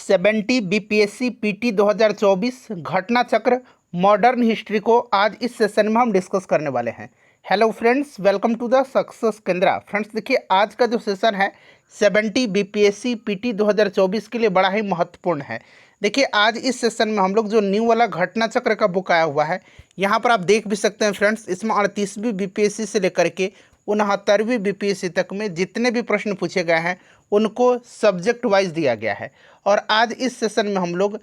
70 BPSC PT 2024 घटना चक्र modern history को आज इस सेशन में हम डिस्कस करने वाले हैं। Hello friends, welcome to the success Kendra. Friends देखिए, आज का जो सेशन है 70 बीपीएससी पीटी 2024 के लिए बड़ा ही महत्वपूर्ण है। देखिए, आज इस सेशन में हम लोग जो न्यू वाला घटना चक्र का बुक आया हुआ है, यहाँ पर आप देख भी सकते हैं फ्रेंड्स। इसमें 38वीं बीपीएससी से लेकर के 69वीं बीपीएससी तक में जितने भी प्रश्न पूछे गए हैं उनको सब्जेक्ट वाइज दिया गया है। और आज इस सेशन में हम लोग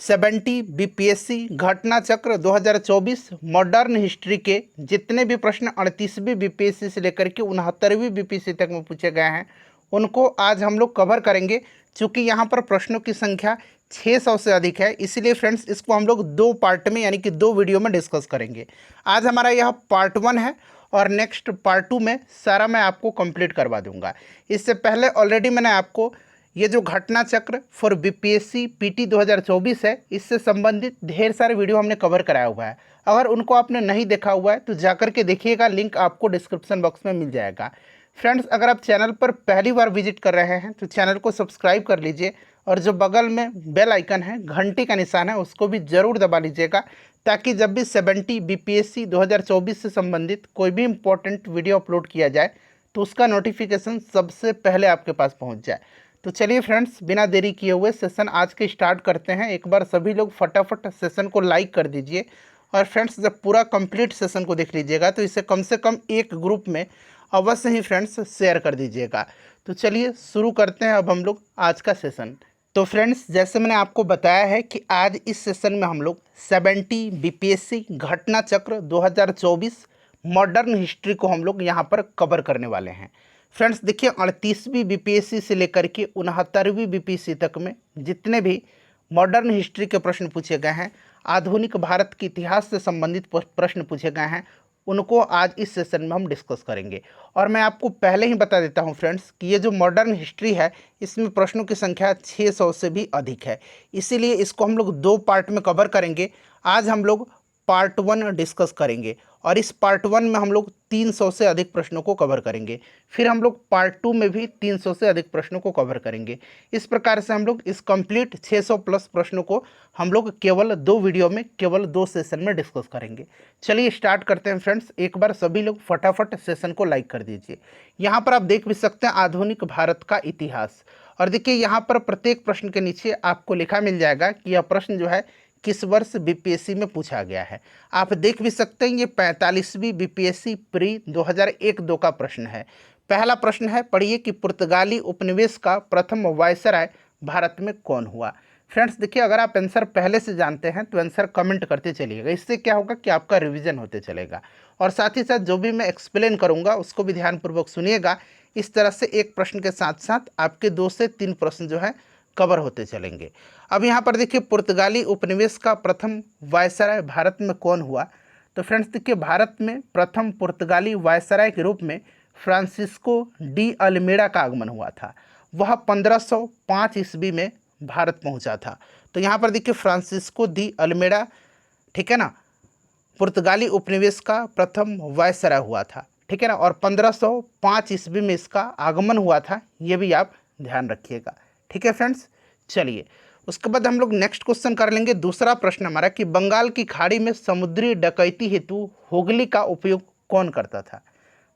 70 बीपीएससी घटना चक्र 2024 मॉडर्न हिस्ट्री के जितने भी प्रश्न 38वीं बीपीएससी से लेकर के 69वीं बीपीएससी तक में पूछे गए हैं उनको आज हम लोग कवर करेंगे। चूँकि यहाँ पर प्रश्नों की संख्या 600 से अधिक है, इसीलिए फ्रेंड्स इसको हम लोग दो पार्ट में यानी कि दो वीडियो में डिस्कस करेंगे। आज हमारा यह पार्ट 1 है और नेक्स्ट पार्ट 2 में सारा मैं आपको कंप्लीट करवा दूंगा। इससे पहले ऑलरेडी मैंने आपको ये जो घटना चक्र फॉर बीपीएससी पीटी 2024 है, इससे संबंधित ढेर सारे वीडियो हमने कवर कराया हुआ है। अगर उनको आपने नहीं देखा हुआ है तो जाकर के देखिएगा, लिंक आपको डिस्क्रिप्शन बॉक्स में मिल जाएगा। फ्रेंड्स, अगर आप चैनल पर पहली बार विजिट कर रहे हैं तो चैनल को सब्सक्राइब कर लीजिए और जो बगल में बेल आइकन है, घंटी का निशान है, उसको भी ज़रूर दबा लीजिएगा ताकि जब भी 70 बीपीएससी 2024 से संबंधित कोई भी इम्पोर्टेंट वीडियो अपलोड किया जाए तो उसका नोटिफिकेशन सबसे पहले आपके पास पहुंच जाए। तो चलिए फ्रेंड्स, बिना देरी किए हुए सेशन आज के स्टार्ट करते हैं। एक बार सभी लोग फटाफट सेशन को लाइक कर दीजिए और फ्रेंड्स जब पूरा कंप्लीट सेशन को देख लीजिएगा तो इसे कम से कम एक ग्रुप में अवश्य ही फ्रेंड्स शेयर कर दीजिएगा। तो चलिए शुरू करते हैं अब हम लोग आज का सेशन। तो फ्रेंड्स, जैसे मैंने आपको बताया है कि आज इस सेशन में हम लोग 70 बीपीएससी घटना चक्र 2024 मॉडर्न हिस्ट्री को हम लोग यहाँ पर कवर करने वाले हैं। फ्रेंड्स देखिए, 38वीं बीपीएससी से लेकर के 69वीं बीपीएससी तक में जितने भी मॉडर्न हिस्ट्री के प्रश्न पूछे गए हैं, आधुनिक भारत के इतिहास से संबंधित प्रश्न पूछे गए हैं, उनको आज इस सेशन में हम डिस्कस करेंगे। और मैं आपको पहले ही बता देता हूं फ्रेंड्स कि ये जो मॉडर्न हिस्ट्री है इसमें प्रश्नों की संख्या 600 से भी अधिक है, इसीलिए इसको हम लोग दो पार्ट में कवर करेंगे। आज हम लोग पार्ट 1 डिस्कस करेंगे और इस पार्ट 1 में हम लोग 300 से अधिक प्रश्नों को कवर करेंगे। फिर हम लोग पार्ट 2 में भी 300 से अधिक प्रश्नों को कवर करेंगे। इस प्रकार से हम लोग इस कंप्लीट 600 प्लस प्रश्नों को हम लोग केवल दो वीडियो में, केवल दो सेशन में डिस्कस करेंगे। चलिए स्टार्ट करते हैं फ्रेंड्स। एक बार सभी लोग फटाफट सेशन को लाइक कर दीजिए। यहाँ पर आप देख भी सकते हैं आधुनिक भारत का इतिहास, और देखिए यहाँ पर प्रत्येक प्रश्न के नीचे आपको लिखा मिल जाएगा कि यह प्रश्न जो है किस वर्ष बीपीएससी में पूछा गया है। आप देख भी सकते हैं ये 45वीं बीपीएससी प्री 2001-2 का प्रश्न है। पहला प्रश्न है, पढ़िए कि पुर्तगाली उपनिवेश का प्रथम वायसराय भारत में कौन हुआ। फ्रेंड्स देखिए, अगर आप आंसर पहले से जानते हैं तो आंसर कमेंट करते चलिएगा। इससे क्या होगा कि आपका रिवीजन होते चलेगा और साथ ही साथ जो भी मैं एक्सप्लेन करूँगा उसको भी ध्यानपूर्वक सुनिएगा। इस तरह से एक प्रश्न के साथ साथ आपके 2 से 3 प्रश्न जो है कवर होते चलेंगे। अब यहाँ पर देखिए, पुर्तगाली उपनिवेश का प्रथम वायसराय भारत में कौन हुआ। तो फ्रेंड्स देखिए, भारत में प्रथम पुर्तगाली वायसराय के रूप में फ्रांसिस्को डी अल्मेडा का आगमन हुआ था। वह 1505 ईस्वी में भारत पहुँचा था। तो यहाँ पर देखिए फ्रांसिस्को डी अल्मेडा, ठीक है ना, पुर्तगाली उपनिवेश का प्रथम वायसराय हुआ था, ठीक है ना, और 1505 ईस्वी में इसका आगमन हुआ था। ये भी आप ध्यान रखिएगा, ठीक है फ्रेंड्स। चलिए उसके बाद हम लोग नेक्स्ट क्वेश्चन कर लेंगे। दूसरा प्रश्न हमारा कि बंगाल की खाड़ी में समुद्री डकैती हेतु हुगली का उपयोग कौन करता था।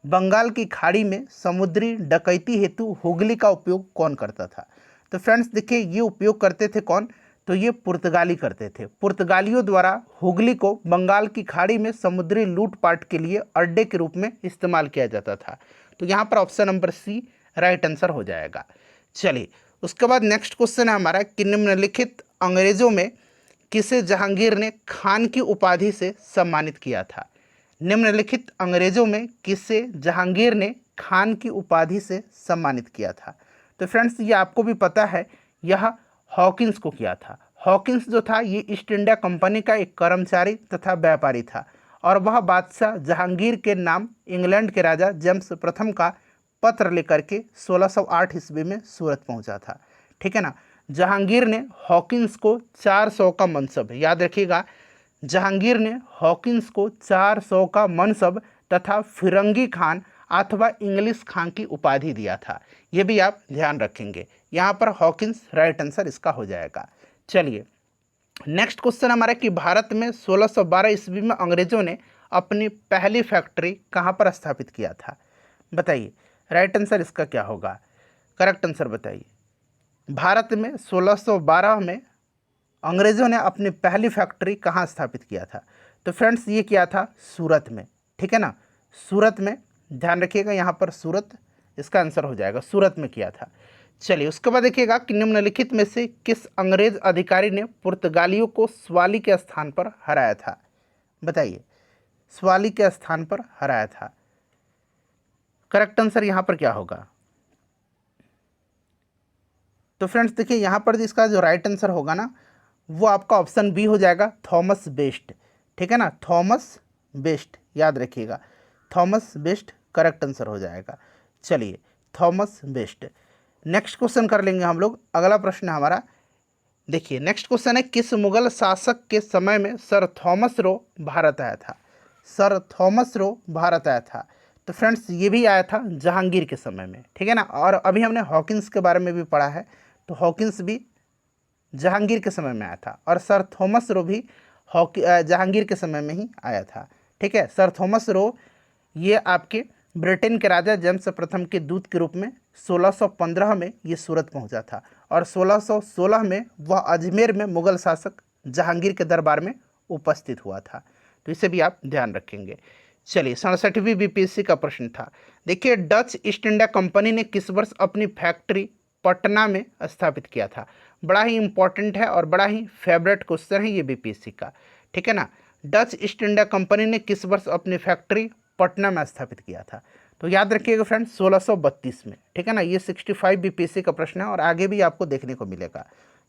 बंगाल की खाड़ी में समुद्री डकैती हेतु हुगली का उपयोग कौन करता था। तो फ्रेंड्स देखिए, ये उपयोग करते थे कौन, तो ये पुर्तगाली करते थे। पुर्तगालियों द्वारा हुगली को बंगाल की खाड़ी में समुद्री लूटपाट के लिए अड्डे के रूप में इस्तेमाल किया जाता था। तो यहाँ पर option number C right answer हो जाएगा। चलिए उसके बाद नेक्स्ट क्वेश्चन है हमारा कि निम्नलिखित अंग्रेजों में किसे जहांगीर ने खान की उपाधि से सम्मानित किया था। निम्नलिखित अंग्रेजों में किसे जहांगीर ने खान की उपाधि से सम्मानित किया था। तो फ्रेंड्स ये आपको भी पता है, यह हॉकिंस को किया था। हॉकिंस जो था ये ईस्ट इंडिया कंपनी का एक कर्मचारी तथा व्यापारी था और वह बादशाह जहांगीर के नाम इंग्लैंड के राजा जेम्स प्रथम का पत्र लेकर के 1608 ईस्वी में सूरत पहुंचा था, ठीक है ना। जहांगीर ने हॉकिंस को 400 का मनसब, याद रखिएगा, जहांगीर ने हॉकिंस को 400 का मनसब तथा फिरंगी खान अथवा इंग्लिश खां की उपाधि दिया था? ये भी आप ध्यान रखेंगे। यहाँ पर हॉकिंस राइट आंसर इसका हो जाएगा। चलिए नेक्स्ट क्वेश्चन हमारा कि भारत में 1612 ईस्वी में अंग्रेजों ने अपनी पहली फैक्ट्री कहाँ पर स्थापित किया था? बताइए राइट आंसर इसका क्या होगा, करेक्ट आंसर बताइए। भारत में 1612 में अंग्रेज़ों ने अपनी पहली फैक्ट्री कहाँ स्थापित किया था? तो फ्रेंड्स ये किया था सूरत में, ठीक है ना, सूरत में, ध्यान रखिएगा यहाँ पर सूरत इसका आंसर हो जाएगा, सूरत में किया था। चलिए उसके बाद देखिएगा कि निम्नलिखित में से किस अंग्रेज अधिकारी ने पुर्तगालियों को स्वाली के स्थान पर हराया था? बताइए स्वाली के स्थान पर हराया था, करेक्ट आंसर यहाँ पर क्या होगा? तो फ्रेंड्स देखिए यहाँ पर इसका जो राइट आंसर होगा ना वो आपका ऑप्शन बी हो जाएगा, थॉमस बेस्ट, ठीक है ना, थॉमस बेस्ट, याद रखिएगा थॉमस बेस्ट करेक्ट आंसर हो जाएगा। चलिए थॉमस बेस्ट। नेक्स्ट क्वेश्चन कर लेंगे हम लोग, अगला प्रश्न है हमारा, देखिए नेक्स्ट क्वेश्चन है किस मुगल शासक के समय में सर थॉमस रो भारत आया था? सर थॉमस रो भारत आया था। तो फ्रेंड्स ये भी आया था जहांगीर के समय में, ठीक है ना, और अभी हमने हॉकिंस के बारे में भी पढ़ा है, तो हॉकिंस भी जहांगीर के समय में आया था और सर थॉमस रो भी जहांगीर के समय में ही आया था, ठीक है। सर थॉमस रो ये आपके ब्रिटेन के राजा जेम्स प्रथम के दूत के रूप में 1615 में ये सूरत पहुंचा था और 1616 में वह अजमेर में मुगल शासक जहांगीर के दरबार में उपस्थित हुआ था, तो इसे भी आप ध्यान रखेंगे। चलिए 67वीं बीपीएससी का प्रश्न था, देखिए डच ईस्ट इंडिया कंपनी ने किस वर्ष अपनी फैक्ट्री पटना में स्थापित किया था? बड़ा ही इंपॉर्टेंट है और बड़ा ही फेवरेट क्वेश्चन है ये बीपीएससी का, ठीक है ना। डच ईस्ट इंडिया कंपनी ने किस वर्ष अपनी फैक्ट्री पटना में स्थापित किया था? तो याद रखिएगा फ्रेंड्स 1632 में, ठीक है ना, ये 65 बीपीएससी का प्रश्न है और आगे भी आपको देखने को मिलेगा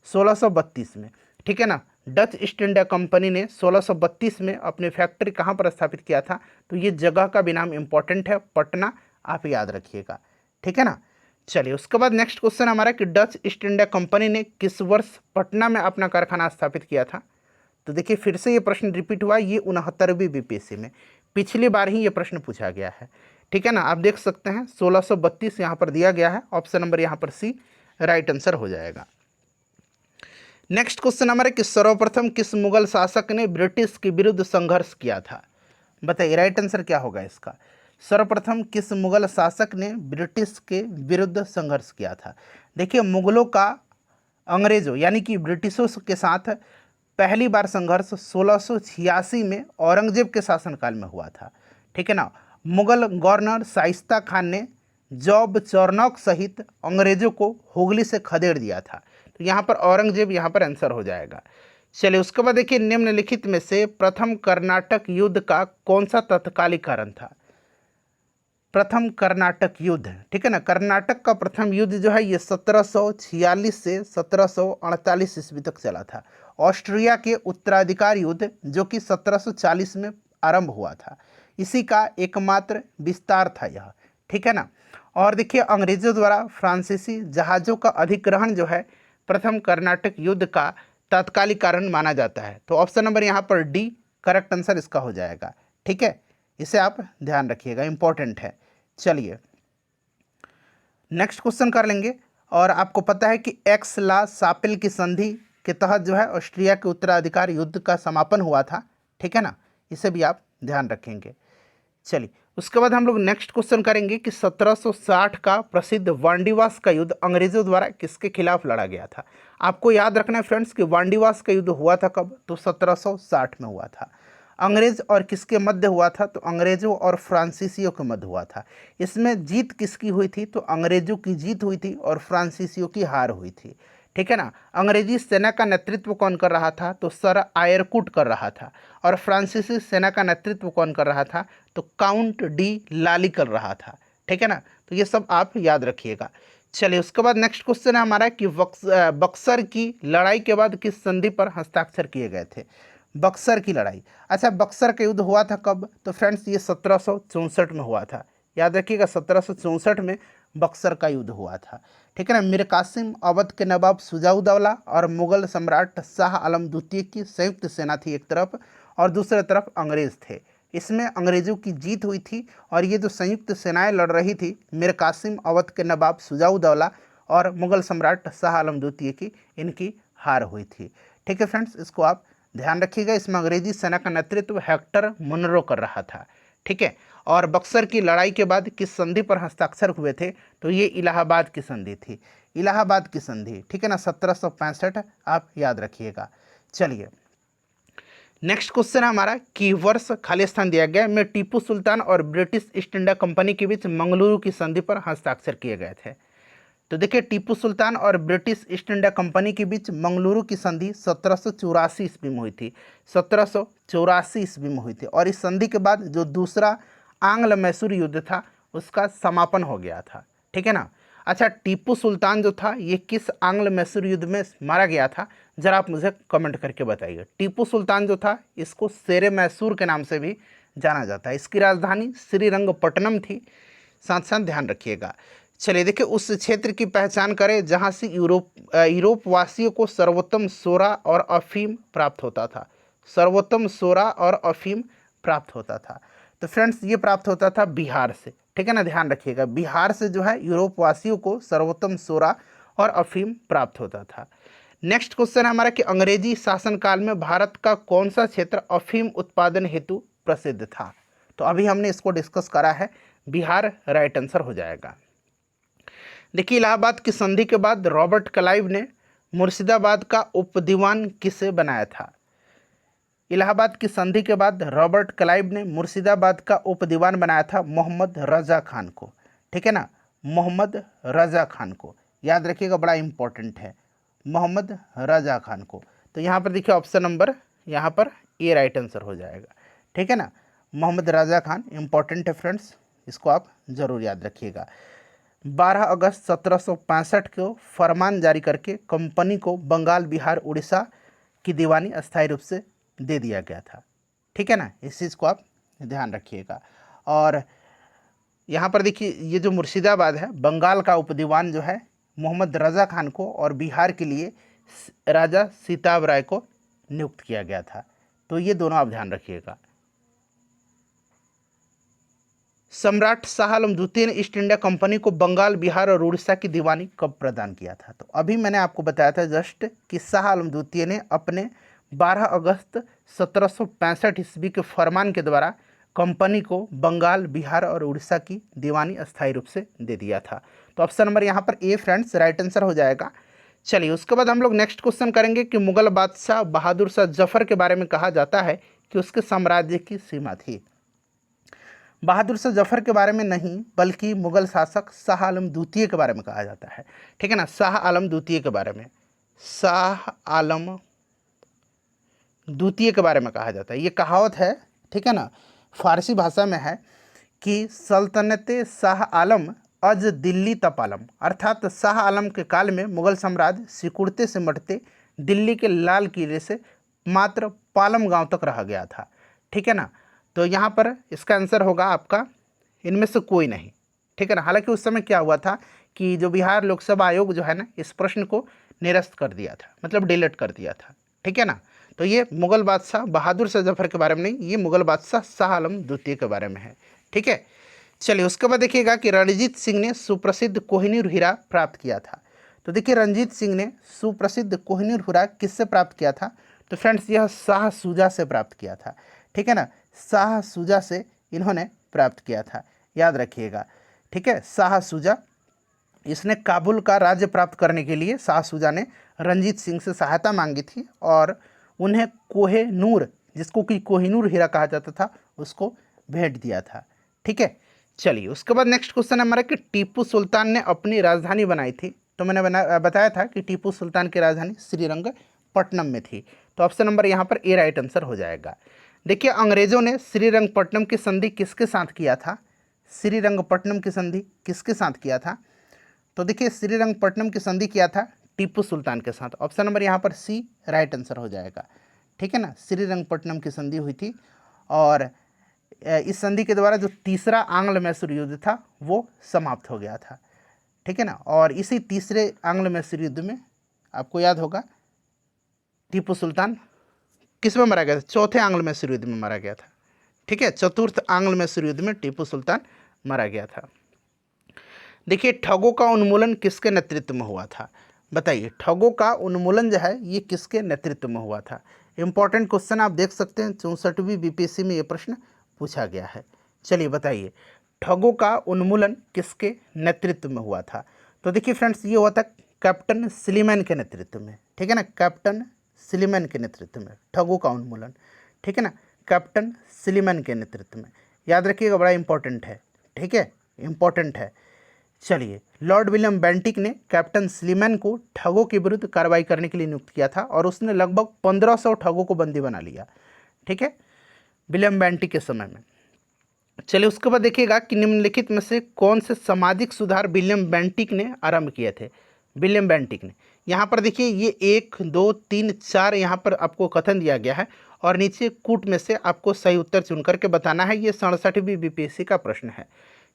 1632 में, ठीक है ना। डच ईस्ट इंडिया कंपनी ने 1632 में अपनी फैक्ट्री कहाँ पर स्थापित किया था? तो ये जगह का भी नाम इंपॉर्टेंट है, पटना, आप याद रखिएगा, ठीक है ना। चलिए उसके बाद नेक्स्ट क्वेश्चन हमारा कि डच ईस्ट इंडिया कंपनी ने किस वर्ष पटना में अपना कारखाना स्थापित किया था? तो देखिए फिर से ये प्रश्न रिपीट हुआ, ये 69वीं बीपीएससी में, पिछली बार ही ये प्रश्न पूछा गया है, ठीक है ना। आप देख सकते हैं 1632 यहाँ पर दिया गया है, ऑप्शन नंबर यहाँ पर सी राइट आंसर हो जाएगा। नेक्स्ट क्वेश्चन हमारे कि सर्वप्रथम किस मुगल शासक ने ब्रिटिश के विरुद्ध संघर्ष किया था? बताइए राइट आंसर क्या होगा इसका? सर्वप्रथम किस मुगल शासक ने ब्रिटिश के विरुद्ध संघर्ष किया था? देखिए मुगलों का अंग्रेजों यानी कि ब्रिटिशों के साथ पहली बार संघर्ष 1686 में औरंगजेब के शासनकाल में हुआ था, ठीक है ना। मुगल गवर्नर शाइस्ता खान ने जॉब चौरनौक सहित अंग्रेजों को हुगली से खदेड़ दिया था, तो यहाँ पर औरंगजेब यहाँ पर आंसर हो जाएगा। चलिए उसके बाद देखिए निम्नलिखित में से प्रथम कर्नाटक युद्ध का कौन सा तत्कालिक कारण था? प्रथम कर्नाटक युद्ध, ठीक है ना, कर्नाटक का प्रथम युद्ध जो है ये 1746 से 1748 ईस्वी तक चला था। ऑस्ट्रिया के उत्तराधिकार युद्ध जो कि 1740 में आरंभ हुआ था, इसी का एकमात्र विस्तार था यह, ठीक है ना। और देखिए अंग्रेजों द्वारा फ्रांसीसी जहाज़ों का अधिग्रहण जो है प्रथम कर्नाटक युद्ध का तात्कालिक कारण माना जाता है, तो ऑप्शन नंबर यहाँ पर डी करेक्ट आंसर इसका हो जाएगा, ठीक है, इसे आप ध्यान रखिएगा, इंपॉर्टेंट है। चलिए नेक्स्ट क्वेश्चन कर लेंगे, और आपको पता है कि एक्स ला सापेल की संधि के तहत जो है ऑस्ट्रिया के उत्तराधिकार युद्ध का समापन हुआ था, ठीक है ना, इसे भी आप ध्यान रखेंगे। चलिए उसके बाद हम लोग नेक्स्ट क्वेश्चन करेंगे कि 1760 का प्रसिद्ध वांडीवास का युद्ध अंग्रेजों द्वारा किसके खिलाफ लड़ा गया था? आपको याद रखना है फ्रेंड्स कि वांडीवास का युद्ध हुआ था कब? तो 1760 में हुआ था। अंग्रेज और किसके मध्य हुआ था? तो अंग्रेजों और फ्रांसीसियों के मध्य हुआ था। इसमें जीत किसकी हुई थी? तो अंग्रेजों की जीत हुई थी और फ्रांसीसियों की हार हुई थी, ठीक है ना। अंग्रेजी सेना का नेतृत्व कौन कर रहा था? तो सर आयरकुट कर रहा था। और फ्रांसीसी सेना का नेतृत्व कौन कर रहा था? तो काउंट डी लाली कर रहा था, ठीक है ना। तो ये सब आप याद रखिएगा। चलिए उसके बाद नेक्स्ट क्वेश्चन है हमारा कि बक्सर की लड़ाई के बाद किस संधि पर हस्ताक्षर किए गए थे? बक्सर की लड़ाई, अच्छा बक्सर का युद्ध हुआ था कब? तो फ्रेंड्स ये 1764 में हुआ था, याद रखिएगा 1764 में बक्सर का युद्ध हुआ था, ठीक है ना। मीर कासिम अवध के नवाब सुजाउद्दौला और मुगल सम्राट शाह आलम द्वितीय की संयुक्त सेना थी एक तरफ और दूसरी तरफ अंग्रेज थे, इसमें अंग्रेज़ों की जीत हुई थी और ये जो संयुक्त सेनाएं लड़ रही थी मीर कासिम, अवध के नवाब शुजाउद्दौला और मुगल सम्राट शाह आलम द्वितीय की, इनकी हार हुई थी। ठीक है फ्रेंड्स, इसको आप ध्यान रखिएगा। इसमें अंग्रेजी सेना का नेतृत्व हेक्टर मुनरो कर रहा था। ठीक है, और बक्सर की लड़ाई के बाद किस संधि पर हस्ताक्षर हुए थे, तो ये इलाहाबाद की संधि थी, इलाहाबाद की संधि। ठीक है ना, 1765 आप याद रखिएगा। चलिए नेक्स्ट क्वेश्चन है हमारा कि वर्ष खाली स्थान दिया गया में टीपू सुल्तान और ब्रिटिश ईस्ट इंडिया कंपनी के बीच मंगलुरु की संधि पर हस्ताक्षर किए गए थे। तो देखिए टीपू सुल्तान और ब्रिटिश ईस्ट इंडिया कंपनी के बीच मंगलुरु की संधि 1784 ईस्वी में हुई थी, 1784 ईस्वी में हुई थी। और इस संधि के बाद जो दूसरा आंग्ल मैसूर युद्ध था उसका समापन हो गया था। ठीक है ना। अच्छा, टीपू सुल्तान जो था ये किस आंग्ल मैसूर युद्ध में मारा गया था, जरा आप मुझे कमेंट करके बताइए। टीपू सुल्तान जो था इसको शेरे मैसूर के नाम से भी जाना जाता है। इसकी राजधानी श्रीरंगपट्टनम थी, साथ साथ ध्यान रखिएगा। चलिए देखिए, उस क्षेत्र की पहचान करें जहाँ से यूरोप वासियों को सर्वोत्तम सोरा और अफीम प्राप्त होता था, सर्वोत्तम सोरा और अफीम प्राप्त होता था। तो फ्रेंड्स ये प्राप्त होता था बिहार से। ठीक है ना, ध्यान रखिएगा, बिहार से जो है यूरोप वासियों को सर्वोत्तम सोरा और अफीम प्राप्त होता था। नेक्स्ट क्वेश्चन है हमारा कि अंग्रेजी शासनकाल में भारत का कौन सा क्षेत्र अफीम उत्पादन हेतु प्रसिद्ध था। तो अभी हमने इसको डिस्कस करा है, बिहार राइट आंसर हो जाएगा। देखिए इलाहाबाद की संधि के बाद रॉबर्ट क्लाइव ने मुर्शिदाबाद का उपदीवान किसे बनाया था। इलाहाबाद की संधि के बाद रॉबर्ट क्लाइव ने मुर्शिदाबाद का उपदीवान बनाया था मोहम्मद रजा खान को। ठीक है ना, मोहम्मद रजा खान को याद रखिएगा, बड़ा इंपॉर्टेंट है, मोहम्मद रजा खान को। तो यहाँ पर देखिए ऑप्शन नंबर यहाँ पर ए राइट आंसर हो जाएगा। ठीक है ना, मोहम्मद रजा खान इंपॉर्टेंट है फ्रेंड्स, इसको आप ज़रूर याद रखिएगा। 12 अगस्त 1765 को फरमान जारी करके कंपनी को बंगाल, बिहार, उड़ीसा की दीवानी अस्थायी रूप से दे दिया गया था। ठीक है ना, इस चीज़ को आप ध्यान रखिएगा। और यहाँ पर देखिए ये जो मुर्शिदाबाद है, बंगाल का उपदीवान जो है मोहम्मद रजा खान को और बिहार के लिए राजा सीताब राय को नियुक्त किया गया था। तो ये दोनों आप ध्यान रखिएगा। सम्राट शाह आलम द्वितीय ने ईस्ट इंडिया कंपनी को बंगाल, बिहार और उड़ीसा की दीवानी कब प्रदान किया था। तो अभी मैंने आपको बताया था जस्ट कि शाह आलम द्वितीय ने अपने 12 अगस्त 1765 ईस्वी के फरमान के द्वारा कंपनी को बंगाल, बिहार और उड़ीसा की दीवानी अस्थायी रूप से दे दिया था। तो ऑप्शन नंबर यहाँ पर ए फ्रेंड्स राइट आंसर हो जाएगा। चलिए उसके बाद हम लोग नेक्स्ट क्वेश्चन करेंगे कि मुगल बादशाह बहादुर शाह जफर के बारे में कहा जाता है कि उसके साम्राज्य की सीमा थी। बहादुर शाह जफर के बारे में नहीं बल्कि मुगल शासक शाह आलम द्वितीय के बारे में कहा जाता है। ठीक है ना, शाह आलम द्वितीय के बारे में, शाह आलम द्वितीय के बारे में कहा जाता है। ये कहावत है, ठीक है ना, फारसी भाषा में है कि सल्तनत शाह आलम अज दिल्ली तपालम, अर्थात शाह आलम के काल में मुगल साम्राज्य सिकुड़ते सिमटते दिल्ली के लाल किले से मात्र पालम गांव तक रह गया था। ठीक है ना, तो यहाँ पर इसका आंसर होगा आपका इनमें से कोई नहीं। ठीक है ना, हालांकि उस समय क्या हुआ था कि जो बिहार लोकसभा आयोग जो है ना इस प्रश्न को निरस्त कर दिया था, मतलब डिलीट कर दिया था। ठीक है ना, तो ये मुगल बादशाह बहादुर शाह जफर के बारे में नहीं, ये मुगल बादशाह शाह आलम द्वितीय के बारे में है। ठीक है, चलिए उसके बाद देखिएगा कि रणजीत सिंह ने सुप्रसिद्ध कोहिनूर हीरा प्राप्त किया था। तो देखिए रणजीत सिंह ने सुप्रसिद्ध कोहिनूर हीरा किससे प्राप्त किया था। तो फ्रेंड्स यह शाह शुजा से प्राप्त किया था। ठीक है ना, शाह शुजा से इन्होंने प्राप्त किया था, याद रखिएगा। ठीक है, शाह शुजा, इसने काबुल का राज्य प्राप्त करने के लिए शाह शुजा ने रणजीत सिंह से सहायता मांगी थी और उन्हें कोहिनूर, जिसको कि कोहिनूर हीरा कहा जाता था, उसको भेंट दिया था। ठीक है, चलिए उसके बाद नेक्स्ट क्वेश्चन है हमारा कि टीपू सुल्तान ने अपनी राजधानी बनाई थी। तो मैंने बताया था कि टीपू सुल्तान की राजधानी श्रीरंगपट्टनम में थी। तो ऑप्शन नंबर यहाँ पर ए राइट आंसर हो जाएगा। देखिए अंग्रेजों ने श्रीरंगपट्टनम की संधि किसके साथ किया था, श्रीरंगपट्टनम की संधि किसके साथ किया था। तो देखिए श्रीरंगपट्टनम की संधि किया था टीपू सुल्तान के साथ। ऑप्शन नंबर यहाँ पर सी राइट आंसर हो जाएगा। ठीक है ना, श्रीरंगपट्टनम की संधि हुई थी और इस संधि के द्वारा जो तीसरा आंग्ल मैसूर युद्ध था वो समाप्त हो गया था। ठीक है ना, और इसी तीसरे आंग्ल मैसूर युद्ध में आपको याद होगा टीपू सुल्तान किस में मारा गया था, चौथे आंग्ल मैसूर युद्ध में मारा गया था। ठीक है, चतुर्थ आंग्ल मैसूर युद्ध में टीपू सुल्तान मारा गया था। देखिए, ठगों का उन्मूलन किसके नेतृत्व में हुआ था? बताइए, ठगों का उन्मूलन जो है ये किसके नेतृत्व में हुआ था? इंपॉर्टेंट क्वेश्चन आप देख सकते हैं, 64वीं बीपीएससी में ये प्रश्न पूछा गया है। चलिए बताइए, ठगों का उन्मूलन किसके नेतृत्व में हुआ था? तो देखिए फ्रेंड्स, ये हुआ था कैप्टन स्लीमैन के नेतृत्व में। ठीक है ना, कैप्टन स्लीमैन के नेतृत्व में ठगों का उन्मूलन। ठीक है ना, कैप्टन स्लीमैन के नेतृत्व में, याद रखिएगा, बड़ा इंपॉर्टेंट है। ठीक है, इंपॉर्टेंट है। चलिए, लॉर्ड विलियम बेंटिक ने कैप्टन स्लीमैन को ठगों के विरुद्ध कार्रवाई करने के लिए नियुक्त किया था और उसने लगभग 1500 ठगों को बंदी बना लिया। ठीक है, विलियम बेंटिक के समय में। चलिए, उसके बाद देखिएगा कि निम्नलिखित में से कौन से सामाजिक सुधार विलियम बेंटिक ने आरंभ किए थे? विलियम बेंटिक ने, यहाँ पर देखिए ये 1 2 3 4 यहाँ पर आपको कथन दिया गया है और नीचे कूट में से आपको सही उत्तर चुन करके बताना है। ये 67वीं बीपीएससी का प्रश्न है।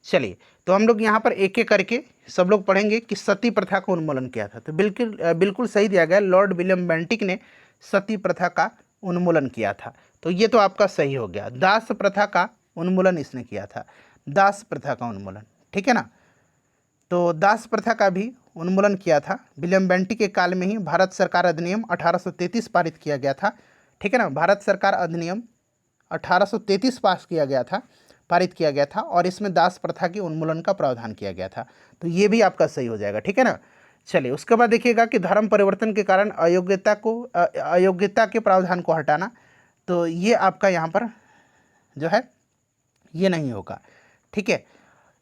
चलिए, तो हम लोग यहाँ पर एक एक करके सब लोग पढ़ेंगे कि सती प्रथा का उन्मूलन किया था। तो बिल्कुल सही दिया गया, लॉर्ड विलियम बेंटिक ने सती प्रथा का उन्मूलन किया था। तो ये तो आपका सही हो गया। दास प्रथा का उन्मूलन इसने किया था, दास प्रथा का उन्मूलन। ठीक है ना, तो दास प्रथा का भी उन्मूलन किया था विलियम बेंटिक के काल में ही। भारत सरकार अधिनियम 1833 पारित किया गया था। ठीक है ना, भारत सरकार अधिनियम 1833 पारित किया गया था और इसमें दास प्रथा के उन्मूलन का प्रावधान किया गया था। तो ये भी आपका सही हो जाएगा। ठीक है ना। चलिए, उसके बाद देखिएगा कि धर्म परिवर्तन के कारण अयोग्यता के प्रावधान को हटाना, तो ये आपका यहाँ पर जो है ये नहीं होगा। ठीक है,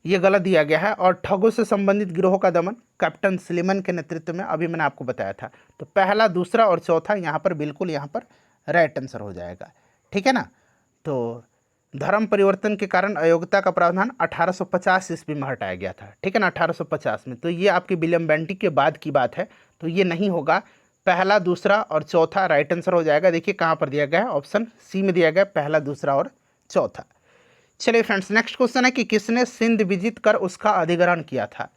ये गलत दिया गया है। और ठगों से संबंधित गिरोहों का दमन कैप्टन स्लीमैन के नेतृत्व में, अभी मैंने आपको बताया था। तो पहला, दूसरा और चौथा यहाँ पर बिल्कुल यहाँ पर राइट आंसर हो जाएगा। ठीक है ना। तो धर्म परिवर्तन के कारण अयोग्यता का प्रावधान 1850 ईस्वी में हटाया गया था। ठीक है ना, 1850 में। तो ये आपकी विलियम बेंटिक के बाद की बात है, तो ये नहीं होगा। पहला, दूसरा और चौथा राइट आंसर हो जाएगा। देखिए कहाँ पर दिया गया है, ऑप्शन सी में दिया गया, पहला, दूसरा और चौथा। चलिए फ्रेंड्स, नेक्स्ट क्वेश्चन है कि किसने सिंध विजित कर उसका अधिग्रहण किया था?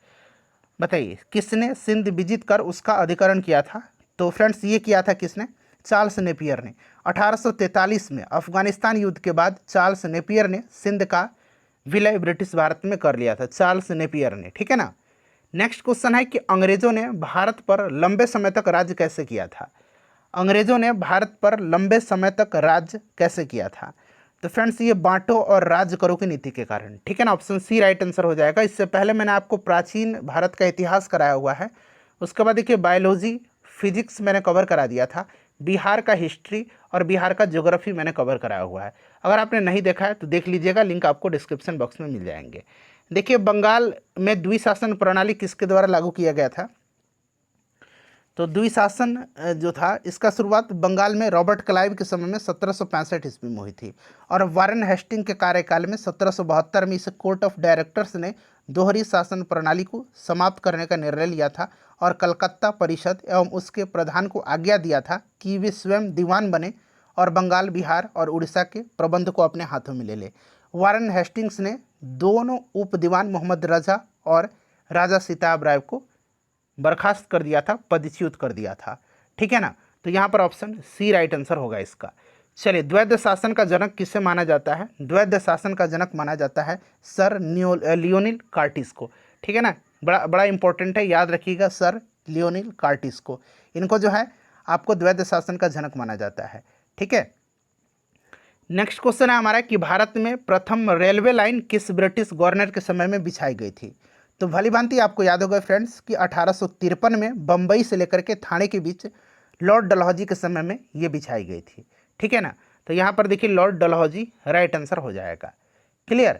बताइए, किसने सिंध विजित कर उसका अधिग्रहण किया था? तो फ्रेंड्स, ये किया था किसने? चार्ल्स नेपियर ने। 1843 में अफगानिस्तान युद्ध के बाद चार्ल्स नेपियर ने सिंध का विलय ब्रिटिश भारत में कर लिया था, चार्ल्स नेपियर ने। ठीक है ना। नेक्स्ट क्वेश्चन है कि अंग्रेजों ने भारत पर लंबे समय तक राज्य कैसे किया था? अंग्रेजों ने भारत पर लंबे समय तक राज्य कैसे किया था? तो फ्रेंड्स, ये बांटो और राज्य करो की नीति के कारण। ठीक है ना, ऑप्शन सी राइट आंसर हो जाएगा। इससे पहले मैंने आपको प्राचीन भारत का इतिहास कराया हुआ है। उसके बाद देखिए बायोलॉजी, फिजिक्स मैंने कवर करा दिया था। बिहार का हिस्ट्री और बिहार का ज्योग्राफी मैंने कवर कराया हुआ है। अगर आपने नहीं देखा है तो देख लीजिएगा, लिंक आपको डिस्क्रिप्शन बॉक्स में मिल जाएंगे। देखिए, बंगाल में द्विशासन प्रणाली किसके द्वारा लागू किया गया था? तो द्विशासन जो था, इसका शुरुआत बंगाल में रॉबर्ट क्लाइव के समय में 1765 ईस्वी में हुई थी और वारेन हेस्टिंग के कार्यकाल में 1772 में इस कोर्ट ऑफ डायरेक्टर्स ने दोहरी शासन प्रणाली को समाप्त करने का निर्णय लिया था और कलकत्ता परिषद एवं उसके प्रधान को आज्ञा दिया था कि वे स्वयं दीवान बने और बंगाल, बिहार और उड़ीसा के प्रबंध को अपने हाथों में ले ले। वारेन हेस्टिंग्स ने दोनों उप दीवान मोहम्मद रजा और राजा सीताब राय को बर्खास्त कर दिया था, पदच्युत कर दिया था। ठीक है ना, तो यहाँ पर ऑप्शन सी राइट आंसर होगा इसका। चलिए, द्वैध शासन का जनक किसे माना जाता है? द्वैध शासन का जनक माना जाता है सर लियोनिल कार्टिस को। ठीक है ना, बड़ा इंपॉर्टेंट है, याद रखिएगा, सर लियोनिल कार्टिस को। इनको जो है आपको द्वैध शासन का जनक माना जाता है। ठीक है। नेक्स्ट क्वेश्चन है हमारा कि भारत में प्रथम रेलवे लाइन किस ब्रिटिश गवर्नर के समय में बिछाई गई थी? तो भली भांति आपको याद होगा फ्रेंड्स कि 1853 में बम्बई से लेकर के थाने के बीच लॉर्ड डलहौजी के समय में ये बिछाई गई थी। ठीक है ना, तो यहाँ पर देखिए लॉर्ड डलहौजी राइट आंसर हो जाएगा। क्लियर।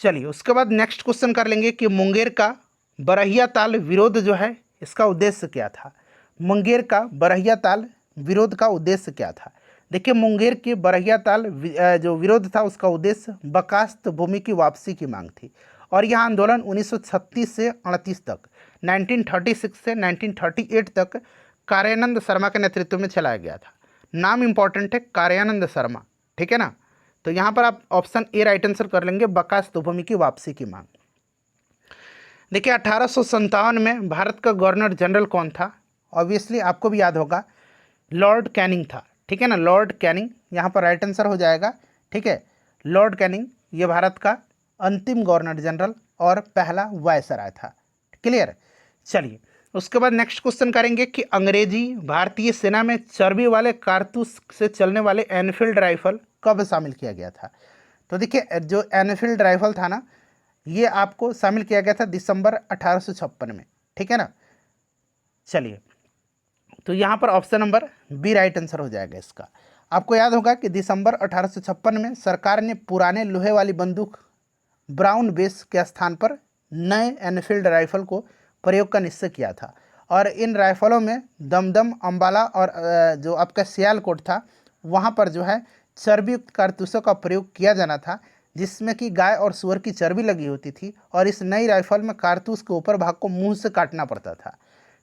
चलिए, उसके बाद नेक्स्ट क्वेश्चन कर लेंगे कि मुंगेर का बरहिया ताल विरोध जो है इसका उद्देश्य क्या था? मुंगेर का बरहिया ताल विरोध का उद्देश्य क्या था? देखिए, मुंगेर के बरहिया ताल जो विरोध था उसका उद्देश्य बकास्त भूमि की वापसी की मांग थी और यह आंदोलन 1936 से 38 तक, 1936 से 1938 तक कार्यानंद शर्मा के नेतृत्व में चलाया गया था। नाम इंपॉर्टेंट है, कार्यानंद शर्मा। ठीक है ना, तो यहाँ पर आप ऑप्शन ए राइट आंसर कर लेंगे, बकास्त भूमि की वापसी की मांग। देखिए, 1857 में भारत का गवर्नर जनरल कौन था? ऑब्वियसली आपको भी याद होगा, लॉर्ड कैनिंग था। ठीक है ना, लॉर्ड कैनिंग यहाँ पर राइट आंसर हो जाएगा। ठीक है, लॉर्ड कैनिंग ये भारत का अंतिम गवर्नर जनरल और पहला वायसराय था। क्लियर। चलिए उसके बाद नेक्स्ट क्वेश्चन करेंगे कि अंग्रेजी भारतीय सेना में चर्बी वाले कारतूस से चलने वाले एनफील्ड राइफल कब शामिल किया गया था। तो देखिए जो एनफील्ड राइफल था ना, ये आपको शामिल किया गया था दिसंबर 1856 में, ठीक है ना। चलिए तो यहाँ पर option number B right answer हो जाएगा इसका। आपको याद होगा कि दिसंबर 1856 में सरकार ने पुराने लोहे वाली बंदूक ब्राउन बेस के स्थान पर नए एनफील्ड राइफल को प्रयोग का निश्चय किया था, और इन राइफलों में दमदम, अंबाला और जो आपका सियालकोट था वहाँ पर जो है चर्बी युक्त कारतूसों का प्रयोग किया जाना था, जिसमें कि गाय और सुअर की चर्बी लगी होती थी, और इस नई राइफल में कारतूस के ऊपर भाग को मुंह से काटना पड़ता था।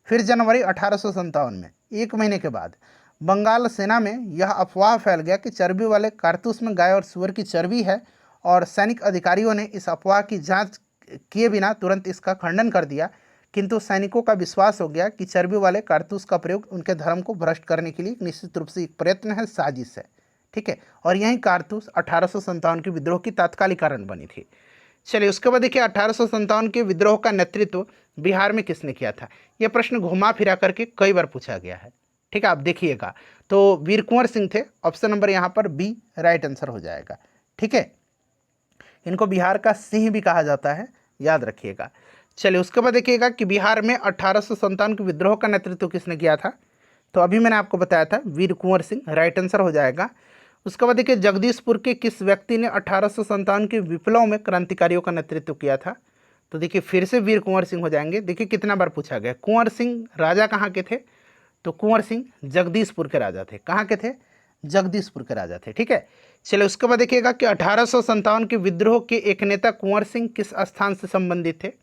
फिर जनवरी 1857 में, एक महीने के बाद, बंगाल सेना में यह अफवाह फैल गया कि चर्बी वाले कारतूस में गाय और सुअर की चर्बी है, और सैनिक अधिकारियों ने इस अफवाह की जांच किए बिना तुरंत इसका खंडन कर दिया। किंतु सैनिकों का विश्वास हो गया कि चर्बी वाले कारतूस का प्रयोग उनके धर्म को भ्रष्ट करने के लिए निश्चित रूप से एक प्रयत्न है, साजिश है, ठीक है। और यही कारतूस 1857 के विद्रोह की तात्कालिक कारण बनी थी। चलिए उसके बाद देखिए 1857 के विद्रोह का नेतृत्व बिहार में किसने किया था। यह प्रश्न घुमा फिरा करके कई बार पूछा गया है, ठीक है। आप देखिएगा तो वीर कुंवर सिंह थे, ऑप्शन नंबर यहाँ पर बी राइट आंसर हो जाएगा, ठीक है। इनको बिहार का सिंह भी कहा जाता है, याद रखिएगा। चलिए उसके बाद देखिएगा कि बिहार में 1857 के विद्रोह का नेतृत्व किसने किया था। तो अभी मैंने आपको बताया था वीर कुंवर सिंह, राइट आंसर हो जाएगा। उसके बाद देखिए जगदीशपुर के किस व्यक्ति ने 1857 के विप्लव में क्रांतिकारियों का नेतृत्व किया था। तो देखिए फिर से वीर कुंवर सिंह हो जाएंगे। देखिए कितना बार पूछा गया। कुंवर सिंह राजा कहाँ के थे, तो कुंवर सिंह जगदीशपुर के राजा थे। कहाँ के थे, जगदीशपुर के राजा थे, ठीक है। चलिए उसके बाद देखिएगा कि 1857 के विद्रोह के एक नेता कुंवर सिंह किस स्थान से संबंधित थे।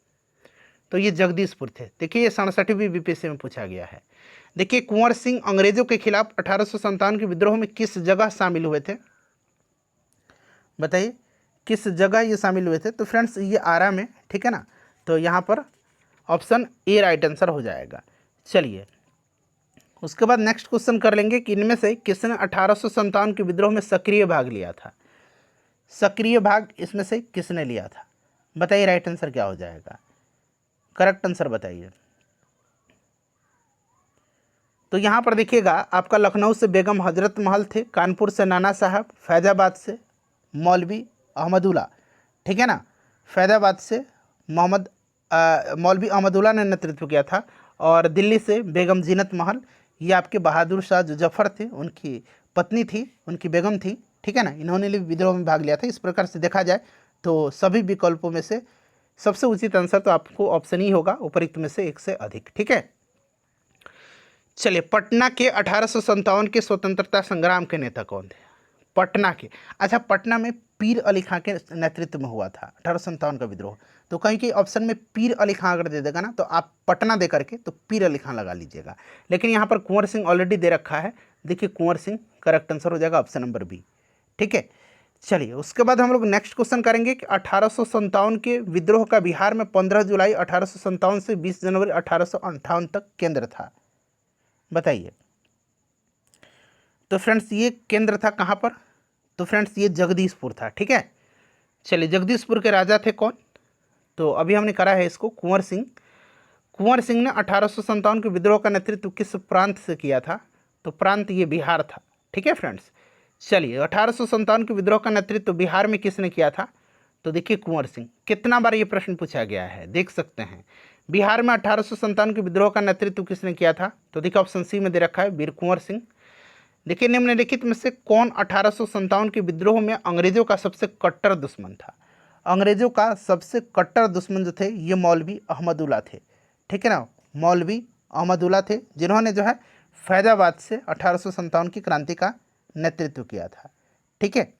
तो ये जगदीशपुर थे। देखिए ये 67वीं बीपीएससी में पूछा गया है। देखिए कुंवर सिंह अंग्रेजों के खिलाफ 1857 के विद्रोह में किस जगह शामिल हुए थे, बताइए किस जगह ये शामिल हुए थे। तो फ्रेंड्स ये आरा में, ठीक है ना। तो यहाँ पर ऑप्शन ए राइट आंसर हो जाएगा। चलिए उसके बाद नेक्स्ट क्वेश्चन कर लेंगे कि इनमें से किसने 1857 के विद्रोह में सक्रिय भाग लिया था। सक्रिय भाग इसमें से किसने लिया था, बताइए राइट आंसर क्या हो जाएगा, करेक्ट आंसर बताइए। तो यहाँ पर देखिएगा आपका लखनऊ से बेगम हजरत महल थे, कानपुर से नाना साहब, फैज़ाबाद से मौलवी अहमदुल्ला, ठीक है ना। फैज़ाबाद से मौलवी अहमदुल्ला ने नेतृत्व किया था, और दिल्ली से बेगम जीनत महल, ये आपके बहादुर शाह जो जफ़र थे उनकी पत्नी थी, उनकी बेगम थी, ठीक है ना। इन्होंने भी विद्रोह में भाग लिया था। इस प्रकार से देखा जाए तो सभी विकल्पों में से सबसे उचित आंसर तो आपको ऑप्शन ही होगा, उपरोक्त में से एक से अधिक, ठीक है। चलिए पटना के 1857 के स्वतंत्रता संग्राम के नेता कौन थे, पटना के। अच्छा पटना में पीर अली खां के नेतृत्व में हुआ था 1857 का विद्रोह। तो कहीं कि ऑप्शन में पीर अली खां अगर दे देगा ना, तो आप पटना दे करके तो पीर अली खां लगा लीजिएगा, लेकिन यहाँ पर कुंवर सिंह ऑलरेडी दे रखा है। देखिए कुंवर सिंह करेक्ट आंसर हो जाएगा, ऑप्शन नंबर बी, ठीक है। चलिए उसके बाद हम लोग नेक्स्ट क्वेश्चन करेंगे कि 1857 के विद्रोह का बिहार में 15 जुलाई 1857 से 20 जनवरी 1858 तक केंद्र था, बताइए। तो फ्रेंड्स ये केंद्र था कहाँ पर, तो फ्रेंड्स ये जगदीशपुर था, ठीक है। चलिए जगदीशपुर के राजा थे कौन, तो अभी हमने करा है इसको कुंवर सिंह। कुंवर सिंह ने 1857 के विद्रोह का नेतृत्व किस प्रांत से किया था, तो प्रांत ये बिहार था, ठीक है फ्रेंड्स। चलिए 1857 के विद्रोह का नेतृत्व बिहार में किसने किया था, तो देखिए कुंवर सिंह। कितना बार ये प्रश्न पूछा गया है देख सकते हैं। बिहार में 1857 के विद्रोह का नेतृत्व किसने किया था, तो देखिए ऑप्शन सी में दे रखा है वीर कुंवर सिंह। देखिए निम्नलिखित में से कौन 1857 के विद्रोह में अंग्रेजों का सबसे कट्टर दुश्मन था। अंग्रेजों का सबसे कट्टर दुश्मन जो थे ये मौलवी अहमदुल्ला थे, ठीक है ना। मौलवी अहमदुल्ला थे जिन्होंने जो है फैज़ाबाद से 1857 की क्रांति का नेतृत्व किया था, ठीक है।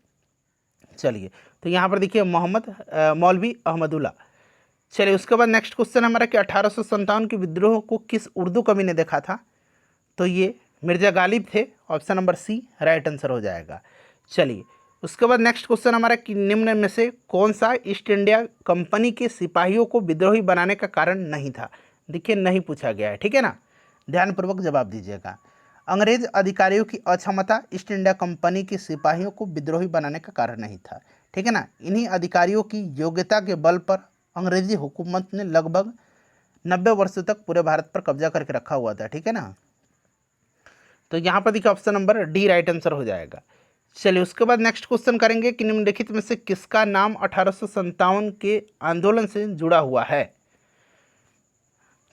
चलिए तो यहाँ पर देखिए मौलवी अहमदुल्ला। चलिए उसके बाद नेक्स्ट क्वेश्चन हमारा कि 1857 के विद्रोह को किस उर्दू कवि ने देखा था, तो ये मिर्ज़ा गालिब थे, option number C right answer हो जाएगा। चलिए उसके बाद नेक्स्ट क्वेश्चन हमारा कि निम्न में से कौन सा ईस्ट इंडिया कंपनी के सिपाहियों को विद्रोही बनाने का कारण नहीं था। देखिए नहीं पूछा गया है, ठीक है ना, ध्यानपूर्वक जवाब दीजिएगा। अंग्रेज अधिकारियों की अक्षमता ईस्ट इंडिया कंपनी के सिपाहियों को विद्रोही बनाने का कारण नहीं था, ठीक है ना। इन्हीं अधिकारियों की योग्यता के बल पर अंग्रेजी हुकूमत ने लगभग 90 वर्षों तक पूरे भारत पर कब्जा करके रखा हुआ था, ठीक है ना। तो यहाँ पर देखिए option number D right answer हो जाएगा। चलिए उसके बाद नेक्स्ट क्वेश्चन करेंगे कि निम्नलिखित में से किसका नाम 1857 के आंदोलन से जुड़ा हुआ है।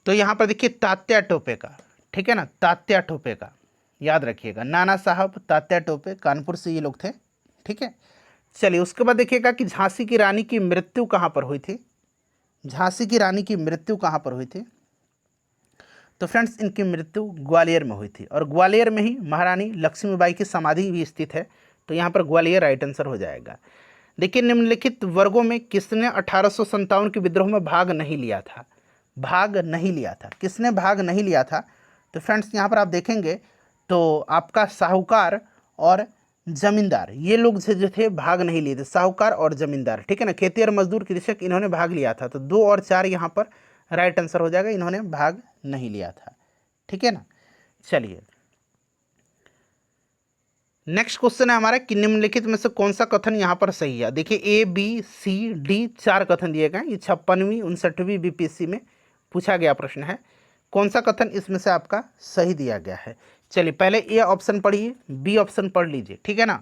तो यहाँ पर देखिए तात्या टोपे का, ठीक है ना, तात्या टोपे का याद रखिएगा, नाना साहब तात्या टोपे कानपुर से ये लोग थे, ठीक है। चलिए उसके बाद देखिएगा कि झांसी की रानी की मृत्यु कहाँ पर हुई थी। झांसी की रानी की मृत्यु कहाँ पर हुई थी। तो फ्रेंड्स इनकी मृत्यु ग्वालियर में हुई थी और ग्वालियर में ही महारानी लक्ष्मीबाई की समाधि भी स्थित है। तो यहाँ पर ग्वालियर राइट आंसर हो जाएगा। देखिए निम्नलिखित वर्गों में किसने 1857 के विद्रोह में भाग नहीं लिया था। भाग नहीं लिया था, किसने भाग नहीं लिया था। तो फ्रेंड्स यहाँ पर आप देखेंगे तो आपका साहूकार और जमींदार, ये लोग जो थे भाग नहीं लिए थे, साहूकार और जमींदार, ठीक है ना। खेती और मजदूर कृषक इन्होंने भाग लिया था। तो 2 और 4 यहाँ पर राइट आंसर हो जाएगा, इन्होंने भाग नहीं लिया था, ठीक है ना। चलिए नेक्स्ट क्वेश्चन है हमारा कि निम्नलिखित में से कौन सा कथन यहाँ पर सही है। देखिए ए बी सी डी 4 कथन दिए गए। ये 56वीं 59वीं बीपीएससी में पूछा गया प्रश्न है। कौन सा कथन इसमें से आपका सही दिया गया है। चलिए पहले ए ऑप्शन पढ़िए, बी ऑप्शन पढ़ लीजिए, ठीक है ना।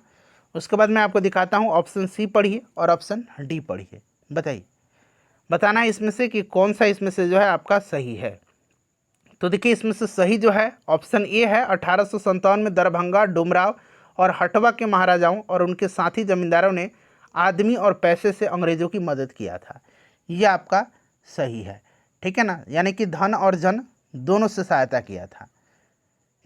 उसके बाद मैं आपको दिखाता हूँ, ऑप्शन सी पढ़िए और ऑप्शन डी पढ़िए। बताइए, बताना है इसमें से कि कौन सा इसमें से जो है आपका सही है। तो देखिए इसमें से सही जो है ऑप्शन ए है। 1857 में दरभंगा, डुमराव और हटवा के महाराजाओं और उनके साथी जमींदारों ने आदमी और पैसे से अंग्रेजों की मदद किया था। ये आपका सही है, ठीक है ना, यानी कि धन और जन दोनों से सहायता किया था।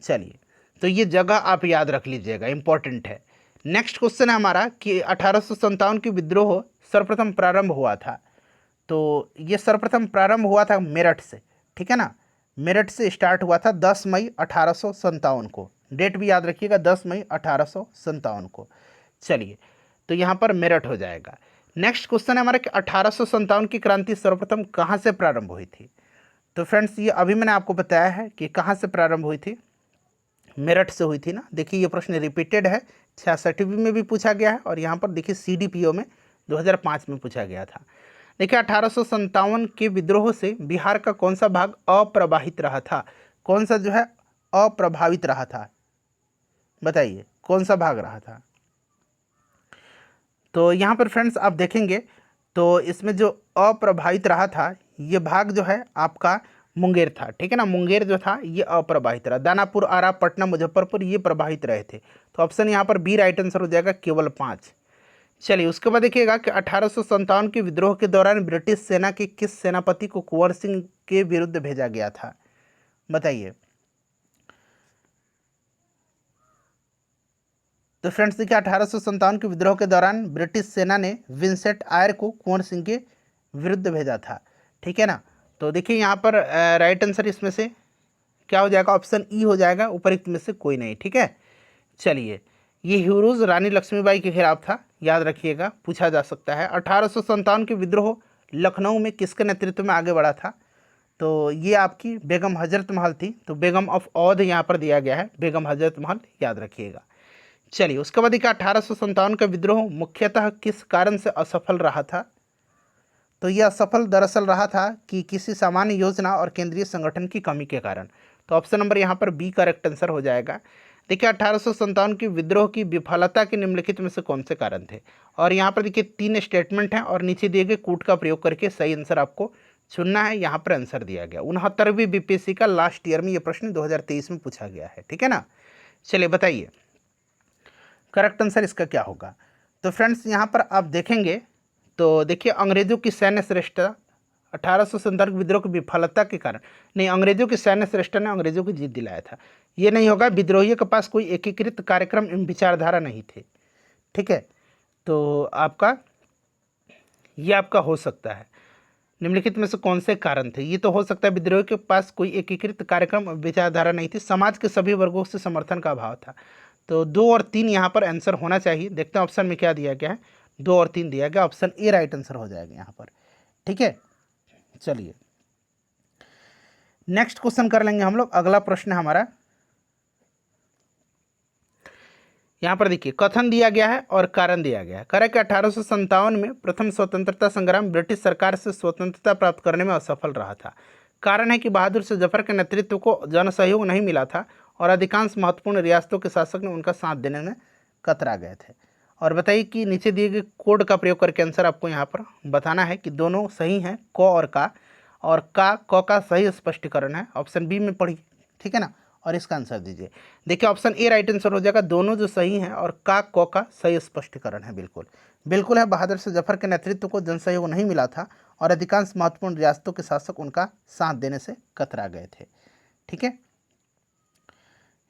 चलिए तो ये जगह आप याद रख लीजिएगा, इंपॉर्टेंट है। नेक्स्ट क्वेश्चन है हमारा कि 1857 की विद्रोह सर्वप्रथम प्रारंभ हुआ था। तो ये सर्वप्रथम प्रारंभ हुआ था मेरठ से, ठीक है ना। मेरठ से स्टार्ट हुआ था 10 मई 1857 को। डेट भी याद रखिएगा, 10 मई 1857 को। चलिए तो यहाँ पर मेरठ हो जाएगा। नेक्स्ट क्वेश्चन है हमारा कि 1857 की क्रांति सर्वप्रथम कहाँ से प्रारंभ हुई थी। तो फ्रेंड्स ये अभी मैंने आपको बताया है कि कहाँ से प्रारंभ हुई थी, मेरठ से हुई थी ना। देखिए ये प्रश्न रिपीटेड है, 66वीं में भी पूछा गया है और यहाँ पर देखिए CDPO में 2005 में पूछा गया था। देखिए 1857 के विद्रोह से बिहार का कौन सा भाग अप्रभावित रहा था। कौन सा जो है अप्रभावित रहा था, बताइए कौन सा भाग रहा था। तो यहाँ पर फ्रेंड्स आप देखेंगे तो इसमें जो अप्रभावित रहा था ये भाग जो है आपका मुंगेर था, ठीक है ना। मुंगेर जो था ये अप्रभावित रहा। दानापुर, आरा, पटना, मुजफ्फरपुर ये प्रभावित रहे थे। तो ऑप्शन यहाँ पर बी राइट आंसर हो जाएगा, केवल 5। चलिए उसके बाद देखिएगा कि 1857 के विद्रोह के दौरान ब्रिटिश सेना के किस सेनापति को कुंवर सिंह के विरुद्ध भेजा गया था, बताइए। तो फ्रेंड्स देखिए 1857 के विद्रोह के दौरान ब्रिटिश सेना ने विंसेंट आयर को कुंवर सिंह के विरुद्ध भेजा था, ठीक है ना। तो देखिए यहाँ पर राइट आंसर इसमें से क्या हो जाएगा, ऑप्शन ई हो जाएगा, उपरोक्त में से कोई नहीं, ठीक है। चलिए ये ह्यूरुज रानी लक्ष्मीबाई के खिलाफ था, याद रखिएगा, पूछा जा सकता है। 1857 के विद्रोह लखनऊ में किसके नेतृत्व में आगे बढ़ा था। तो ये आपकी बेगम हजरत महल थी। तो बेगम ऑफ औध यहाँ पर दिया गया है, बेगम हजरत महल, याद रखिएगा। चलिए उसके बाद देखिए 1857 का विद्रोह मुख्यतः किस कारण से असफल रहा था। तो यह असफल दरअसल रहा था कि किसी सामान्य योजना और केंद्रीय संगठन की कमी के कारण। तो ऑप्शन नंबर यहाँ पर बी करेक्ट आंसर हो जाएगा। देखिए 1857 की विद्रोह की विफलता के निम्नलिखित में से कौन से कारण थे। और यहाँ पर देखिए 3 स्टेटमेंट हैं और नीचे दिए गए कूट का प्रयोग करके सही आंसर आपको चुनना है। यहाँ पर आंसर दिया गया 69वीं बीपीएससी का लास्ट ईयर में ये प्रश्न 2023 में पूछा गया है, ठीक है ना। चलिए बताइए करेक्ट आंसर इसका क्या होगा। तो फ्रेंड्स यहाँ पर आप देखेंगे तो देखिए अंग्रेजों की सैन्य श्रेष्ठता 1857 विद्रोह की विफलता के कारण नहीं, अंग्रेजों की सैन्य श्रेष्ठता ने अंग्रेजों को जीत दिलाया था। ये नहीं होगा, विद्रोहियों के पास कोई एकीकृत कार्यक्रम एवं विचारधारा नहीं थे, ठीक है। तो आपका ये आपका हो सकता है निम्नलिखित में से कौन से कारण थे। ये तो हो सकता है विद्रोह के पास कोई एकीकृत कार्यक्रम विचारधारा नहीं थी, समाज के सभी वर्गों से समर्थन का अभाव था। तो 2 और 3 यहाँ पर आंसर होना चाहिए। देखते हैं ऑप्शन में क्या दिया गया है, 2 और 3 दिया गया, ऑप्शन ए राइट आंसर हो जाएगा यहाँ पर, ठीक है। चलिए नेक्स्ट क्वेश्चन कर लेंगे हम लोग। अगला प्रश्न हमारा यहाँ पर देखिए कथन दिया गया है और कारण दिया गया है। कह कि 1857 में प्रथम स्वतंत्रता संग्राम ब्रिटिश सरकार से स्वतंत्रता प्राप्त करने में असफल रहा था। कारण है कि बहादुर शाह जफर के नेतृत्व को जन सहयोग नहीं मिला था और अधिकांश महत्वपूर्ण रियासतों के शासक ने उनका साथ देने में कतरा गए थे। और बताइए कि नीचे दिए गए कोड का प्रयोग करके आंसर आपको यहाँ पर बताना है कि दोनों सही हैं, क और का, और का सही स्पष्टीकरण है। ऑप्शन बी में पढ़िए, ठीक है ना, और इसका आंसर दीजिए। देखिए ऑप्शन ए राइट आंसर हो जाएगा, दोनों जो सही हैं और का सही स्पष्टीकरण है। बिल्कुल बिल्कुल है, बहादुर शाह जफर के नेतृत्व को जनसहयोग नहीं मिला था और अधिकांश महत्वपूर्ण रियासतों के शासक उनका साथ देने से कतरा गए थे। ठीक है,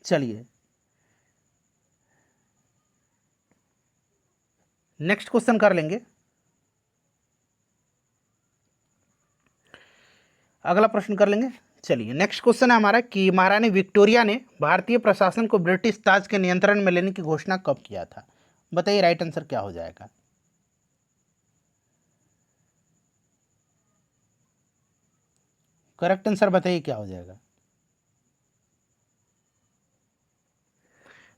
चलिए नेक्स्ट क्वेश्चन कर लेंगे। अगला प्रश्न कर लेंगे। चलिए नेक्स्ट क्वेश्चन है हमारा कि महारानी विक्टोरिया ने भारतीय प्रशासन को ब्रिटिश ताज के नियंत्रण में लेने की घोषणा कब किया था? बताइए राइट आंसर क्या हो जाएगा। करेक्ट आंसर बताइए क्या हो जाएगा।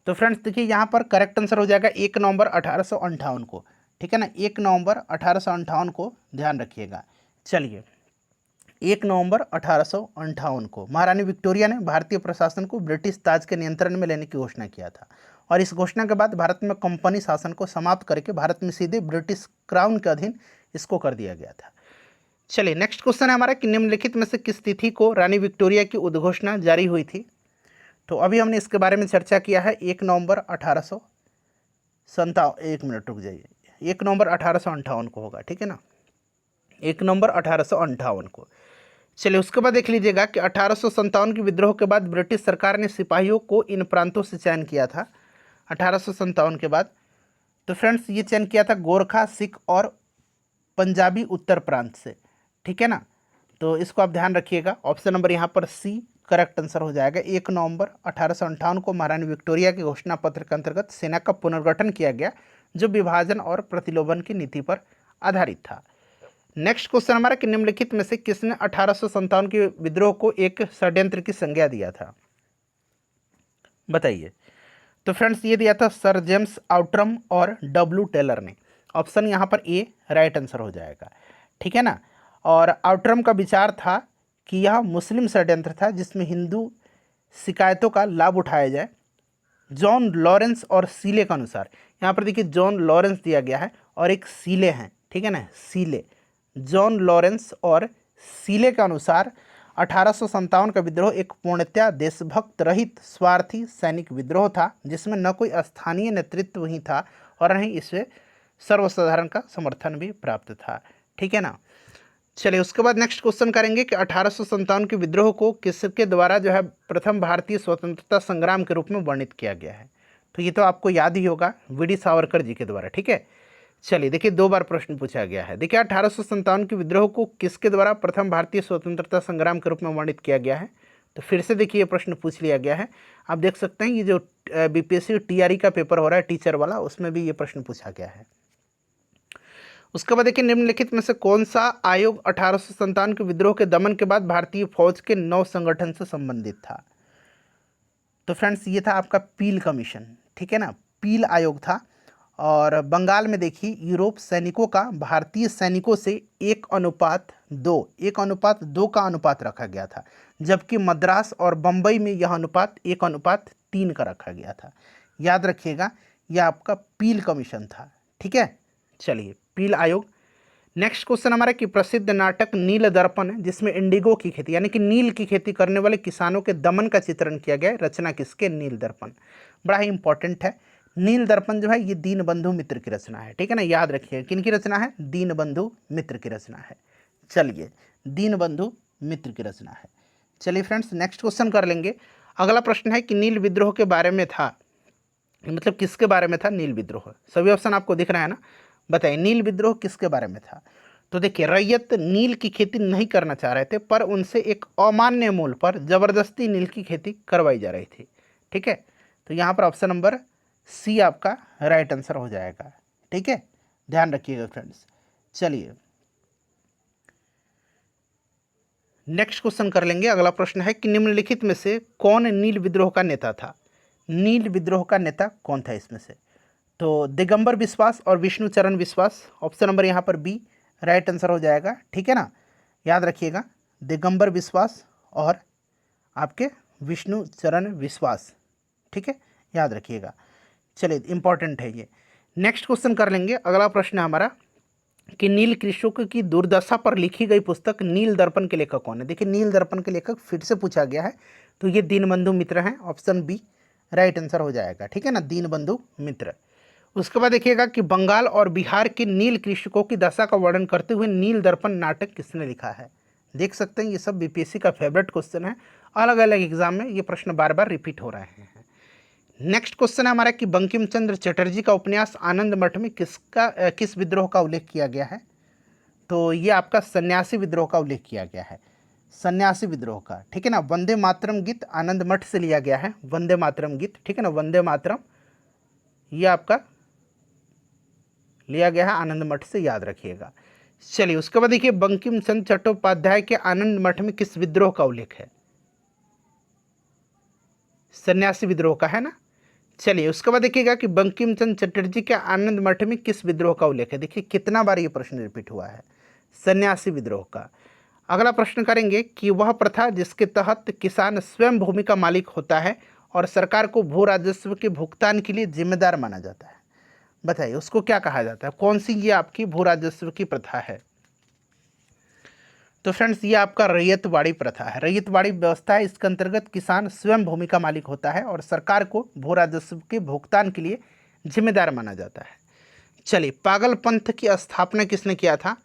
तो फ्रेंड्स देखिए यहाँ पर करेक्ट आंसर हो जाएगा 1 नवंबर 1858 को। ठीक है ना, 1 नवंबर 1858 को ध्यान रखिएगा। चलिए 1 नवंबर 1858 को महारानी विक्टोरिया ने भारतीय प्रशासन को ब्रिटिश ताज के नियंत्रण में लेने की घोषणा किया था और इस घोषणा के बाद भारत में कंपनी शासन को समाप्त करके भारत में सीधे ब्रिटिश क्राउन के अधीन इसको कर दिया गया था। चलिए नेक्स्ट क्वेश्चन है हमारा कि निम्नलिखित में से किस तिथि को रानी विक्टोरिया की उद्घोषणा जारी हुई थी? तो अभी हमने इसके बारे में चर्चा किया है। 1 नवंबर 1857, 1 मिनट रुक जाइए, 1 नवंबर 1858 को होगा, ठीक है ना, 1 नवंबर 1858 को। चलिए उसके बाद देख लीजिएगा कि 1857 के विद्रोह के बाद ब्रिटिश सरकार ने सिपाहियों को इन प्रांतों से चयन किया था 1857 के बाद। तो फ्रेंड्स ये चयन किया था गोरखा, सिख और पंजाबी उत्तर प्रांत से। ठीक है ना, तो इसको आप ध्यान रखिएगा। ऑप्शन नंबर यहाँ पर सी करेक्ट आंसर हो जाएगा। 1 नवंबर 1858 को महारानी विक्टोरिया के घोषणा पत्र के अंतर्गत सेना का पुनर्गठन किया गया जो विभाजन और प्रतिलोभन की नीति पर आधारित था। नेक्स्ट क्वेश्चन हमारा कि निम्नलिखित में से किसने 1857 के विद्रोह को एक षड्यंत्र की संज्ञा दिया था? बताइए। तो फ्रेंड्स ये दिया था सर जेम्स आउट्रम और डब्ल्यू टेलर ने। ऑप्शन यहाँ पर ए राइट आंसर हो जाएगा। ठीक है ना, और आउट्रम का विचार था कि यह मुस्लिम षड्यंत्र था जिसमें हिंदू शिकायतों का लाभ उठाया जाए। जॉन लॉरेंस और सीले के अनुसार, यहाँ पर देखिए जॉन लॉरेंस दिया गया है और एक सीले हैं, ठीक है ना, सीले, जॉन लॉरेंस और सीले के अनुसार 1857 का विद्रोह एक पूर्णतया देशभक्त रहित स्वार्थी सैनिक विद्रोह था जिसमें न कोई स्थानीय नेतृत्व ही था और न ही इससे सर्वसाधारण का समर्थन भी प्राप्त था। ठीक है ना, चलिए उसके बाद नेक्स्ट क्वेश्चन करेंगे कि 1857 के विद्रोह को किसके द्वारा जो है प्रथम भारतीय स्वतंत्रता संग्राम के रूप में वर्णित किया गया है? तो ये तो आपको याद ही होगा, वी डी सावरकर जी के द्वारा। ठीक है, चलिए देखिए 2 बार प्रश्न पूछा गया है। देखिए 1857 के विद्रोह को किसके द्वारा प्रथम भारतीय स्वतंत्रता संग्राम के रूप में वर्णित किया गया है? तो फिर से देखिए ये प्रश्न पूछ लिया गया है। आप देख सकते हैं ये जो बीपीएससी टीआरई का पेपर हो रहा है टीचर वाला, उसमें भी ये प्रश्न पूछा गया है। उसके बाद देखिए निम्नलिखित में से कौन सा आयोग 1857 के विद्रोह के दमन के बाद भारतीय फौज के नव संगठन से संबंधित था? तो फ्रेंड्स ये था आपका पील कमीशन। ठीक है ना, पील आयोग था। और बंगाल में देखिए यूरोप सैनिकों का भारतीय सैनिकों से 1:2 का अनुपात रखा गया था, जबकि मद्रास और बम्बई में यह अनुपात 1:3 का रखा गया था। याद रखिएगा यह आपका पील कमीशन था। ठीक है, चलिए पील आयोग। नेक्स्ट क्वेश्चन हमारा कि प्रसिद्ध नाटक नील दर्पण जिसमें इंडिगो की खेती यानी कि नील की खेती करने वाले किसानों के दमन का चित्रण किया गया है, रचना किसके? नील दर्पण। बड़ा ही इंपॉर्टेंट है। नील दर्पण जो है ये दीनबंधु मित्र की रचना है। ठीक है ना, याद रखिए किन की रचना है? दीनबंधु मित्र की रचना है। चलिए दीनबंधु मित्र की रचना है। चलिए फ्रेंड्स नेक्स्ट क्वेश्चन कर लेंगे। अगला प्रश्न है कि नील विद्रोह के बारे में था, मतलब किसके बारे में था नील विद्रोह? सभी ऑप्शन आपको दिख रहा है ना, बताइए नील विद्रोह किसके बारे में था? तो देखिए रैयत नील की खेती नहीं करना चाह रहे थे पर उनसे एक अमान्य मूल्य पर जबरदस्ती नील की खेती करवाई जा रही थी। ठीक है, तो यहाँ पर ऑप्शन नंबर सी आपका राइट आंसर हो जाएगा। ठीक है, ध्यान रखिएगा फ्रेंड्स। चलिए नेक्स्ट क्वेश्चन कर लेंगे। अगला प्रश्न है कि निम्नलिखित में से कौन नील विद्रोह का नेता था? नील विद्रोह का नेता कौन था इसमें से? तो दिगंबर विश्वास और विष्णु चरण विश्वास, ऑप्शन नंबर यहाँ पर बी राइट आंसर हो जाएगा। ठीक है ना, याद रखिएगा, दिगंबर विश्वास और आपके विष्णु चरण विश्वास। ठीक है, याद रखिएगा। चलिए, इंपॉर्टेंट है ये। नेक्स्ट क्वेश्चन कर लेंगे। अगला प्रश्न है हमारा कि नील कृषकों की दुर्दशा पर लिखी गई पुस्तक नील दर्पण के लेखक कौन है? देखिए, नील दर्पण के लेखक फिर से पूछा गया है, तो ये दीनबंधु मित्र हैं, ऑप्शन बी राइट आंसर हो जाएगा। ठीक है ना, दीनबंधु मित्र। उसके बाद देखिएगा कि बंगाल और बिहार के नील कृषकों की दशा का वर्णन करते हुए नील दर्पण नाटक किसने लिखा है? देख सकते हैं, ये सब बीपीएससी का फेवरेट क्वेश्चन है, अलग अलग एग्जाम में ये प्रश्न बार बार रिपीट हो रहे हैं। नेक्स्ट क्वेश्चन है हमारा कि बंकिम चंद्र चटर्जी का उपन्यास आनंद मठ में किस विद्रोह का उल्लेख किया गया है? तो ये आपका सन्यासी विद्रोह का उल्लेख किया गया है, सन्यासी विद्रोह का। ठीक है ना, वंदे मातरम गीत आनंद मठ से लिया गया है, वंदे मातरम गीत। ठीक है ना, वंदे मातरम ये आपका लिया गया है आनंद मठ से, याद रखिएगा। चलिए, उसके बाद देखिए बंकिम चंद्र चट्टोपाध्याय के आनंद मठ में किस विद्रोह का उल्लेख है? सन्यासी विद्रोह का है ना। चलिए, उसके बाद देखिएगा कि बंकिम चंद्र चटर्जी के आनंद मठ में किस विद्रोह का उल्लेख है? देखिए कितना बार ये प्रश्न रिपीट हुआ है, सन्यासी विद्रोह का। अगला प्रश्न करेंगे कि वह प्रथा जिसके तहत किसान स्वयं भूमि का मालिक होता है और सरकार को भू राजस्व के भुगतान के लिए जिम्मेदार माना जाता है, बताइए उसको क्या कहा जाता है? कौन सी ये आपकी भू राजस्व की प्रथा है? तो फ्रेंड्स, ये आपका रैयतवाड़ी प्रथा है, रैयतवाड़ी व्यवस्था है। इसके अंतर्गत किसान स्वयं भूमि का मालिक होता है और सरकार को भू राजस्व के भुगतान के लिए जिम्मेदार माना जाता है। चलिए, पागल पंथ की स्थापना किसने किया था?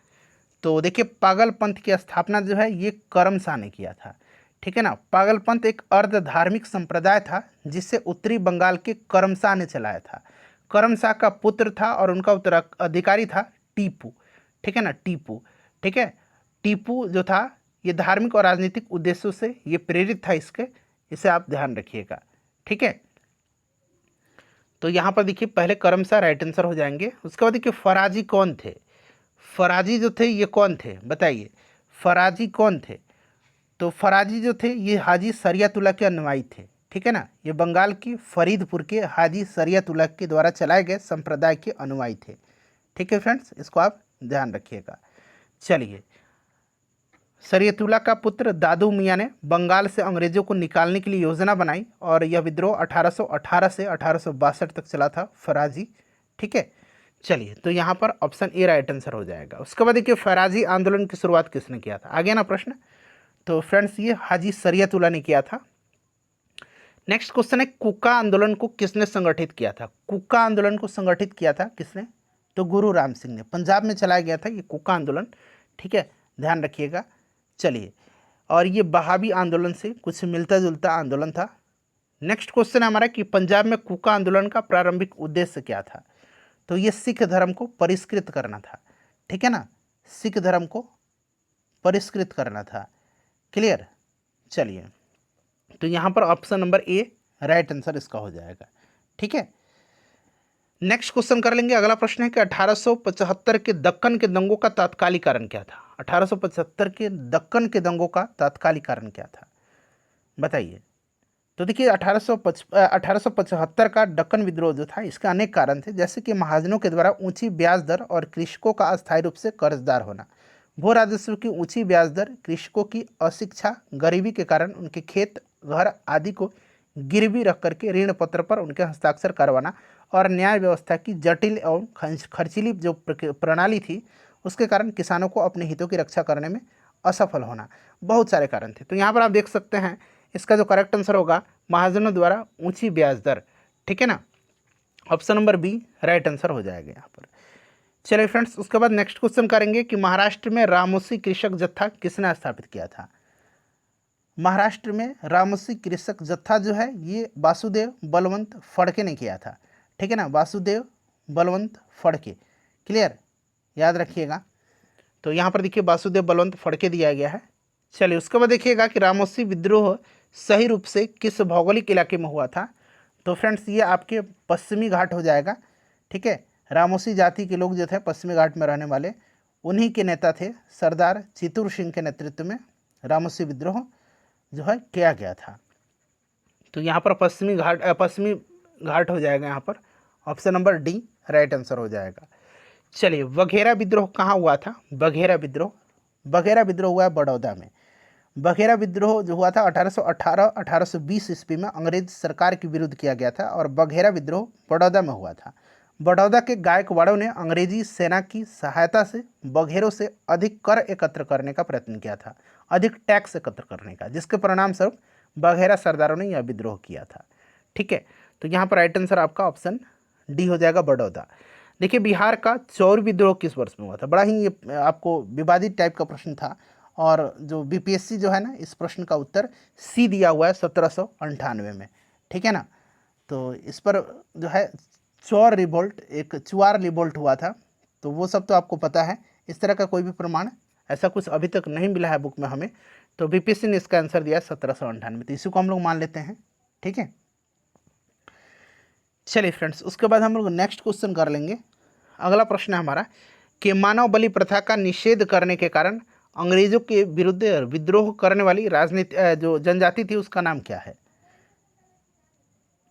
तो देखिए, पागल पंथ की स्थापना जो है ये करमशाह ने किया था। ठीक है ना, पागल पंथ एक अर्ध धार्मिक संप्रदाय था जिसे उत्तरी बंगाल के करमशाह ने चलाया था। करमशाह का पुत्र था और उनका उत्तराधिकारी था टीपू। ठीक है ना, टीपू। ठीक है, टीपू जो था ये धार्मिक और राजनीतिक उद्देश्यों से ये प्रेरित था इसके, इसे आप ध्यान रखिएगा। ठीक है, तो यहाँ पर देखिए पहले करमशाह राइट आंसर हो जाएंगे। उसके बाद देखिए फराजी कौन थे? फराजी जो थे ये कौन थे, बताइए फराजी कौन थे? तो फराजी जो थे ये हाजी शरियतुल्लाह के अनुयायी थे। ठीक है ना, ये बंगाल की फरीदपुर के हाजी शरियतुल्लाह के द्वारा चलाए गए संप्रदाय के अनुयायी थे। ठीक है फ्रेंड्स, इसको आप ध्यान रखिएगा। चलिए, शरीयतुल्लाह का पुत्र दादू मियाँ ने बंगाल से अंग्रेजों को निकालने के लिए योजना बनाई और यह विद्रोह 1818 से 1862 तक चला था, फराजी। ठीक है, चलिए, तो यहाँ पर ऑप्शन ए राइट आंसर हो जाएगा। उसके बाद देखिए फराजी आंदोलन की शुरुआत किसने किया था? आगे ना प्रश्न। तो फ्रेंड्स, ये हाजी शरियतुल्लाह ने किया था। नेक्स्ट क्वेश्चन है कुका आंदोलन को किसने संगठित किया था? कुका आंदोलन को संगठित किया था किसने? तो गुरु राम सिंह ने। पंजाब में चलाया गया था ये कुका आंदोलन। ठीक है, ध्यान रखिएगा। चलिए, और ये बहावी आंदोलन से कुछ मिलता जुलता आंदोलन था। नेक्स्ट क्वेश्चन है हमारा कि पंजाब में कुका आंदोलन का प्रारंभिक उद्देश्य क्या था? तो ये सिख धर्म को परिष्कृत करना था। ठीक है ना, सिख धर्म को परिष्कृत करना था। क्लियर? चलिए, तो यहाँ पर option number A right answer इसका हो जाएगा। ठीक है, नेक्स्ट क्वेश्चन कर लेंगे। अगला प्रश्न है कि 1875 के दक्कन के दंगों का तात्कालिक कारण क्या था? 1875 के दक्कन के दंगों का तात्कालिक कारण क्या था, बताइए। तो देखिए 1875 का दक्कन विद्रोह जो था इसके अनेक कारण थे, जैसे कि महाजनों के द्वारा ऊंची ब्याज दर और कृषकों का अस्थायी रूप से कर्जदार होना। भू राजस्व की ऊंची ब्याज दर, कृषकों की अशिक्षा, गरीबी के कारण उनके खेत घर आदि को गिरवी रख करके ऋण पत्र पर उनके हस्ताक्षर करवाना और न्याय व्यवस्था की जटिल एवं खर्चीली जो प्रणाली थी उसके कारण किसानों को अपने हितों की रक्षा करने में असफल होना, बहुत सारे कारण थे। तो यहाँ पर आप देख सकते हैं इसका जो करेक्ट आंसर होगा महाजनों द्वारा ऊंची ब्याज दर। ठीक है ना, option number B right answer हो जाएगा यहाँ पर। चलिए फ्रेंड्स, उसके बाद नेक्स्ट क्वेश्चन करेंगे कि महाराष्ट्र में रामोसी कृषक जत्था किसने स्थापित किया था? महाराष्ट्र में रामोसी कृषक जत्था जो है ये वासुदेव बलवंत फड़के ने किया था। ठीक है ना, वासुदेव बलवंत फड़के। क्लियर? याद रखिएगा। तो यहाँ पर देखिए वासुदेव बलवंत फड़के दिया गया है। चलिए, उसके बाद देखिएगा कि रामोसी विद्रोह सही रूप से किस भौगोलिक इलाके में हुआ था? तो फ्रेंड्स, ये आपके पश्चिमी घाट हो जाएगा। ठीक है, रामोसी जाति के लोग जो थे पश्चिमी घाट में रहने वाले, उन्हीं के नेता थे सरदार चित्तूर सिंह के नेतृत्व में रामोसी विद्रोह जो है किया गया था। तो यहाँ पर पश्चिमी घाट हो जाएगा यहाँ पर, option number D right answer हो जाएगा। चलिए, बघेरा विद्रोह कहाँ हुआ था? बघेरा विद्रोह हुआ है बड़ौदा में। बघेरा विद्रोह जो हुआ था 1818-1820 ईस्वी में अंग्रेज सरकार के विरुद्ध किया गया था और बघेरा विद्रोह बड़ौदा में हुआ था। बड़ौदा के गायकवाड़ों ने अंग्रेजी सेना की सहायता से बघेरों से अधिक कर एकत्र करने का प्रयत्न किया था, अधिक टैक्स एकत्र करने का, जिसके परिणाम स्वरूप बघेरा सरदारों ने यह विद्रोह किया था। ठीक है, तो यहाँ पर राइट आंसर आपका ऑप्शन डी हो जाएगा, बड़ौदा। देखिए, बिहार का चौर विद्रोह किस वर्ष में हुआ था? बड़ा ही ये आपको विवादित टाइप का प्रश्न था और जो बीपीएससी जो है ना, इस प्रश्न का उत्तर सी दिया हुआ है 1798 में। ठीक है ना, तो इस पर जो है चौर रिवोल्ट, एक चुआर रिवोल्ट हुआ था, तो वो सब तो आपको पता है। इस तरह का कोई भी प्रमाण ऐसा कुछ अभी तक नहीं मिला है बुक में हमें, तो बीपीएससी ने इसका आंसर दिया 1798, तो इसी को हम लोग मान लेते हैं। ठीक है, चलिए फ्रेंड्स, उसके बाद हम लोग नेक्स्ट क्वेश्चन कर लेंगे। अगला प्रश्न है हमारा कि मानव बलि प्रथा का निषेध करने के कारण अंग्रेजों के विरुद्ध विद्रोह करने वाली जो जनजाति थी उसका नाम क्या है?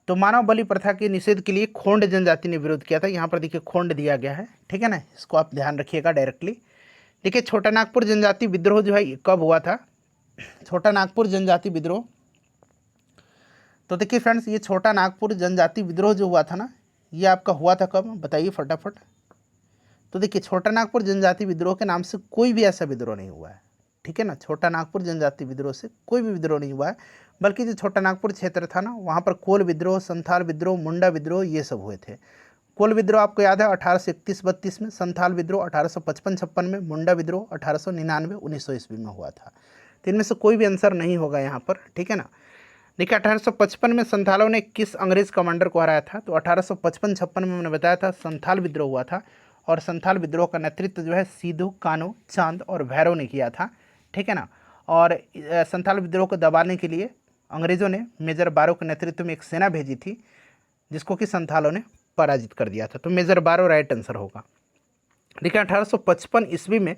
तो मानव बलि प्रथा के निषेध के लिए खोंड जनजाति ने विरोध किया था। यहाँ पर देखिए खोंड दिया गया है, ठीक है ना, इसको आप ध्यान रखिएगा डायरेक्टली। देखिए, छोटा नागपुर जनजाति विद्रोह जो है कब हुआ था? छोटा नागपुर जनजाति विद्रोह, तो देखिए फ्रेंड्स, ये छोटा नागपुर जनजाति विद्रोह जो हुआ था ना, ये आपका हुआ था कब? बताइए फटाफट। तो देखिए, छोटा नागपुर जनजाति विद्रोह के नाम से कोई भी ऐसा विद्रोह नहीं हुआ है। ठीक है ना, छोटा नागपुर जनजाति विद्रोह से कोई भी विद्रोह नहीं हुआ है, बल्कि जो छोटा नागपुर क्षेत्र था ना, वहाँ पर कोल विद्रोह, संथाल विद्रोह, मुंडा विद्रोह, ये सब हुए थे। कोल विद्रोह आपको याद है 1831-32 में, संथाल विद्रोह 1855-56 में, मुंडा विद्रोह 1899-1900 ईस्वी में हुआ था। तो इनमें से कोई भी आंसर नहीं होगा यहाँ पर। ठीक है ना, देखिए 1855 में संथालों ने किस अंग्रेज कमांडर को हराया था? तो 1855-56 में मैंने बताया था संथाल विद्रोह हुआ था, और संथाल विद्रोह का नेतृत्व जो है सिद्धू कान्हू चांद और भैरव ने किया था। ठीक है ना, और संथाल विद्रोह को दबाने के लिए अंग्रेज़ों ने मेजर बारो के नेतृत्व में एक सेना भेजी थी, जिसको कि संथालों ने पराजित कर दिया था। तो मेजर बारो राइट आंसर होगा। देखिए, 1855 ईस्वी में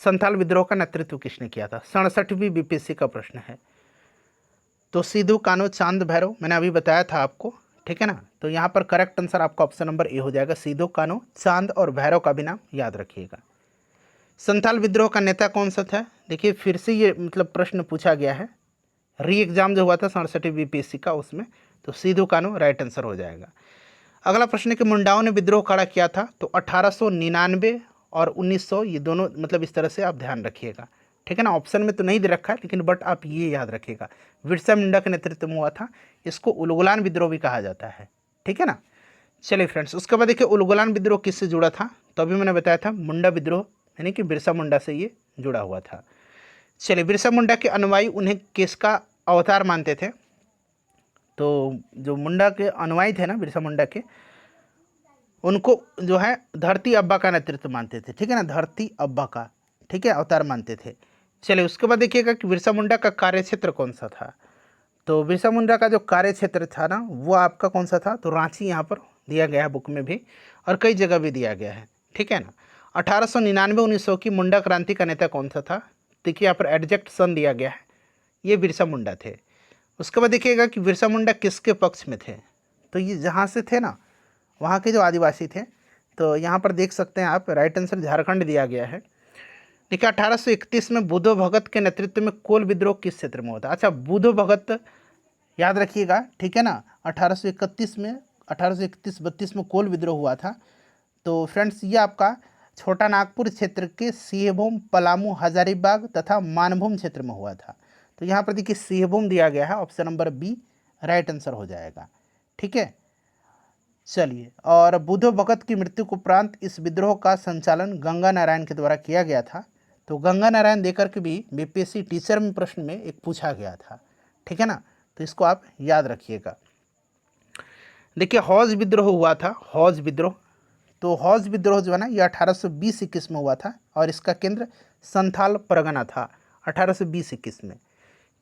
संथाल विद्रोह का नेतृत्व किसने किया था? 67वीं बीपीएससी का प्रश्न है। तो सिद्धू कान्हू चांद भैरव, मैंने अभी बताया था आपको। ठीक है ना, तो यहाँ पर करेक्ट आंसर आपका ऑप्शन नंबर ए हो जाएगा, सिद्धू कान्हू चांद और भैरव का भी नाम याद रखिएगा। संथाल विद्रोह का नेता कौन सा था? देखिए, फिर से ये मतलब प्रश्न पूछा गया है, री एग्जाम जो हुआ था 67वीं बीपीएससी का, उसमें, तो सिद्धू कान्हू राइट आंसर हो जाएगा। अगला प्रश्न है कि मुंडाओं ने विद्रोह खड़ा किया था, तो 1899 और 1900, ये दोनों मतलब इस तरह से आप ध्यान रखिएगा। ठीक है ना, ऑप्शन में तो नहीं दे रखा है, लेकिन बट आप ये याद रखिएगा, बिरसा मुंडा के नेतृत्व में हुआ था। इसको उलगुलान विद्रोह भी कहा जाता है। ठीक है ना, चलिए फ्रेंड्स, उसके बाद देखिए उलगुलान विद्रोह किससे जुड़ा था? तो अभी मैंने बताया था मुंडा विद्रोह, यानी कि बिरसा मुंडा से ये जुड़ा हुआ था। चलिए, बिरसा मुंडा के अनुयायी उन्हें किसका अवतार मानते थे? तो जो मुंडा के अनुयायी थे ना, बिरसा मुंडा के, उनको जो है धरती अब्बा का नेतृत्व मानते थे। ठीक है ना, धरती अब्बा का, ठीक है, अवतार मानते थे। चलिए, उसके बाद देखिएगा कि बिरसा मुंडा का कार्यक्षेत्र कौन सा था? तो बिरसा मुंडा का जो कार्यक्षेत्र था ना, वो आपका कौन सा था? तो रांची यहाँ पर दिया गया है बुक में भी, और कई जगह भी दिया गया है। ठीक है ना, 1899-1900 की मुंडा क्रांति का नेता कौन सा था? देखिए, यहाँ पर एग्जैक्ट सन दिया गया है, ये बिरसा मुंडा थे। उसके बाद देखिएगा कि बिरसा मुंडा किसके पक्ष में थे? तो ये जहाँ से थे ना, वहाँ के जो आदिवासी थे, तो यहाँ पर देख सकते हैं आप, राइट आंसर झारखंड दिया गया है। देखिए, 1831 में बुद्धो भगत के नेतृत्व में कोल विद्रोह किस क्षेत्र में होता? अच्छा, बुद्धो भगत याद रखिएगा। ठीक है ना, 1831-32 में कोल विद्रोह हुआ था। तो फ्रेंड्स, ये आपका छोटा नागपुर क्षेत्र के सिंहभूम, पलामू, हजारीबाग तथा मानभूम क्षेत्र में हुआ था। तो यहाँ पर देखिए सिंहभूम दिया गया है, option number B right answer हो जाएगा। ठीक है, चलिए, और बुद्धो भगत की मृत्यु के उपरांत इस विद्रोह का संचालन गंगा नारायण के द्वारा किया गया था। तो गंगा नारायण देकर के भी बीपीएससी टीचर में प्रश्न में एक पूछा गया था। ठीक है ना, तो इसको आप याद रखिएगा। देखिए, हौज विद्रोह हुआ था, हौज विद्रोह। तो हौज विद्रोह जो है ना, ये 1820-21 में हुआ था, और इसका केंद्र संथाल परगना था 1820-21 में।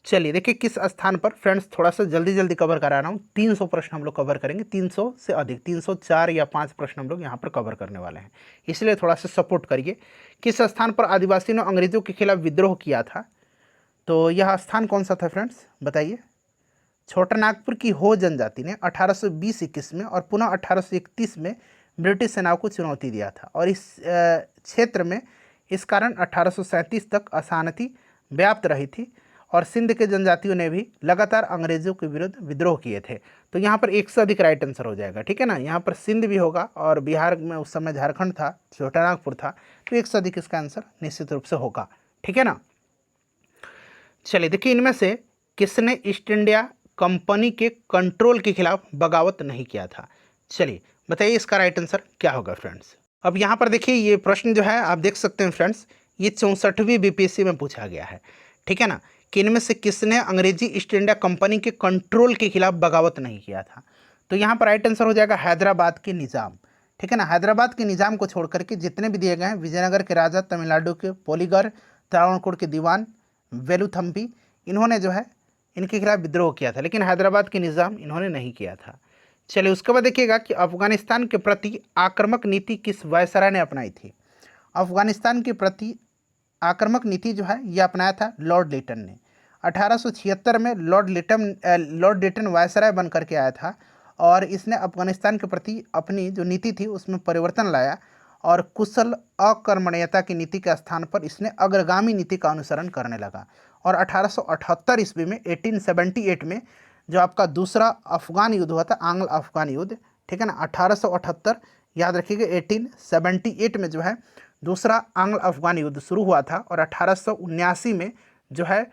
चलिए, देखिए किस स्थान पर, फ्रेंड्स थोड़ा सा जल्दी जल्दी कवर करा रहा हूँ, 300 प्रश्न हम लोग कवर करेंगे, 300 से अधिक, 304 या 5 प्रश्न हम लोग यहाँ पर कवर करने वाले हैं, इसलिए थोड़ा सा सपोर्ट करिए। किस स्थान पर आदिवासियों ने अंग्रेजों के खिलाफ विद्रोह किया था? तो यह स्थान कौन सा था फ्रेंड्स, बताइए। छोटा नागपुर की हो जनजाति ने 1820-21 में और पुनः 1831 में ब्रिटिश सेनाओं को चुनौती दिया था और इस क्षेत्र में इस कारण 1837 तक अशांति व्याप्त रही थी और सिंध के जनजातियों ने भी लगातार अंग्रेजों के विरुद्ध विद्रोह किए थे। तो यहाँ पर 1 से अधिक राइट आंसर हो जाएगा, ठीक है ना। यहाँ पर सिंध भी होगा और बिहार में उस समय झारखंड था, छोटा नागपुर था, तो 1 से अधिक इसका आंसर निश्चित रूप से होगा, ठीक है ना। चलिए देखिए, इनमें से किसने ईस्ट इंडिया कंपनी के कंट्रोल के खिलाफ बगावत नहीं किया था? चलिए बताइए इसका राइट आंसर क्या होगा फ्रेंड्स। अब यहाँ पर देखिए ये प्रश्न जो है आप देख सकते हैं फ्रेंड्स, ये 64वीं बीपीएससी में पूछा गया है, ठीक है ना, कि इनमें से किसने अंग्रेजी ईस्ट इंडिया कंपनी के कंट्रोल के खिलाफ बगावत नहीं किया था? तो यहाँ पर राइट आंसर हो जाएगा हैदराबाद के निज़ाम, ठीक है ना। हैदराबाद के निज़ाम को छोड़ करके जितने भी दिए गए हैं, विजयनगर के राजा, तमिलनाडु के पोलीगर, त्रावणकोर के दीवान वेलुथम्पी, इन्होंने जो है इनके खिलाफ विद्रोह किया था, लेकिन हैदराबाद के निज़ाम इन्होंने नहीं किया था। चलिए उसके बाद देखिएगा कि अफगानिस्तान के प्रति आक्रामक नीति किस वायसराय ने अपनाई थी? अफगानिस्तान के प्रति आक्रामक नीति जो है ये अपनाया था लॉर्ड लिटन ने। 1876 में लॉर्ड लिटन वायसराय बन करके आया था और इसने अफगानिस्तान के प्रति अपनी जो नीति थी उसमें परिवर्तन लाया और कुशल अकर्मण्यता की नीति के स्थान पर इसने अग्रगामी नीति का अनुसरण करने लगा और 1878 ईस्वी में 1878 में जो आपका दूसरा अफगान युद्ध हुआ था, आंग्ल अफगान युद्ध, ठीक है ना, 1878 याद रखिएगा, 1878 में जो है दूसरा आंग्ल अफगान युद्ध शुरू हुआ था और 1879 में जो है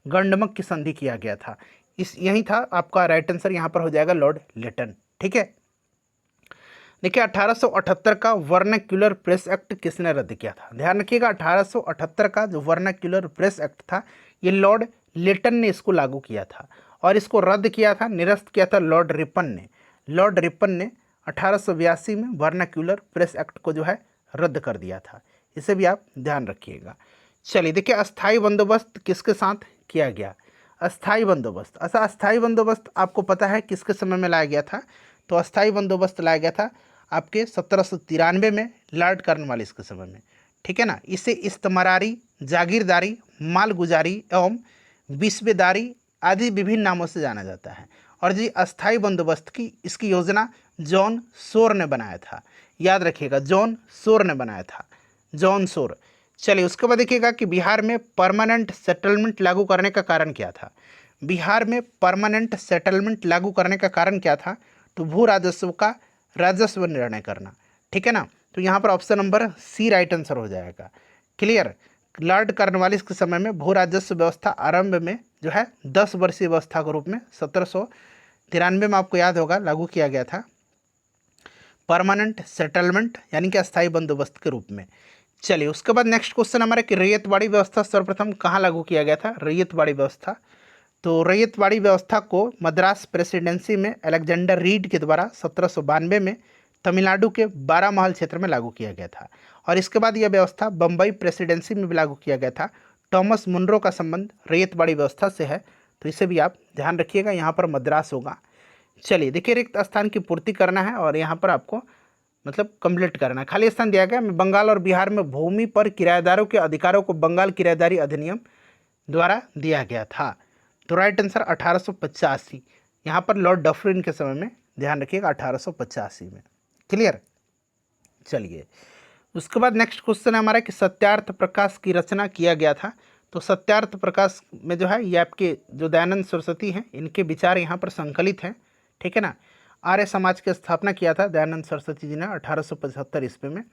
गंडमक की संधि किया गया था। यही था आपका राइट आंसर, यहाँ पर हो जाएगा लॉर्ड लिटन, ठीक है। देखिए 1878 का वर्नाक्यूलर प्रेस एक्ट किसने रद्द किया था? ध्यान रखिएगा 1878 का जो वर्नाक्यूलर प्रेस एक्ट था ये लॉर्ड लिटन ने इसको लागू किया था और इसको रद्द किया था, निरस्त किया था लॉर्ड रिपन ने। लॉर्ड रिपन ने 1882 में वर्नाक्यूलर प्रेस एक्ट को जो है रद्द कर दिया था, इसे भी आप ध्यान रखिएगा। चलिए देखिए अस्थाई बंदोबस्त किसके साथ किया गया? अस्थाई बंदोबस्त, अच्छा अस्थाई बंदोबस्त आपको पता है किसके समय में लाया गया था? तो अस्थाई बंदोबस्त लाया गया था आपके 1793 में लॉर्ड कॉर्नवालिस के समय में, ठीक है ना। इसे इस्तमरारी, जागीरदारी, मालगुजारी एवं विस्बेदारी आदि विभिन्न नामों से जाना जाता है और जी अस्थाई बंदोबस्त की इसकी योजना जॉन सोर ने बनाया था, याद रखिएगा जॉन सोर ने बनाया था, जॉन सोर। चलिए उसके बाद देखिएगा कि बिहार में परमानेंट सेटलमेंट लागू करने का कारण क्या था? बिहार में परमानेंट सेटलमेंट लागू करने का कारण क्या था? तो भू राजस्व का राजस्व निर्णय करना, ठीक है ना। तो यहाँ पर option number C right answer हो जाएगा, क्लियर। लॉर्ड कॉर्नवालिस के समय में भू राजस्व व्यवस्था आरंभ में जो है 10 वर्षीय व्यवस्था के रूप में 1793 में आपको याद होगा लागू किया गया था, परमानेंट सेटलमेंट यानी कि अस्थायी बंदोबस्त के रूप में। चलिए उसके बाद नेक्स्ट क्वेश्चन हमारा कि रैयतवाड़ी व्यवस्था सर्वप्रथम कहाँ लागू किया गया था? रैयतवाड़ी व्यवस्था, तो रैयतवाड़ी व्यवस्था को मद्रास प्रेसिडेंसी में अलेक्जेंडर रीड के द्वारा 1792 में तमिलनाडु के बारामहल क्षेत्र में लागू किया गया था और इसके बाद यह व्यवस्था बम्बई प्रेसिडेंसी में भी लागू किया गया था। टॉमस मुनरो का संबंध रैयतवाड़ी व्यवस्था से है, तो इसे भी आप ध्यान रखिएगा, यहाँ पर मद्रास होगा। चलिए देखिए रिक्त स्थान की पूर्ति करना है और यहाँ पर आपको मतलब कंप्लीट करना है। खाली स्थान दिया गया बंगाल और बिहार में भूमि पर किराएदारों के अधिकारों को बंगाल किराएदारी अधिनियम द्वारा दिया गया था। तो राइट आंसर 1885, यहाँ पर लॉर्ड डफरिन के समय में, ध्यान रखिएगा 1885 में, क्लियर। चलिए उसके बाद नेक्स्ट क्वेश्चन है हमारा कि सत्यार्थ प्रकाश की रचना किया गया था। तो सत्यार्थ प्रकाश में जो है ये आपके जो दयानंद सरस्वती हैं इनके विचार यहाँ पर संकलित हैं, ठीक है ना। आर्य समाज की स्थापना किया था दयानंद सरस्वती जी ने 1875 ईस्वी में।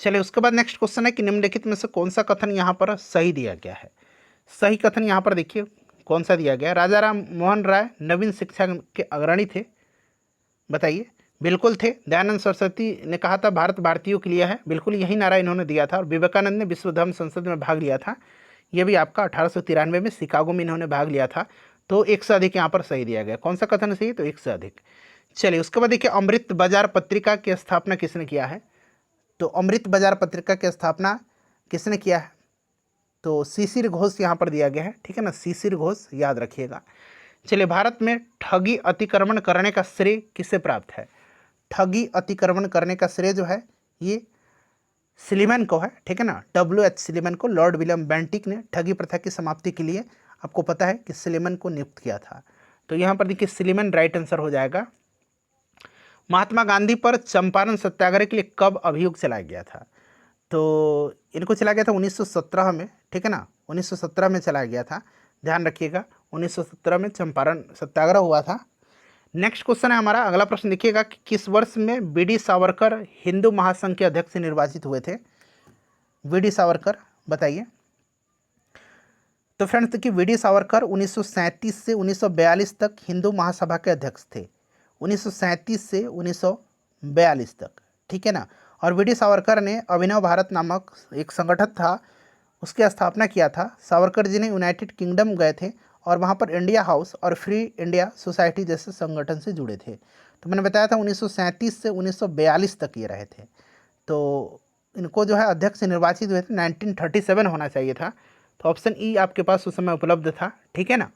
चलिए उसके बाद नेक्स्ट क्वेश्चन है कि निम्नलिखित में से कौन सा कथन यहाँ पर सही दिया गया है? सही कथन यहाँ पर देखिए कौन सा दिया गया? राजा राम मोहन राय नवीन शिक्षा के अग्रणी थे, बताइए। बिल्कुल थे। दयानंद सरस्वती ने कहा था भारत भारतीयों के लिए है, बिल्कुल यही नारा इन्होंने दिया था। और विवेकानंद ने विश्व धर्म संसद में भाग लिया था, ये भी आपका 1893 में शिकागो में इन्होंने भाग लिया था। तो 1 से अधिक यहाँ पर सही दिया गया। कौन सा कथन सही? तो 1 से अधिक। चलिए उसके बाद देखिए अमृत बाजार पत्रिका की स्थापना किसने किया है? तो अमृत बाजार पत्रिका की स्थापना किसने किया है? तो शिशिर घोष यहाँ पर दिया गया है, ठीक है ना, शिशिर घोष याद रखिएगा। चलिए भारत में ठगी अतिक्रमण करने का श्रेय किसे प्राप्त है? ठगी अतिक्रमण करने का श्रेय जो है ये सिलीमैन को है, ठीक है ना, WH सिलीमैन को। लॉर्ड विलियम बेंटिक ने ठगी प्रथा की समाप्ति के लिए आपको पता है कि सिलीमैन को नियुक्त किया था। तो यहाँ पर देखिए सिलीमन राइट आंसर हो जाएगा। महात्मा गांधी पर चंपारण सत्याग्रह के लिए कब अभियोग चलाया गया था? तो इनको चलाया गया था 1917 में, ठीक है ना, 1917 में चलाया गया था, ध्यान रखिएगा 1917 में चंपारण सत्याग्रह हुआ था। नेक्स्ट क्वेश्चन है हमारा, अगला प्रश्न देखिएगा कि किस वर्ष में बी डी सावरकर हिंदू महासंघ के अध्यक्ष निर्वाचित हुए थे? वी डी सावरकर बताइए। तो फ्रेंड्स देखिए वी डी सावरकर 1937 से 1942 तक हिंदू महासभा के अध्यक्ष थे, 1937 से 1942 तक, ठीक है ना। और वी डी सावरकर ने अभिनव भारत नामक एक संगठन था, उसकी स्थापना किया था। सावरकर जी ने यूनाइटेड किंगडम गए थे और वहाँ पर इंडिया हाउस और फ्री इंडिया सोसाइटी जैसे संगठन से जुड़े थे। तो मैंने बताया था 1937 से 1942 तक ये रहे थे। तो इनको जो है अध्यक्ष निर्वाचित हुए थे 1937 होना चाहिए था। तो ऑप्शन ई आपके पास उस समय उपलब्ध था, ठीक है ना।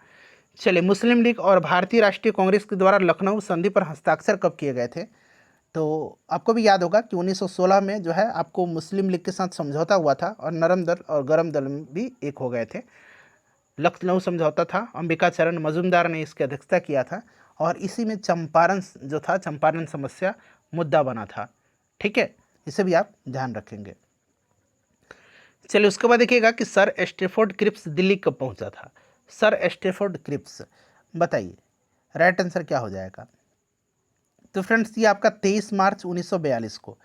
चलिए, मुस्लिम लीग और भारतीय राष्ट्रीय कांग्रेस के द्वारा लखनऊ संधि पर हस्ताक्षर कब किए गए थे? तो आपको भी याद होगा कि 1916 में जो है आपको मुस्लिम लीग के साथ समझौता हुआ था और नरम दल और गरम दल भी एक हो गए थे। लखनऊ समझौता था, अंबिकाचरण मजूमदार ने इसकी अध्यक्षता किया था और इसी में चंपारण जो था, चंपारण समस्या मुद्दा बना था, ठीक है, इसे भी आप ध्यान रखेंगे। चलिए, उसके बाद देखिएगा कि सर स्टैफोर्ड क्रिप्स दिल्ली कब पहुंचा था? सर स्टैफोर्ड क्रिप्स बताइए, राइट आंसर क्या हो जाएगा? तो फ्रेंड्स ये आपका 23 मार्च 1942 को,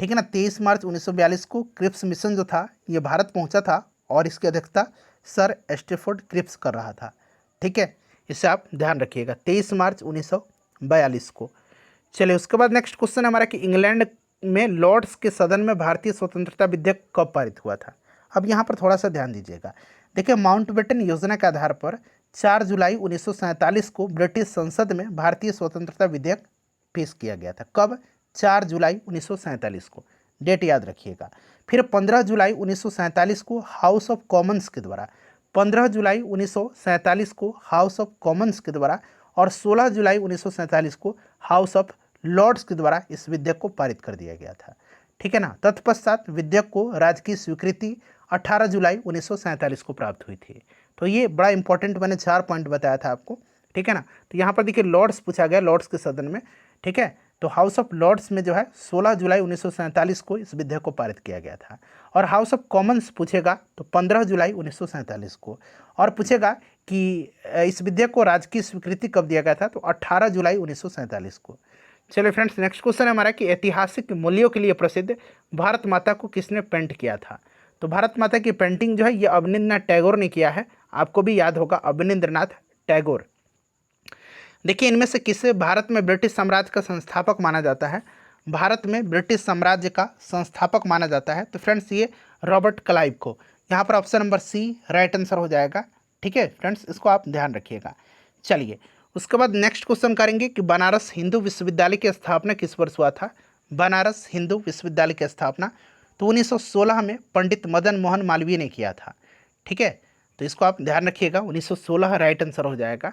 ठीक है ना, 23 मार्च 1942 को क्रिप्स मिशन जो था ये भारत पहुंचा था और इसकी अध्यक्षता सर स्टैफोर्ड क्रिप्स कर रहा था, ठीक है, इसे आप ध्यान रखिएगा 23 मार्च 1942 को। चलिए, उसके बाद नेक्स्ट क्वेश्चन हमारा कि इंग्लैंड में लॉर्ड्स के सदन में भारतीय स्वतंत्रता विधेयक कब पारित हुआ था? अब यहाँ पर थोड़ा सा ध्यान दीजिएगा। देखिए, माउंटबेटन योजना के आधार पर 4 जुलाई 1947 को ब्रिटिश संसद में भारतीय स्वतंत्रता विधेयक पेश किया गया था। कब? 4 जुलाई 1947 को, डेट याद रखिएगा। फिर 15 जुलाई 1947 को हाउस ऑफ कॉमन्स के द्वारा, 15 जुलाई 1947 को हाउस ऑफ कॉमन्स के द्वारा और 16 जुलाई 1947 को हाउस ऑफ लॉर्ड्स के द्वारा इस विधेयक को पारित कर दिया गया था, ठीक है ना। तत्पश्चात विधेयक को राजकीय स्वीकृति 18 जुलाई 1947 को प्राप्त हुई थी। तो ये बड़ा इंपॉर्टेंट, मैंने 4 पॉइंट बताया था आपको, ठीक है ना। तो यहाँ पर देखिए लॉर्ड्स पूछा गया, लॉर्ड्स के सदन में, ठीक है। तो हाउस ऑफ लॉर्ड्स में जो है 16 जुलाई 1947 को इस विधेयक को पारित किया गया था। और हाउस ऑफ कॉमन्स पूछेगा तो 15 जुलाई 1947 को, और पूछेगा कि इस विधेयक को राजकीय स्वीकृति कब दिया गया था, तो 18 जुलाई 1947 को। चलिए फ्रेंड्स, नेक्स्ट क्वेश्चन है हमारा कि ऐतिहासिक मूल्यों के लिए प्रसिद्ध भारत माता को किसने पेंट किया था? तो भारत माता की पेंटिंग जो है ये अवनींद्रनाथ टैगोर ने किया है, आपको भी याद होगा अवनींद्रनाथ टैगोर। देखिए, इनमें से किसे भारत में ब्रिटिश साम्राज्य का संस्थापक माना जाता है? भारत में ब्रिटिश साम्राज्य का संस्थापक माना जाता है तो फ्रेंड्स ये रॉबर्ट क्लाइव को, यहाँ पर option number C right answer हो जाएगा, ठीक है फ्रेंड्स, इसको आप ध्यान रखिएगा। चलिए, उसके बाद नेक्स्ट क्वेश्चन करेंगे कि बनारस हिंदू विश्वविद्यालय की स्थापना किस वर्ष हुआ था? बनारस हिंदू विश्वविद्यालय की स्थापना तो 1916 में पंडित मदन मोहन मालवीय ने किया था, ठीक है, तो इसको आप ध्यान रखिएगा, 1916 राइट आंसर हो जाएगा।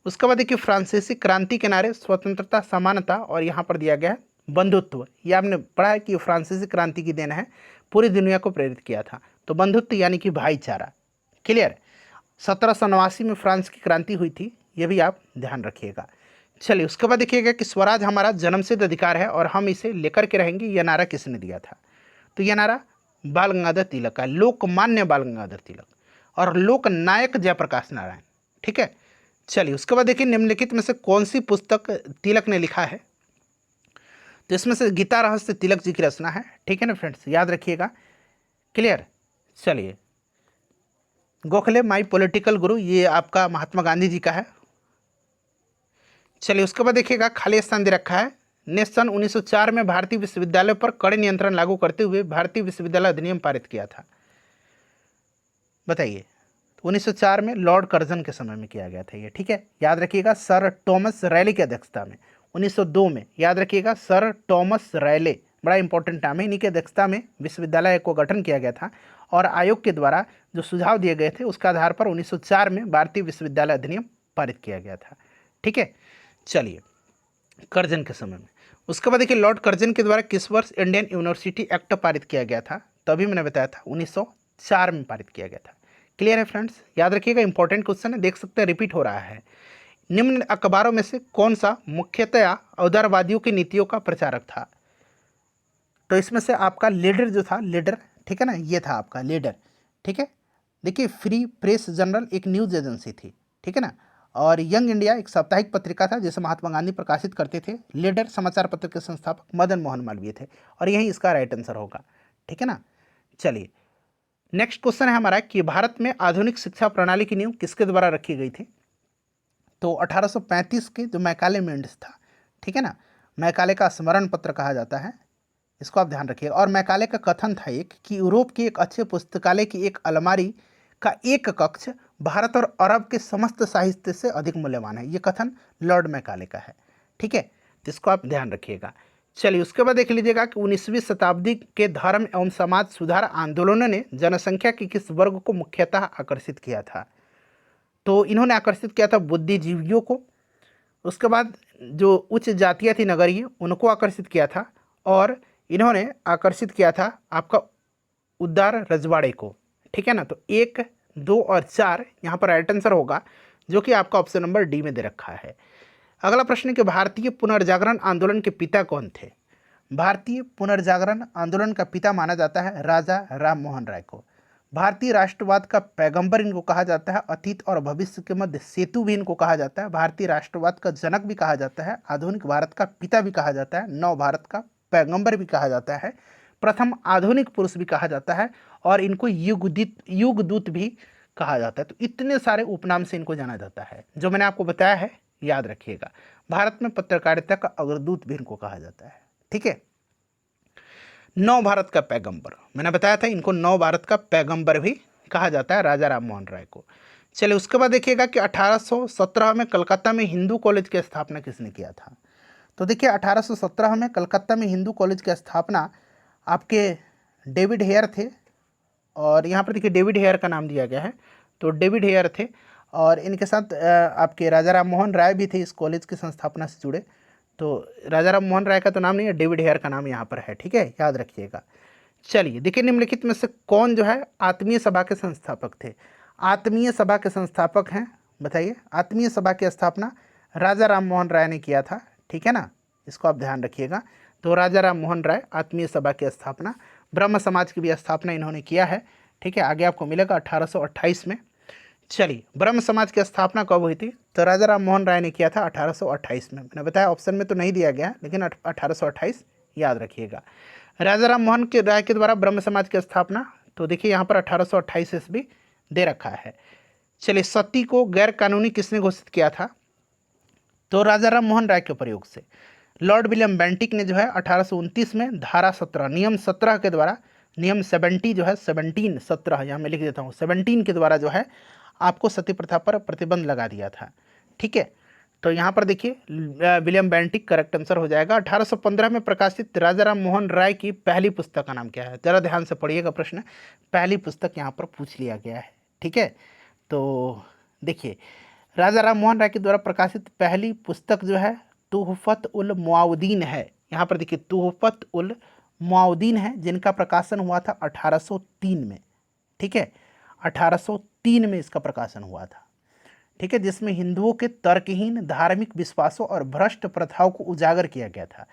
उसके बाद देखिए फ्रांसीसी क्रांति के नारे स्वतंत्रता, समानता और यहाँ पर दिया गया है बंधुत्व, ये आपने पढ़ा है कि फ्रांसीसी क्रांति की देन है, पूरी दुनिया को प्रेरित किया था। तो बंधुत्व यानी कि भाईचारा, क्लियर। 1789 में फ्रांस की क्रांति हुई थी, ये भी आप ध्यान रखिएगा। चलिए, उसके बाद देखिएगा कि स्वराज हमारा जन्मसिद्ध अधिकार है और हम इसे लेकर के रहेंगे, यह नारा किसने दिया था? तो यह नारा बाल गंगाधर तिलक का, लोकमान्य बाल गंगाधर तिलक और लोकनायक जयप्रकाश नारायण, ठीक है। चलिए, उसके बाद देखिए निम्नलिखित में से कौन सी पुस्तक तिलक ने लिखा है? तो इसमें से गीता रहस्य तिलक जी की रचना है, ठीक है ना फ्रेंड्स, याद रखिएगा, क्लियर। चलिए, गोखले माई पॉलिटिकल गुरु, ये आपका महात्मा गांधी जी का है। चलिए, उसके बाद देखिएगा खाली स्थान दे रखा है, ने सन 1904 में भारतीय विश्वविद्यालय पर कड़े नियंत्रण लागू करते हुए भारतीय विश्वविद्यालय अधिनियम पारित किया था, बताइए। 1904 में लॉर्ड कर्जन के समय में किया गया था ये, ठीक है, याद रखिएगा, सर टॉमस रैले की अध्यक्षता में। 1902 में, याद रखिएगा, सर टॉमस रैले, बड़ा इंपॉर्टेंट नाम है, इन्हीं की अध्यक्षता में विश्वविद्यालय को गठन किया गया था और आयोग के द्वारा जो सुझाव दिए गए थे उसके आधार पर 1904 में भारतीय विश्वविद्यालय अधिनियम पारित किया गया था, ठीक है। चलिए, कर्जन के समय में। उसके बाद देखिए लॉर्ड कर्जन के द्वारा किस वर्ष इंडियन यूनिवर्सिटी एक्ट पारित किया गया था? तभी मैंने बताया था 1904 में पारित किया गया था, क्लियर है फ्रेंड्स, याद रखिएगा, इंपॉर्टेंट क्वेश्चन है, देख सकते हैं रिपीट हो रहा है। निम्न अखबारों में से कौन सा मुख्यतया उदारवादियों की नीतियों का प्रचारक था? तो इसमें से आपका लीडर जो था, लीडर, ठीक है ना, ये था आपका लीडर, ठीक है। देखिए, फ्री प्रेस जर्नल एक न्यूज एजेंसी थी, ठीक है ना, और यंग इंडिया एक साप्ताहिक पत्रिका था जिसे महात्मा गांधी प्रकाशित करते थे। लीडर समाचार पत्र के संस्थापक मदन मोहन मालवीय थे, और यही इसका राइट आंसर होगा, ठीक है ना। चलिए, नेक्स्ट क्वेश्चन है हमारा कि भारत में आधुनिक शिक्षा प्रणाली की नींव किसके द्वारा रखी गई थी? तो 1835 के जो मैकाले मेंडिस था, ठीक है ना, मैकाले का स्मरण पत्र कहा जाता है, इसको आप ध्यान रखिएगा। और मैकाले का कथन था एक कि यूरोप की एक अच्छे पुस्तकालय की एक अलमारी का एक कक्ष भारत और अरब के समस्त साहित्य से अधिक मूल्यवान है। ये कथन लॉर्ड मैकाले का है, ठीक है, तो इसको आप ध्यान रखिएगा। चलिए, उसके बाद देख लीजिएगा कि 19वीं शताब्दी के धर्म एवं समाज सुधार आंदोलनों ने जनसंख्या के किस वर्ग को मुख्यतः आकर्षित किया था? तो इन्होंने आकर्षित किया था बुद्धिजीवियों को, उसके बाद जो उच्च जातियाँ थी नगरीय, उनको आकर्षित किया था, और इन्होंने आकर्षित किया था आपका उदार रजवाड़े को, ठीक है ना। तो 1, 2 और 4 यहाँ पर राइट आंसर होगा, जो कि आपका ऑप्शन नंबर डी में दे रखा है। अगला प्रश्न है कि भारतीय पुनर्जागरण आंदोलन के पिता कौन थे? भारतीय पुनर्जागरण आंदोलन का पिता माना जाता है राजा राम मोहन राय को। भारतीय राष्ट्रवाद का पैगंबर इनको कहा जाता है, अतीत और भविष्य के मध्य सेतु भी इनको कहा जाता है, भारतीय राष्ट्रवाद का जनक भी कहा जाता है, आधुनिक भारत का पिता भी कहा जाता है, नव भारत का पैगंबर भी कहा जाता है, प्रथम आधुनिक पुरुष भी कहा जाता है, और इनको युगदूत भी कहा जाता है। तो इतने सारे उपनाम से इनको जाना जाता है, जो मैंने आपको बताया है, याद रखिएगा। भारत में पत्रकारिता का अग्रदूत भी इनको कहा जाता है, ठीक है। नव भारत का पैगंबर, मैंने बताया था इनको नव भारत का पैगंबर भी कहा जाता है, राजा राम मोहन राय को। चलिए, उसके बाद देखिएगा कि 1817 में कलकत्ता में हिंदू कॉलेज की स्थापना किसने किया था? तो देखिए, 1817 में कलकत्ता में हिंदू कॉलेज की स्थापना आपके डेविड हेयर थे, और यहाँ पर देखिए डेविड हेयर का नाम दिया गया है, तो डेविड हेयर थे, और इनके साथ आपके राजा राम मोहन राय भी थे इस कॉलेज की संस्थापना से जुड़े। तो राजा राम मोहन राय का तो नाम नहीं है, डेविड हेयर का नाम यहाँ पर है, ठीक है, याद रखिएगा। चलिए, देखिए, निम्नलिखित में से कौन जो है आत्मीय सभा के संस्थापक थे? आत्मीय सभा के संस्थापक हैं, बताइए। आत्मीय सभा की स्थापना राजा राम मोहन राय ने किया था, ठीक है ना, इसको आप ध्यान रखिएगा। तो राजा राम मोहन राय आत्मीय सभा की स्थापना, ब्रह्म समाज की भी स्थापना इन्होंने किया है, ठीक है, आगे आपको मिलेगा 1828 में। चलिए, ब्रह्म समाज की स्थापना कब हुई थी? तो राजा राम मोहन राय ने किया था 1828 में। मैंने बताया ऑप्शन में तो नहीं दिया गया, लेकिन 1828 याद रखिएगा। राजा राम मोहन के राय के द्वारा ब्रह्म समाज की स्थापना, तो देखिए यहाँ पर 1828 भी दे रखा है। चलिए, सती को गैर कानूनी किसने घोषित किया था? तो राजा राम मोहन राय के प्रयोग से लॉर्ड विलियम बेंटिक ने जो है 1829 में धारा 17 नियम 17 के द्वारा, नियम 70 जो है 17 17 यहाँ मैं लिख देता हूँ, 17 के द्वारा जो है आपको सती प्रथा पर प्रतिबंध लगा दिया था, ठीक है। तो यहाँ पर देखिए विलियम बेंटिक करेक्ट आंसर हो जाएगा। 1815 में प्रकाशित राजा राम मोहन राय की पहली पुस्तक का नाम क्या है? जरा ध्यान से पढ़िएगा, प्रश्न पहली पुस्तक यहाँ पर पूछ लिया गया है, ठीक है। तो देखिए, राजा राम मोहन राय के द्वारा प्रकाशित पहली पुस्तक जो है तुहफत उल मुआवदीन है। यहाँ पर देखिए तुहफत उल मुआवदीन है, जिनका प्रकाशन हुआ था 1803 में, ठीक है, 1803 में इसका प्रकाशन हुआ था, ठीक है, जिसमें हिंदुओं के तर्कहीन धार्मिक विश्वासों और भ्रष्ट प्रथाओं को उजागर किया गया था।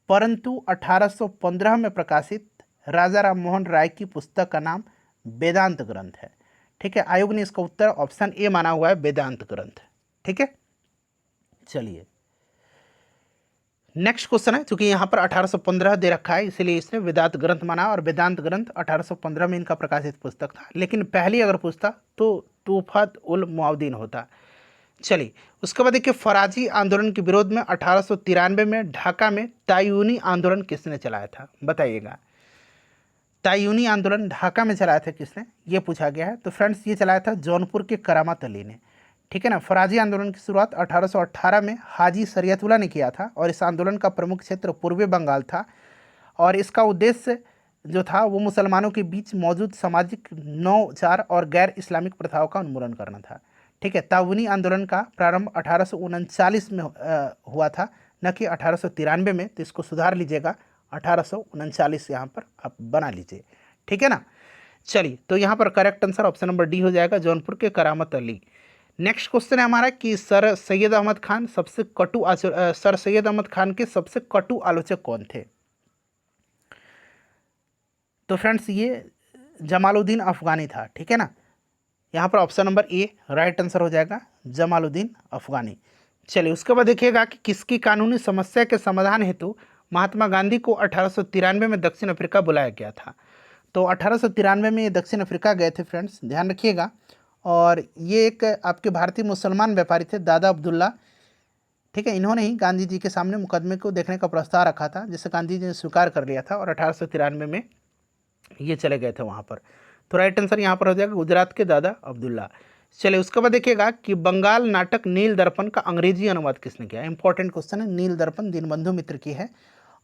परंतु 1815 में प्रकाशित राजा राम मोहन राय की पुस्तक का नाम वेदांत ग्रंथ है, ठीक है। आयोग ने इसका उत्तर ऑप्शन ए माना हुआ है, वेदांत ग्रंथ, ठीक है। चलिए, नेक्स्ट क्वेश्चन है, क्योंकि यहाँ पर 1815 दे रखा है, इसलिए इसने वेदांत ग्रंथ माना, और वेदांत ग्रंथ 1815 में इनका प्रकाशित पुस्तक था, लेकिन पहली अगर पूछता तो तुहफत उल मुआवदीन होता। चलिए, उसके बाद देखिए, फराजी आंदोलन के विरोध में 1893 में ढाका में तायूनी आंदोलन किसने चलाया था? बताइएगा, तायूनी आंदोलन ढाका में चलाया था किसने, ये पूछा गया है। तो फ्रेंड्स, ये चलाया था जौनपुर के करामत अली ने, ठीक है ना। फराजी आंदोलन की शुरुआत 1818 में हाजी शरीयतुल्लाह ने किया था, और इस आंदोलन का प्रमुख क्षेत्र पूर्वी बंगाल था, और इसका उद्देश्य जो था वो मुसलमानों के बीच मौजूद सामाजिक नौचार और गैर इस्लामिक प्रथाओं का उन्मूलन करना था, ठीक है। ताऊनी आंदोलन का प्रारंभ 1839 में हुआ था, न कि 1893 में, तो इसको सुधार लीजिएगा, 1839 यहाँ पर आप बना लीजिए, ठीक है ना। चलिए, तो यहाँ पर correct answer option number D हो जाएगा, जौनपुर के करामत अली नेक्स्ट क्वेश्चन है हमारा कि सर सैयद अहमद खान सर सैयद अहमद खान के सबसे कटु आलोचक कौन थे? तो फ्रेंड्स ये जमालुद्दीन अफगानी था, ठीक है ना। यहाँ पर option number A right answer हो जाएगा, जमालुद्दीन अफगानी। चलिए उसके बाद देखिएगा कि किसकी कानूनी समस्या के समाधान हेतु महात्मा गांधी को 1893 में दक्षिण अफ्रीका बुलाया गया था। तो 1893 में ये दक्षिण अफ्रीका गए थे फ्रेंड्स, ध्यान रखिएगा। और ये एक आपके भारतीय मुसलमान व्यापारी थे, दादा अब्दुल्ला, ठीक है। इन्होंने ही गांधी जी के सामने मुकदमे को देखने का प्रस्ताव रखा था, जिसे गांधी जी ने स्वीकार कर लिया था और 1893 में ये चले गए थे वहाँ पर। तो राइट आंसर यहाँ पर हो जाएगा गुजरात के दादा अब्दुल्ला। चलिए उसके बाद देखिएगा कि बंगाल नाटक नील दर्पण का अंग्रेजी अनुवाद किसने किया? इंपॉर्टेंट क्वेश्चन है। नील दर्पण दीनबंधु मित्र की है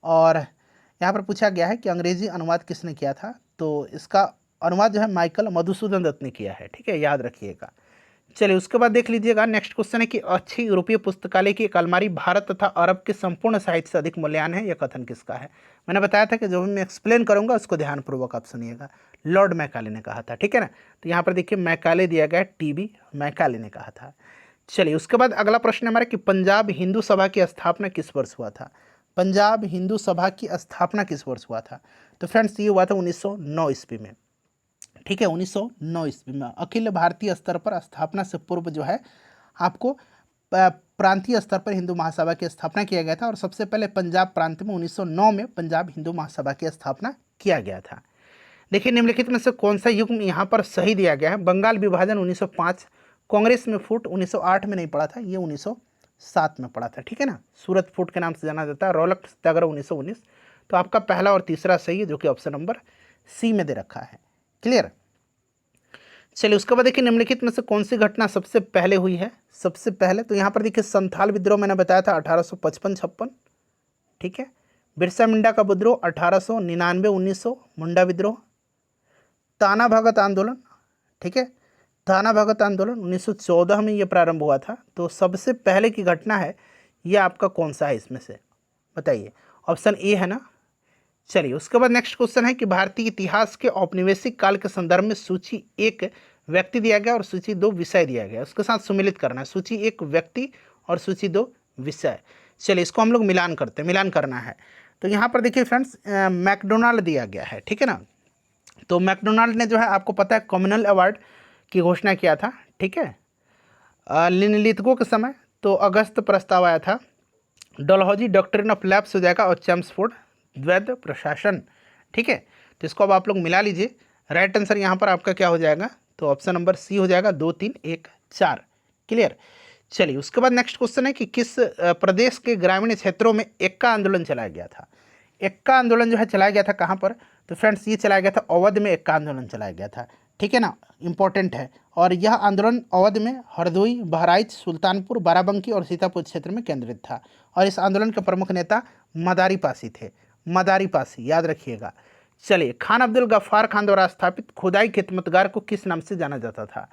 और यहाँ पर पूछा गया है कि अंग्रेजी अनुवाद किसने किया था। तो इसका अनुवाद जो है माइकल मधुसूदन दत्त ने किया है, ठीक है, याद रखिएगा। चलिए उसके बाद देख लीजिएगा, नेक्स्ट क्वेश्चन है कि अच्छी यूरोपीय पुस्तकालय की एक अलमारी भारत तथा अरब के संपूर्ण साहित्य से अधिक मूल्यवान है, यह कथन किसका है? मैंने बताया था कि जो भी मैं एक्सप्लेन करूंगा उसको ध्यानपूर्वक आप सुनिएगा। लॉर्ड मैकाले ने कहा था, ठीक है ना। तो यहाँ पर देखिए मैकाले दिया गया, टीबी मैकाले ने कहा था। चलिए उसके बाद अगला प्रश्न हमारा कि पंजाब हिंदू सभा की स्थापना किस वर्ष हुआ था? पंजाब हिंदू सभा की स्थापना किस वर्ष हुआ था? तो फ्रेंड्स ये हुआ था 1909 ईस्वी में, ठीक है, 1909 ईस्वी में। अखिल भारतीय स्तर पर स्थापना से पूर्व जो है आपको प्रांतीय स्तर पर हिंदू महासभा की स्थापना किया गया था और सबसे पहले पंजाब प्रांत में 1909 में पंजाब हिंदू महासभा की स्थापना किया गया था। देखिए निम्नलिखित में से कौन सा युग्म यहाँ पर सही दिया गया है? बंगाल विभाजन 1905, कांग्रेस में फूट 1908 में नहीं पड़ा था, ये 1907 में पड़ा था, ठीक है ना। सूरत फूट के नाम से जाना जाता है, रौलक सत्याग्रह 1919। तो आपका पहला और तीसरा सही है, जो कि ऑप्शन नंबर सी में दे रखा है। क्लियर। चलिए उसके बाद देखिए निम्नलिखित में से कौन सी घटना सबसे पहले हुई है? सबसे पहले तो यहाँ पर देखिए संथाल विद्रोह मैंने बताया था 1855-56, ठीक है। बिरसा मुंडा का विद्रोह 1899-1900 मुंडा विद्रोह। ताना भगत आंदोलन, ठीक है, ताना भगत आंदोलन 1914 में ये प्रारंभ हुआ था। तो सबसे पहले की घटना है, ये आपका कौन सा है इसमें से बताइए? ऑप्शन ए है ना। चलिए उसके बाद नेक्स्ट क्वेश्चन है कि भारतीय इतिहास के औपनिवेशिक काल के संदर्भ में सूची 1 व्यक्ति दिया गया और सूची 2 विषय दिया गया, उसके साथ सम्मिलित करना है। सूची 1 व्यक्ति और सूची 2 विषय। चलिए इसको हम लोग मिलान करते हैं, मिलान करना है। तो यहाँ पर देखिए फ्रेंड्स मैकडोनाल्ड दिया गया है, ठीक है ना। तो मैकडोनाल्ड ने जो है आपको पता है कॉमनवेल्थ अवार्ड की घोषणा किया था, ठीक है, लिनलिथगो के समय। तो अगस्त प्रस्ताव आया था। डलहौजी डॉक्ट्रिन ऑफ लैप्स हो जाएगा और चैम्सफोर्ड द्वैध प्रशासन, ठीक है। तो इसको अब आप लोग मिला लीजिए। राइट आंसर यहाँ पर आपका क्या हो जाएगा? तो ऑप्शन नंबर सी हो जाएगा, 2, 3, 1, 4। क्लियर। चलिए उसके बाद नेक्स्ट क्वेश्चन है कि किस प्रदेश के ग्रामीण क्षेत्रों में एक्का आंदोलन चलाया गया था? एक्का आंदोलन जो है चलाया गया था कहाँ पर? तो फ्रेंड्स ये चलाया गया था अवध में, एक्का आंदोलन चलाया गया था, ठीक है ना, इंपॉर्टेंट है। और यह आंदोलन अवध में हरदोई, बहराइच, सुल्तानपुर, बाराबंकी और सीतापुर क्षेत्र में केंद्रित था। और इस आंदोलन के प्रमुख नेता मदारी पासी थे, मदारी पासी, याद रखिएगा। चलिए खान अब्दुल गफ्फार खान द्वारा स्थापित खुदाई खिदमतगार को किस नाम से जाना जाता था?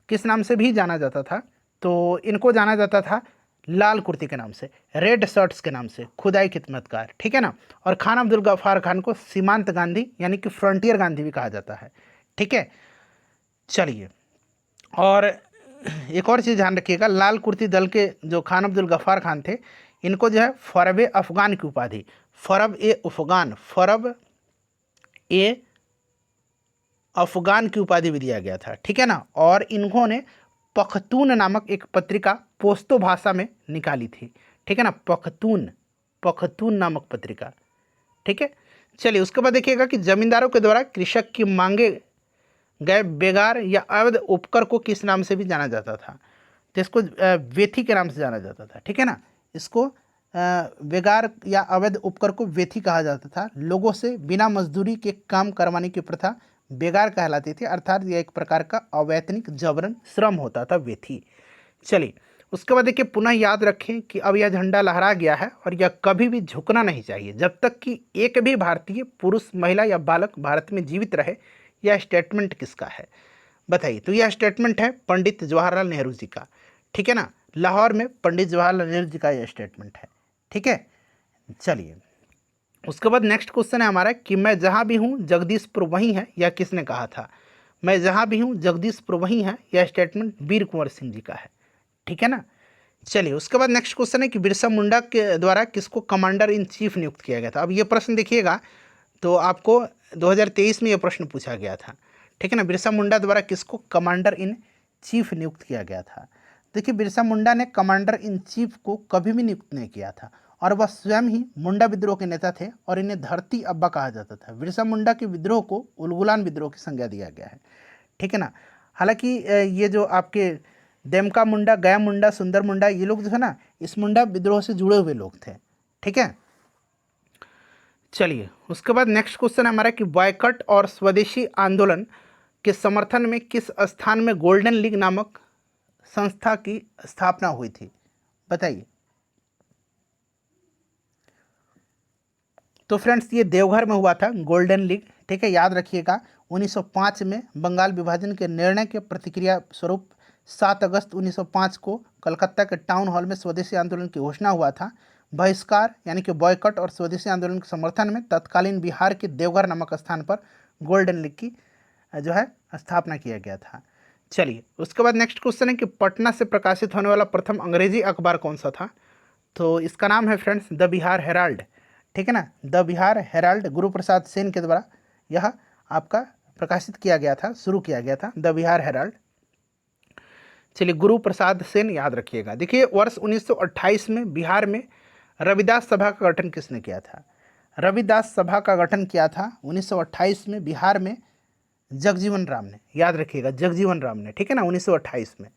किस नाम से भी जाना जाता था? तो इनको जाना जाता था लाल कुर्ती के नाम से, रेड शर्ट्स के नाम से, खुदाई खिदमतगार, ठीक है ना। और खान अब्दुल गफ्फार खान को सीमांत गांधी यानी कि फ्रंटियर गांधी भी कहा जाता है, ठीक है। चलिए और एक और चीज़ ध्यान रखिएगा, लाल कुर्ती दल के जो खान अब्दुल गफ्फार खान थे, इनको जो है फरब ए अफगान की उपाधि, फरब ए अफगान, फरब ए अफगान की उपाधि भी दिया गया था, ठीक है ना। और इन्होंने पख्तून नामक एक पत्रिका पोस्तो भाषा में निकाली थी, ठीक है ना, पख्तून नामक पत्रिका, ठीक है। चलिए उसके बाद देखिएगा कि जमींदारों के द्वारा कृषक की मांगे गए बेगार या अवैध उपकर को किस नाम से भी जाना जाता था? तो इसको वेथी के नाम से जाना जाता था, ठीक है ना। इसको बेगार या अवैध उपकर को वेथी कहा जाता था। लोगों से बिना मजदूरी के काम करवाने की प्रथा बेगार कहलाती थी, अर्थात यह एक प्रकार का अवैतनिक जबरन श्रम होता था, वेथी। चलिए उसके बाद देखिए पुनः याद रखें कि अब यह झंडा लहरा गया है और यह कभी भी झुकना नहीं चाहिए जब तक कि एक भी भारतीय पुरुष, महिला या बालक भारत में जीवित रहे। यह स्टेटमेंट किसका है बताइए? तो यह स्टेटमेंट है पंडित जवाहरलाल नेहरू जी का, ठीक है ना। लाहौर में पंडित जवाहरलाल नेहरू जी का यह स्टेटमेंट है, ठीक है। चलिए उसके बाद नेक्स्ट क्वेश्चन है हमारा कि मैं जहाँ भी हूँ जगदीशपुर वहीं है, यह किसने कहा था? मैं जहाँ भी हूँ जगदीशपुर वहीं है, यह स्टेटमेंट वीर कुंवर सिंह जी का है। ठीक है ना। चलिए उसके बाद नेक्स्ट क्वेश्चन है कि बिरसा मुंडा के द्वारा किसको कमांडर इन चीफ नियुक्त किया गया था। अब ये प्रश्न देखिएगा तो आपको 2023 में ये प्रश्न पूछा गया था। ठीक है ना। बिरसा मुंडा द्वारा किसको कमांडर इन चीफ नियुक्त किया गया था। देखिए बिरसा मुंडा ने कमांडर इन चीफ को कभी भी नियुक्त नहीं किया था और वह स्वयं ही मुंडा विद्रोह के नेता थे और इन्हें धरती अब्बा कहा जाता था। बिरसा मुंडा के विद्रोह को उलगुलान विद्रोह की संज्ञा दिया गया है। ठीक है ना। हालांकि ये जो आपके देमका मुंडा, गया मुंडा, सुंदर मुंडा, ये लोग जो है ना इस मुंडा विद्रोह से जुड़े हुए लोग थे। ठीक है। चलिए उसके बाद नेक्स्ट क्वेश्चन है हमारा कि बॉयकट और स्वदेशी आंदोलन के समर्थन में किस स्थान में गोल्डन लीग नामक संस्था की स्थापना हुई थी, बताइए। तो फ्रेंड्स ये देवघर में हुआ था गोल्डन लीग। ठीक है, याद रखिएगा 1905 में बंगाल विभाजन के निर्णय के प्रतिक्रिया स्वरूप 7 अगस्त 1905 को कलकत्ता के टाउन हॉल में स्वदेशी आंदोलन की घोषणा हुआ था। बहिष्कार यानी कि बॉयकट और स्वदेशी आंदोलन के समर्थन में तत्कालीन बिहार के देवघर नामक स्थान पर गोल्डन लीग की जो है स्थापना किया गया था। चलिए उसके बाद नेक्स्ट क्वेश्चन है कि पटना से प्रकाशित होने वाला प्रथम अंग्रेजी अखबार कौन सा था। तो इसका नाम है फ्रेंड्स द बिहार हेराल्ड। ठीक है ना। द बिहार हेराल्ड गुरु प्रसाद सेन के द्वारा यह आपका प्रकाशित किया गया था, शुरू किया गया था द बिहार हेराल्ड। चलिए गुरु प्रसाद सेन याद रखिएगा। देखिए वर्ष 1928 में बिहार में रविदास सभा का गठन किसने किया था। रविदास सभा का गठन किया था 1928 में बिहार में जगजीवन राम ने, याद रखिएगा जगजीवन राम ने। ठीक है ना, 1928 में।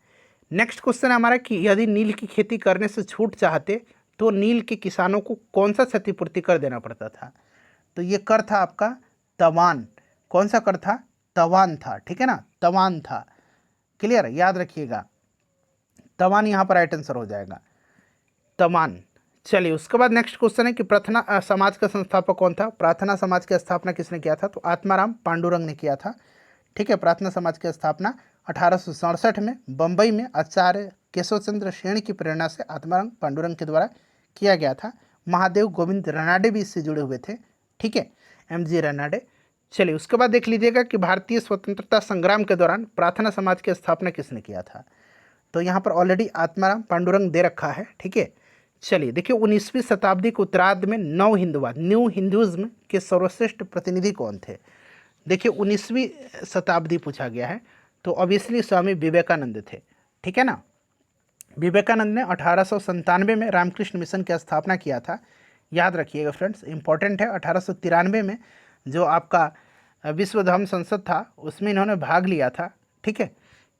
नेक्स्ट क्वेश्चन है हमारा कि यदि नील की खेती करने से छूट चाहते तो नील के किसानों को कौन सा क्षतिपूर्ति कर देना पड़ता था। तो ये कर था आपका तवान। कौन सा कर था, तवान था। ठीक है ना, तवान था। क्लियर, याद रखिएगा तवान यहाँ पर राइट आंसर हो जाएगा, तवान। चलिए उसके बाद नेक्स्ट क्वेश्चन है कि प्रार्थना समाज का संस्थापक कौन था। प्रार्थना समाज की स्थापना किसने किया था। तो आत्माराम पांडुरंग ने किया था। ठीक है, प्रार्थना समाज की स्थापना 1867 में बम्बई में आचार्य केशव चंद्र सेन की प्रेरणा से आत्माराम पांडुरंग के द्वारा किया गया था। महादेव गोविंद रनाडे भी इससे जुड़े हुए थे। ठीक है, MG रनाडे। चलिए उसके बाद देख लीजिएगा कि भारतीय स्वतंत्रता संग्राम के दौरान प्रार्थना समाज की स्थापना किसने किया था। तो यहाँ पर ऑलरेडी आत्माराम पांडुरंग दे रखा है। ठीक है। चलिए देखिए 19वीं शताब्दी के उत्तरार्ध में नव हिंदुवाद, न्यू हिंदुइज्म के सर्वश्रेष्ठ प्रतिनिधि कौन थे। देखिए 19वीं शताब्दी पूछा गया है तो ऑब्वियसली स्वामी विवेकानंद थे। ठीक है ना। विवेकानंद ने 1897 में रामकृष्ण मिशन की स्थापना किया था। याद रखिएगा फ्रेंड्स, इंपॉर्टेंट है। 1893 में जो आपका विश्व धर्म संसद था उसमें इन्होंने भाग लिया था। ठीक है।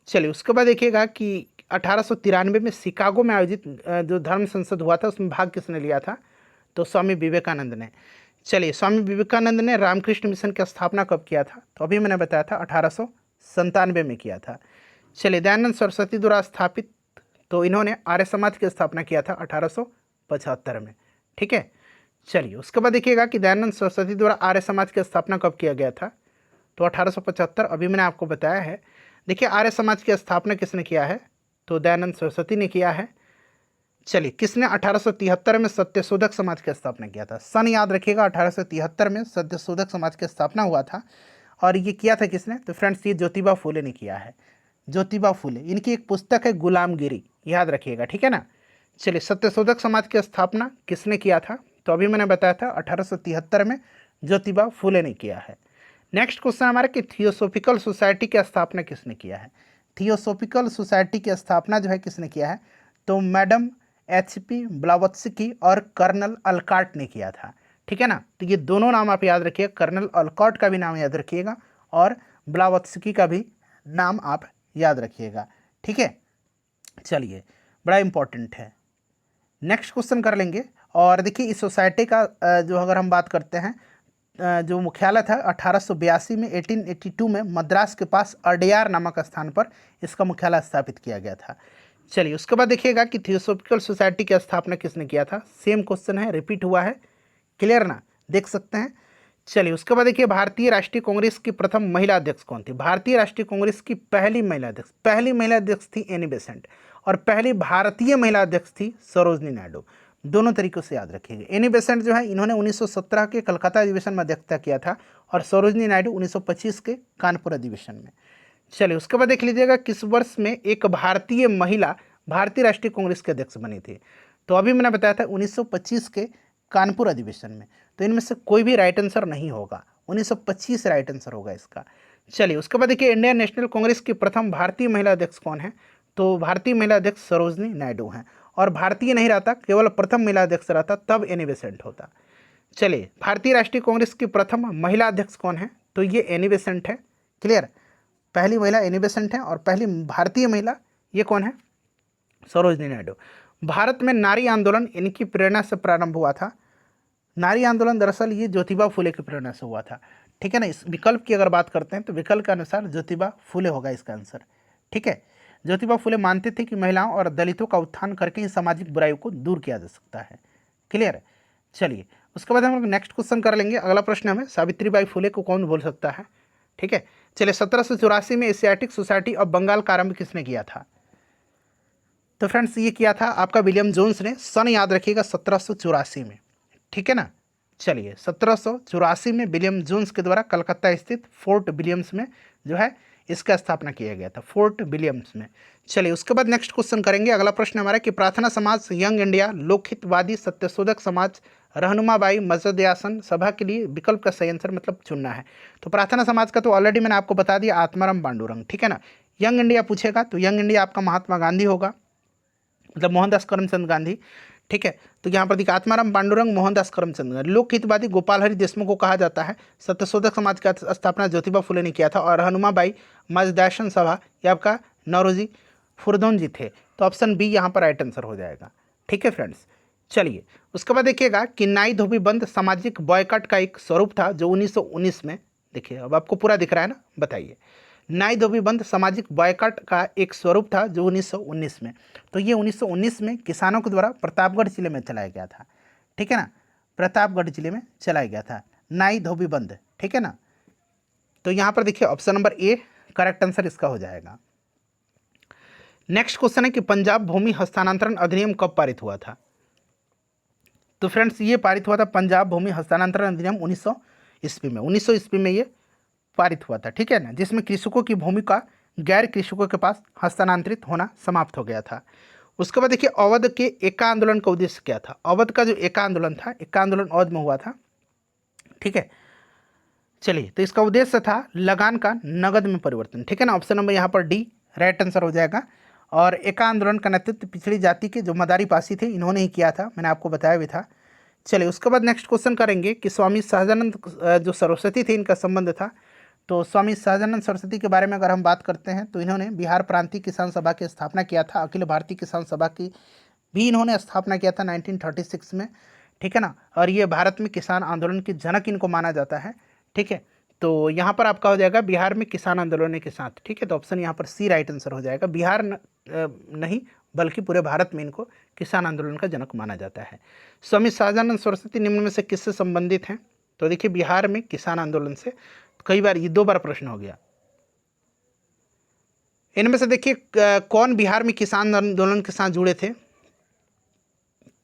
चलिए उसके बाद देखिएगा कि 1893 में शिकागो में आयोजित जो धर्म संसद हुआ था उसमें भाग किसने लिया था। तो स्वामी विवेकानंद ने। चलिए स्वामी विवेकानंद ने रामकृष्ण मिशन की स्थापना कब किया था। तो अभी मैंने बताया था 1897 में किया था। चलिए दयानंद सरस्वती द्वारा स्थापित, तो इन्होंने आर्य समाज की स्थापना किया था 1875 में। ठीक है। चलिए उसके बाद देखिएगा कि दयानंद सरस्वती द्वारा आर्य समाज की स्थापना कब किया गया था। तो 1875, अभी मैंने आपको बताया है। देखिए आर्य समाज की स्थापना किसने किया है। तो दयानंद सरस्वती ने किया है। चलिए किसने 1873 में सत्यशोधक समाज की स्थापना किया था। सन याद रखिएगा 1873 में सत्यशोधक समाज की स्थापना हुआ था। और ये किया था किसने। तो फ्रेंड्स ये ज्योतिबा फूले ने किया है। ज्योतिबा फूले, इनकी एक पुस्तक है गुलामगिरी, याद रखिएगा। ठीक है ना। चलिए सत्यशोधक समाज की स्थापना किसने किया था। तो अभी मैंने बताया था 1873 में ज्योतिबा फूले ने किया है। नेक्स्ट क्वेश्चन हमारा कि थियोसॉफिकल सोसाइटी की स्थापना किसने किया है। थियोसॉफिकल सोसाइटी की स्थापना जो है किसने किया है। तो मैडम HP ब्लावत्स्की और कर्नल अलकॉट ने किया था। ठीक है ना। तो ये दोनों नाम आप याद रखिएगा, कर्नल अलकॉट का भी नाम याद रखिएगा और ब्लावत्स्की का भी नाम आप याद रखिएगा। ठीक है। चलिए बड़ा इंपॉर्टेंट है। नेक्स्ट क्वेश्चन कर लेंगे। और देखिए इस सोसाइटी का जो अगर हम बात करते हैं जो मुख्यालय था 1882 में 1882 में मद्रास के पास अडयार नामक स्थान पर इसका मुख्यालय स्थापित किया गया था। चलिए उसके बाद देखिएगा कि थियोसॉफिकल सोसाइटी की स्थापना किसने किया था। सेम क्वेश्चन है, रिपीट हुआ है। क्लियर ना, देख सकते हैं। चलिए उसके बाद देखिए भारतीय राष्ट्रीय कांग्रेस की प्रथम महिला अध्यक्ष कौन थी। भारतीय राष्ट्रीय कांग्रेस की पहली महिला अध्यक्ष थी एनी बेसेंट और पहली भारतीय महिला अध्यक्ष थी सरोजनी नायडू। दोनों तरीक़ों से याद रखिएगा। एनी बेसेंट जो है इन्होंने 1917 के कलकत्ता अधिवेशन में अध्यक्षता किया था और सरोजनी नायडू 1925 के कानपुर अधिवेशन में। चलिए उसके बाद देख लीजिएगा किस वर्ष में एक भारतीय महिला भारतीय राष्ट्रीय कांग्रेस के अध्यक्ष बनी थी। तो अभी मैंने बताया था 1925 के कानपुर अधिवेशन में, तो इनमें से कोई भी राइट आंसर नहीं होगा, 1925 राइट आंसर होगा इसका। चलिए उसके बाद देखिए इंडियन नेशनल कांग्रेस की प्रथम भारतीय महिला अध्यक्ष कौन है। तो भारतीय महिला अध्यक्ष सरोजनी नायडू हैं, और भारतीय नहीं रहता, केवल प्रथम महिला अध्यक्ष रहता तब एनी बेसेंट होता। चलिए भारतीय राष्ट्रीय कांग्रेस की प्रथम महिला अध्यक्ष कौन है। तो ये एनी बेसेंट है। क्लियर, पहली महिला एनी बेसेंट है और पहली भारतीय महिला ये कौन है, सरोजनी नायडू। भारत में नारी आंदोलन इनकी प्रेरणा से प्रारंभ हुआ था। नारी आंदोलन दरअसल ये ज्योतिबा फुले की प्रेरणा से हुआ था। ठीक है ना। इस विकल्प की अगर बात करते हैं तो विकल्प के अनुसार ज्योतिबा फुले होगा इसका आंसर। ठीक है, ज्योतिबा फुले मानते थे कि महिलाओं और दलितों का उत्थान करके ही सामाजिक बुराइयों को दूर किया जा सकता है। क्लियर। चलिए उसके बाद हम लोग नेक्स्ट क्वेश्चन कर लेंगे। अगला प्रश्न हमें सावित्रीबाई फुले को कौन बोल सकता है। ठीक है, चलिए 1784 में एशियाटिक सोसाइटी ऑफ बंगाल का आरंभ किसने किया था। तो फ्रेंड्स ये किया था आपका विलियम जोन्स ने। सन याद रखिएगा 1784 में। ठीक है ना। चलिए 1784 में विलियम जोन्स के द्वारा कलकत्ता स्थित फोर्ट विलियम्स में जो है इसका स्थापना किया गया था, फोर्ट विलियम्स में। चलिए उसके बाद नेक्स्ट क्वेश्चन करेंगे। अगला प्रश्न हमारा कि प्रार्थना समाज, यंग इंडिया, लोकहितवादी, सत्यशोधक समाज, रहनुमाबाई मजदयासन सभा के लिए विकल्प का सही आंसर मतलब चुनना है। तो प्रार्थना समाज का तो ऑलरेडी मैंने आपको बता दिया, आत्माराम पांडुरंग। ठीक है ना। यंग इंडिया पूछेगा तो यंग इंडिया आपका महात्मा गांधी होगा, मतलब मोहनदास करमचंद गांधी। ठीक है, तो यहाँ पर देखिए आत्माराम पांडुरंग, मोहनदास करमचंद गांधी। लोकहितवादी गोपाल हरि देशमुख को कहा जाता है। सत्यशोधक समाज का स्थापना ज्योतिबा फुले ने किया था, और हनुमाबाई मजदयासन सभा ये आपका नौरोजी फुरदौन जी थे। तो ऑप्शन बी यहाँ पर राइट आंसर हो जाएगा। ठीक है फ्रेंड्स। चलिए उसके बाद देखिएगा कि नाई धोबी बंद सामाजिक बॉयकॉट का एक स्वरूप था जो 1919 में, देखिए अब आपको पूरा दिख रहा है ना, बताइए। नाई धोबी बंद सामाजिक बॉयकॉट का एक स्वरूप था जो 1919 में। तो ये 1919 में किसानों के द्वारा प्रतापगढ़ जिले में चलाया गया था। ठीक है ना, प्रतापगढ़ जिले में चलाया गया था नाई धोबी बंद। ठीक है ना। तो यहाँ पर देखिए option number A correct answer इसका हो जाएगा। नेक्स्ट क्वेश्चन है कि पंजाब भूमि हस्तांतरण अधिनियम कब पारित हुआ था। तो फ्रेंड्स ये पारित हुआ था पंजाब भूमि हस्तांतरण अधिनियम 1900 ईस्वी में। 1900 ईस्वी में ये पारित हुआ था। ठीक है ना, जिसमें कृषकों की भूमि का गैर कृषकों के पास हस्तांतरित होना समाप्त हो गया था। उसके बाद देखिए अवध के एका आंदोलन का उद्देश्य क्या था। अवध का जो एका आंदोलन था, एका आंदोलन अवध में हुआ था। ठीक है, चलिए तो इसका उद्देश्य था लगान का नगद में परिवर्तन। ठीक है ना, ऑप्शन नंबर यहाँ पर डी राइट आंसर हो जाएगा। और एका आंदोलन का नेतृत्व पिछड़ी जाति के जो मदारी पासी थे इन्होंने ही किया था, मैंने आपको बताया भी था। चलिए उसके बाद नेक्स्ट क्वेश्चन करेंगे कि स्वामी सहजानंद जो सरस्वती थे इनका संबंध था। तो स्वामी सहजानंद सरस्वती के बारे में अगर हम बात करते हैं तो इन्होंने बिहार प्रांतीय किसान सभा की स्थापना किया था। अखिल भारतीय किसान सभा की भी इन्होंने स्थापना किया था 1936 में। ठीक है ना, और ये भारत में किसान आंदोलन के जनक इनको माना जाता है। ठीक है, तो यहाँ पर आपका हो जाएगा बिहार में किसान आंदोलन के साथ। ठीक है, तो ऑप्शन यहाँ पर सी राइट आंसर हो जाएगा। बिहार नहीं बल्कि पूरे भारत में इनको किसान आंदोलन का जनक माना जाता है। स्वामी सहजानंद सरस्वती निम्न में से किससे संबंधित हैं। तो देखिए बिहार में किसान आंदोलन से कई बार, ये 2 बार प्रश्न हो गया। इनमें से देखिए कौन बिहार में किसान आंदोलन के साथ जुड़े थे।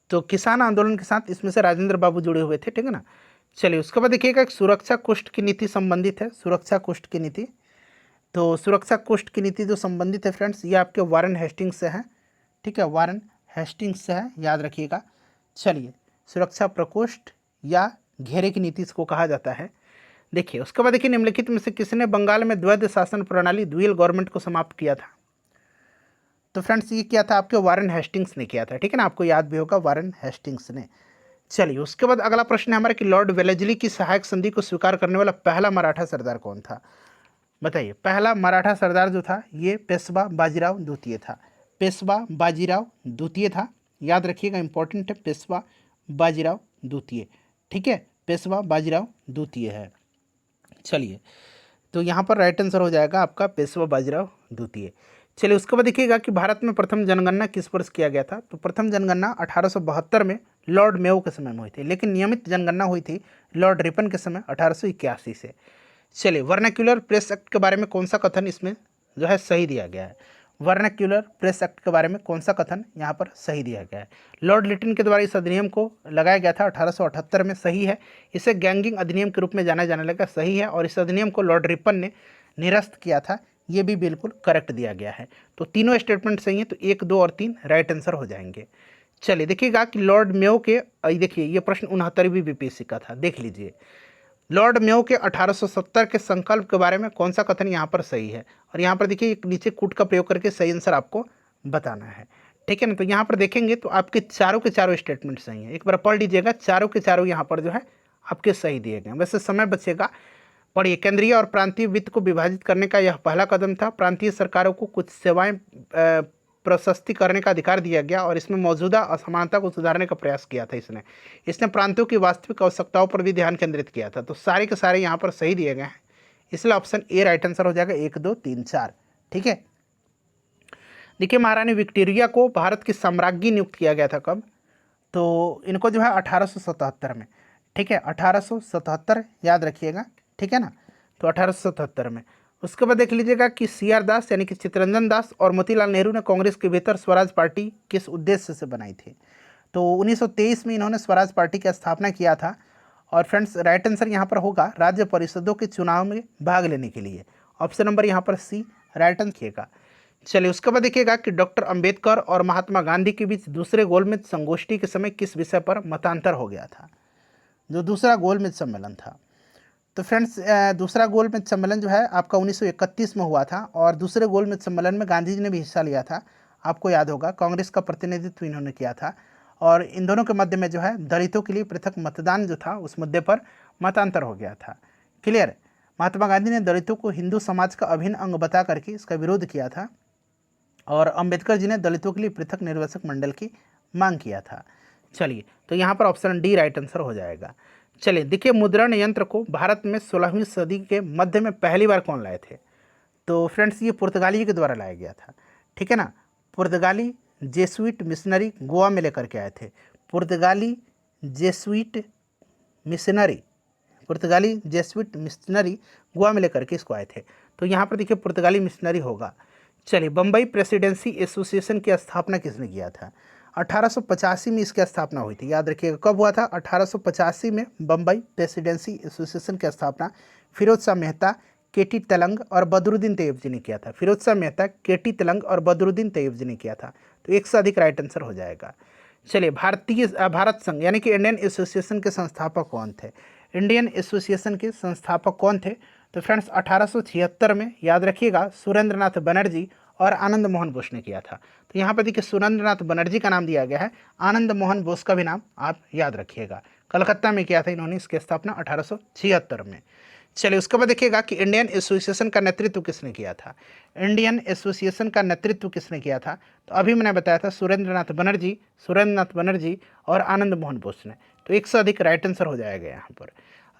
तो किसान आंदोलन के साथ इसमें से राजेंद्र बाबू जुड़े हुए थे। ठीक है ना। चलिए उसके बाद देखिएगा सुरक्षा कोष्ठ की नीति संबंधित है। सुरक्षा कोष्ठ की नीति, तो सुरक्षा कोष्ठ की नीति जो संबंधित है फ्रेंड्स ये आपके वारन हेस्टिंग्स से है। ठीक है, वारन हेस्टिंग्स से है, याद रखिएगा। चलिए सुरक्षा प्रकोष्ठ या घेरे की नीति इसको कहा जाता है। देखिए उसके बाद देखिए निम्नलिखित में से किसने बंगाल में द्वैध शासन प्रणाली ड्यूअल गवर्नमेंट को समाप्त किया था। तो फ्रेंड्स ये किया था आपके वारन हेस्टिंग्स ने किया था। ठीक है ना, आपको याद भी होगा वारन हेस्टिंग्स ने। चलिए उसके बाद अगला प्रश्न है हमारा कि लॉर्ड वेलेस्ली की सहायक संधि को स्वीकार करने वाला पहला मराठा सरदार कौन था। बताइए, पहला मराठा सरदार जो था ये पेशवा बाजीराव द्वितीय था। पेशवा बाजीराव द्वितीय था, याद रखिएगा, इंपॉर्टेंट है, पेशवा बाजीराव द्वितीय। ठीक है, पेशवा बाजीराव द्वितीय है। चलिए तो यहाँ पर राइट आंसर हो जाएगा आपका पेशवा बाजीराव द्वितीय। चलिए उसके बाद देखिएगा कि भारत में प्रथम जनगणना किस वर्ष किया गया था। तो प्रथम जनगणना 1872 में लॉर्ड मेयो के समय में हुई थी, लेकिन नियमित जनगणना हुई थी लॉर्ड रिपन के समय 1881 से। चलिए वर्नाक्यूलर प्रेस एक्ट के बारे में कौन सा कथन इसमें जो है सही दिया गया है। वर्नाक्यूलर प्रेस एक्ट के बारे में कौन सा कथन यहाँ पर सही दिया गया है? लॉर्ड लिटन के द्वारा इस अधिनियम को लगाया गया था 1878 में, सही है। इसे गैंगिंग अधिनियम के रूप में जाना जाने लगा, सही है। और इस अधिनियम को लॉर्ड रिपन ने निरस्त किया था, ये भी बिल्कुल करेक्ट दिया गया है। तो तीनों स्टेटमेंट सही है, तो 1, 2 और 3 राइट आंसर हो जाएंगे। चलिए देखिएगा कि लॉर्ड मेयो के, देखिए ये प्रश्न 69वीं बीपीएससी का था, देख लीजिए। लॉर्ड मेयो के 1870 के संकल्प के बारे में कौन सा कथन यहाँ पर सही है? और यहाँ पर देखिए नीचे कूट का प्रयोग करके सही आंसर आपको बताना है, ठीक है ना। तो यहाँ पर देखेंगे तो आपके चारों के चारों स्टेटमेंट सही हैं। एक बार पढ़ लीजिएगा, चारों के चारों यहाँ पर जो है आपके सही दिए गए हैं। वैसे समय बचेगा, पढ़िए। केंद्रीय और प्रांतीय वित्त को विभाजित करने का यह पहला कदम था। प्रांतीय सरकारों को कुछ सेवाएं प्रशस्ति करने का अधिकार दिया गया और इसमें मौजूदा असमानता को सुधारने का प्रयास किया था इसने प्रांतों की वास्तविक आवश्यकताओं पर भी ध्यान केंद्रित किया था। तो सारे के सारे यहाँ पर सही दिए गए हैं, इसलिए ऑप्शन ए राइट आंसर हो जाएगा, 1, 2, 3, 4, ठीक है। देखिए महारानी विक्टोरिया को भारत की सम्राज्ञी नियुक्त किया गया था कब? तो इनको जो है 1877 में, ठीक है, 1877 याद रखिएगा, ठीक है ना। तो 1877 में। उसके बाद देख लीजिएगा कि CR दास यानी कि चित्तरंजन दास और मोतीलाल नेहरू ने कांग्रेस के भीतर स्वराज पार्टी किस उद्देश्य से बनाई थी? तो 1923 में इन्होंने स्वराज पार्टी की स्थापना किया था। और फ्रेंड्स राइट आंसर यहाँ पर होगा राज्य परिषदों के चुनाव में भाग लेने के लिए। ऑप्शन नंबर यहाँ पर सी राइट आंसर किएगा। चलिए उसके बाद देखिएगा कि डॉक्टर अंबेडकर और महात्मा गांधी के बीच दूसरे गोलमेज संगोष्ठी के समय किस विषय पर मतांतर हो गया था? जो दूसरा गोलमेज सम्मेलन था, तो फ्रेंड्स दूसरा गोलमेज सम्मेलन जो है आपका 1931 में हुआ था और दूसरे गोलमेज सम्मेलन में गांधी जी ने भी हिस्सा लिया था। आपको याद होगा कांग्रेस का प्रतिनिधित्व इन्होंने किया था और इन दोनों के मध्य में जो है दलितों के लिए पृथक मतदान जो था उस मुद्दे पर मतांतर हो गया था। क्लियर? महात्मा गांधी ने दलितों को हिंदू समाज का अभिन्न अंग बता करके इसका विरोध किया था और अंबेडकर जी ने दलितों के लिए पृथक निर्वाचक मंडल की मांग किया था। चलिए तो यहाँ पर ऑप्शन डी राइट आंसर हो जाएगा। चलिए देखिए मुद्रण यंत्र को भारत में 16वीं सदी के मध्य में पहली बार कौन लाए थे? तो फ्रेंड्स ये पुर्तगाली के द्वारा लाया गया था, ठीक है ना। पुर्तगाली जेसुइट मिशनरी गोवा में लेकर के आए थे। पुर्तगाली जेसुइट मिशनरी गोवा में लेकर के इसको आए थे। तो यहाँ पर देखिए पुर्तगाली मिशनरी होगा। चलिए बम्बई प्रेसिडेंसी एसोसिएशन की स्थापना किसने किया था? 1885 में इसकी स्थापना हुई थी, याद रखिएगा। कब हुआ था? 1885 में बम्बई प्रेसिडेंसी एसोसिएशन की स्थापना फिरोज शाह मेहता, केटी तलंग और बदरुद्दीन तैयब जी ने किया था। फिरोज शाह मेहता, केटी तलंग और बदरुद्दीन तैयब जी ने किया था। तो एक से अधिक राइट आंसर हो जाएगा। चलिए भारत संघ यानी कि इंडियन एसोसिएशन के संस्थापक कौन थे? इंडियन एसोसिएशन के संस्थापक कौन थे? तो फ्रेंड्स 1876 में, याद रखिएगा, सुरेंद्र नाथ बनर्जी और आनंद मोहन बोस ने किया था। तो यहाँ पर देखिए सुरेंद्र नाथ बनर्जी का नाम दिया गया है, आनंद मोहन बोस का भी नाम आप याद रखिएगा। कलकत्ता में किया था इन्होंने इसकी स्थापना 1876 में। चलिए उसके बाद देखिएगा कि इंडियन एसोसिएशन का नेतृत्व किसने किया था? इंडियन एसोसिएशन का नेतृत्व किसने किया था? तो अभी मैंने बताया था सुरेंद्र नाथ बनर्जी और आनंद मोहन बोस ने। तो एक से अधिक राइट आंसर हो जाएगा यहाँ पर।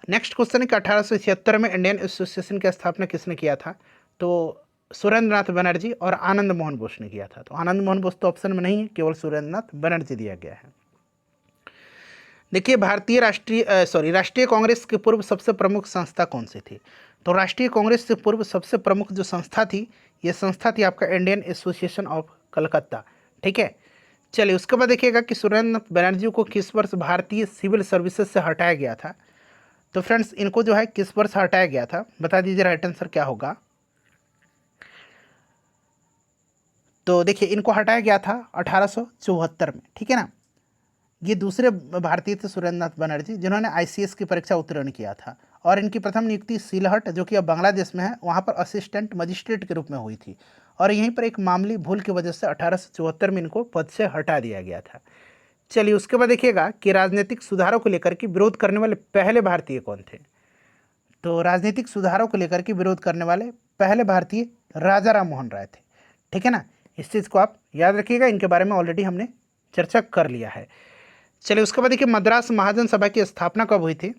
नेक्स्ट क्वेश्चन है कि 1876 में इंडियन एसोसिएशन की स्थापना किसने किया था? तो सुरेंद्र नाथ बनर्जी और आनंद मोहन बोस ने किया था। तो आनंद मोहन बोस तो ऑप्शन में नहीं है, केवल सुरेंद्र नाथ बनर्जी दिया गया है। देखिए राष्ट्रीय कांग्रेस के पूर्व सबसे प्रमुख संस्था कौन सी थी? तो राष्ट्रीय कांग्रेस से पूर्व सबसे प्रमुख जो संस्था थी, ये संस्था थी आपका इंडियन एसोसिएशन ऑफ कलकत्ता, ठीक है। चलिए उसके बाद देखिएगा कि सुरेंद्र नाथ बनर्जी को किस वर्ष भारतीय सिविल सर्विसेज से हटाया गया था? तो फ्रेंड्स इनको जो है किस वर्ष हटाया गया था, बता दीजिए राइट आंसर क्या होगा। तो देखिए इनको हटाया गया था 1874 में, ठीक है ना। ये दूसरे भारतीय थे सुरेंद्र नाथ बनर्जी, जिन्होंने ICS की परीक्षा उत्तीर्ण किया था और इनकी प्रथम नियुक्ति सिलहट, जो कि अब बांग्लादेश में है, वहाँ पर असिस्टेंट मजिस्ट्रेट के रूप में हुई थी और यहीं पर एक मामूली भूल की वजह से 1874 में इनको पद से हटा दिया गया था। चलिए उसके बाद देखिएगा कि राजनीतिक सुधारों को लेकर के विरोध करने वाले पहले भारतीय कौन थे? तो राजनीतिक सुधारों को लेकर के विरोध करने वाले पहले भारतीय राजा राम मोहन राय थे, ठीक है ना। इस चीज़ को आप याद रखिएगा, इनके बारे में ऑलरेडी हमने चर्चा कर लिया है। चलिए उसके बाद देखिए मद्रास महाजन सभा की स्थापना कब हुई थी?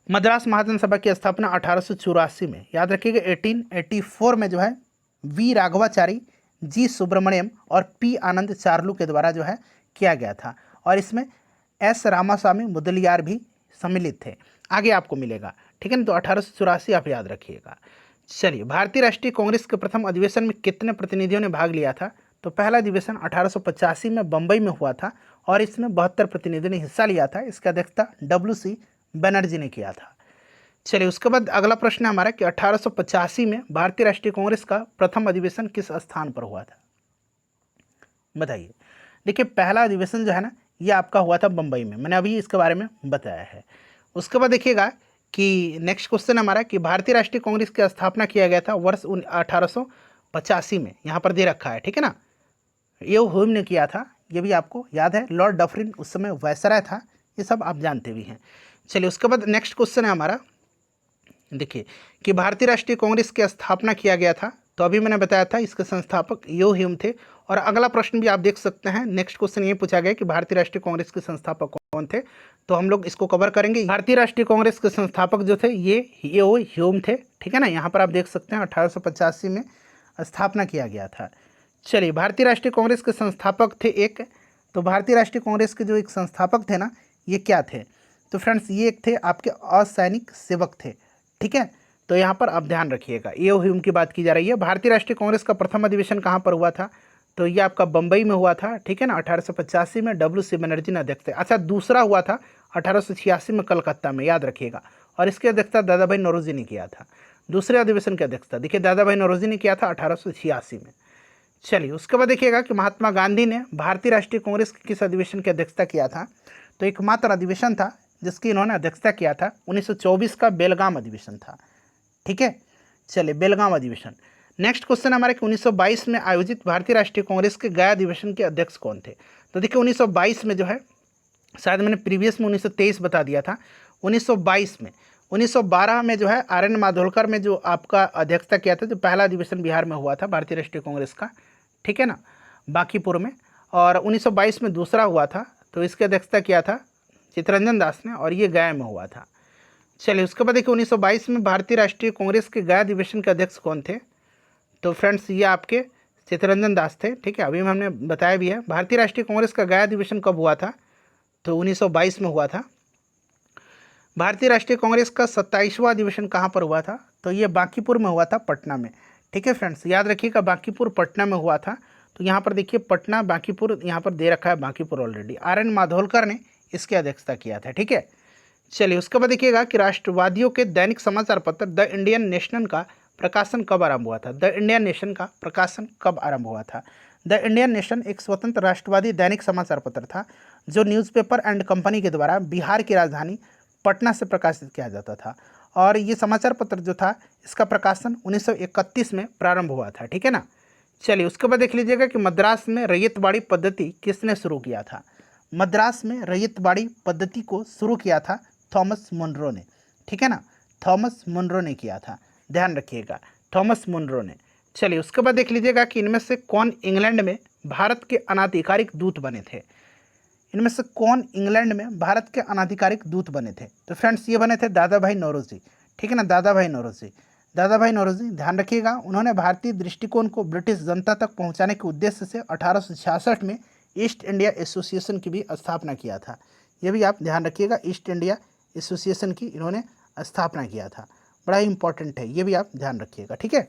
मद्रास महाजन सभा की स्थापना 1884 में, याद रखिएगा। 1884 में जो है वी राघवाचारी, जी सुब्रमण्यम और पी आनंद चार्लू के द्वारा जो है किया गया था और इसमें एस रामास्वामी मुदलियार भी सम्मिलित थे। आगे आपको मिलेगा, ठीक है ना। तो 1884 आप याद रखिएगा। चलिए, भारतीय राष्ट्रीय कांग्रेस के प्रथम अधिवेशन में कितने प्रतिनिधियों ने भाग लिया था? तो पहला अधिवेशन 1885 में बम्बई में हुआ था और इसमें 72 प्रतिनिधियों ने हिस्सा लिया था। इसकी अध्यक्षता WC बनर्जी ने किया था। चलिए, उसके बाद अगला प्रश्न है हमारा कि 1885 में भारतीय राष्ट्रीय कांग्रेस का प्रथम अधिवेशन किस स्थान पर हुआ था? बताइए। देखिए, पहला अधिवेशन जो है ना, ये आपका हुआ था बम्बई में, मैंने अभी इसके बारे में बताया है। उसके बाद देखिएगा कि नेक्स्ट क्वेश्चन हमारा कि भारतीय राष्ट्रीय कांग्रेस की स्थापना किया गया था वर्ष 1885 में, यहाँ पर दे रखा है, ठीक है ना। ये हुम ने किया था, ये भी आपको याद है। लॉर्ड डफरिन उस समय वायसराय था, ये सब आप जानते भी हैं। चलिए, उसके बाद नेक्स्ट क्वेश्चन है हमारा, देखिए कि भारतीय राष्ट्रीय कांग्रेस की स्थापना किया गया था, तो अभी मैंने बताया था इसके संस्थापक यो ह्यूम थे। और अगला प्रश्न भी आप देख सकते हैं, नेक्स्ट क्वेश्चन ये पूछा गया कि भारतीय राष्ट्रीय कांग्रेस के संस्थापक कौन थे, तो हम लोग इसको कवर करेंगे। भारतीय राष्ट्रीय कांग्रेस के संस्थापक जो थे ये यो ह्यूम थे, ठीक है ना। यहाँ पर आप देख सकते हैं 1885 में स्थापना किया गया था। चलिए, भारतीय राष्ट्रीय कांग्रेस के संस्थापक थे एक, तो भारतीय राष्ट्रीय कांग्रेस के जो एक संस्थापक थे ना, ये क्या थे? तो फ्रेंड्स, ये एक थे आपके असैनिक सेवक थे, ठीक है। तो यहाँ पर आप ध्यान रखिएगा, ये ह्यूम की बात की जा रही है। भारतीय राष्ट्रीय कांग्रेस का प्रथम अधिवेशन कहाँ पर हुआ था? तो ये आपका बम्बई में हुआ था, ठीक है ना। 1885 में WC बनर्जी ने अध्यक्ष थे। अच्छा, दूसरा हुआ था 1886 में कलकत्ता में, याद रखिएगा। और इसकी अध्यक्षता दादा भाई नौरोजी ने किया था। दूसरे अधिवेशन की अध्यक्षता देखिए दादा भाई नौरोजी ने किया था 1886 में। चलिए, उसके बाद देखिएगा कि महात्मा गांधी ने भारतीय राष्ट्रीय कांग्रेस के किस अधिवेशन की अध्यक्षता किया था? तो एकमात्र अधिवेशन था जिसकी इन्होंने अध्यक्षता किया था, 1924 का बेलगाम अधिवेशन था, ठीक है। चलिए, बेलगाम अधिवेशन। नेक्स्ट क्वेश्चन हमारे 1922 में आयोजित भारतीय राष्ट्रीय कांग्रेस के गया अधिवेशन के अध्यक्ष कौन थे? तो देखिए 1922 में जो है, शायद मैंने प्रीवियस में 1923 बता दिया था, 1922 में 1912 में जो है RN माधोलकर में जो आपका अध्यक्षता किया था, जो पहला अधिवेशन बिहार में हुआ था भारतीय राष्ट्रीय कांग्रेस का, ठीक है ना, बांकीपुर में। और 1922 में दूसरा हुआ था, तो इसकी अध्यक्षता किया था चित्तरंजन दास ने, और ये गया में हुआ था। चलिए, उसके बाद देखिए 1922 में भारतीय राष्ट्रीय कांग्रेस के गया अधिवेशन के अध्यक्ष कौन थे? तो फ्रेंड्स, ये आपके चित्तरंजन दास थे, ठीक है। अभी हमने बताया भी है। भारतीय राष्ट्रीय कांग्रेस का गया अधिवेशन कब हुआ था? तो 1922 में हुआ था। भारतीय राष्ट्रीय कांग्रेस का 27वां अधिवेशन कहाँ पर हुआ था? तो ये बांकीपुर में हुआ था, पटना में, ठीक है फ्रेंड्स। याद रखिएगा, बांकीपुर पटना में हुआ था। तो यहाँ पर देखिए पटना बांकीपुर, यहाँ पर दे रखा है बांकीपुर ऑलरेडी। RN माधोलकर ने इसकी अध्यक्षता किया था, ठीक है। चलिए, उसके बाद देखिएगा कि राष्ट्रवादियों के दैनिक समाचार पत्र द इंडियन नेशन का प्रकाशन कब आरंभ हुआ था? द इंडियन नेशन का प्रकाशन कब आरंभ हुआ था? द इंडियन नेशन एक स्वतंत्र राष्ट्रवादी दैनिक समाचार पत्र था जो न्यूज़पेपर एंड कंपनी के द्वारा बिहार की राजधानी पटना से प्रकाशित किया जाता था। और ये समाचार पत्र जो था, इसका प्रकाशन 1931 में प्रारंभ हुआ था, ठीक है ना। चलिए, उसके बाद देख लीजिएगा कि मद्रास में रैयतवाड़ी पद्धति किसने शुरू किया था? मद्रास में रैयतवाड़ी पद्धति को शुरू किया था थॉमस मुनरो ने, ठीक है ना। थॉमस मुनरो ने किया था, ध्यान रखिएगा, थॉमस मुनरो ने। चलिए, उसके बाद देख लीजिएगा कि इनमें से कौन इंग्लैंड में भारत के अनाधिकारिक दूत बने थे? इनमें से कौन इंग्लैंड में भारत के अनाधिकारिक दूत बने थे? तो फ्रेंड्स, ये बने थे दादा भाई नौरोजी, ठीक है ना, दादा भाई नौरोजी। दादा भाई नौरोजी, ध्यान रखिएगा, उन्होंने भारतीय दृष्टिकोण को ब्रिटिश जनता तक पहुंचाने के उद्देश्य से 1866 में ईस्ट इंडिया एसोसिएशन की भी स्थापना किया था। ये भी आप ध्यान रखिएगा, ईस्ट इंडिया एसोसिएशन की इन्होंने स्थापना किया था, बड़ा ही इंपॉर्टेंट है, ये भी आप ध्यान रखिएगा, ठीक है।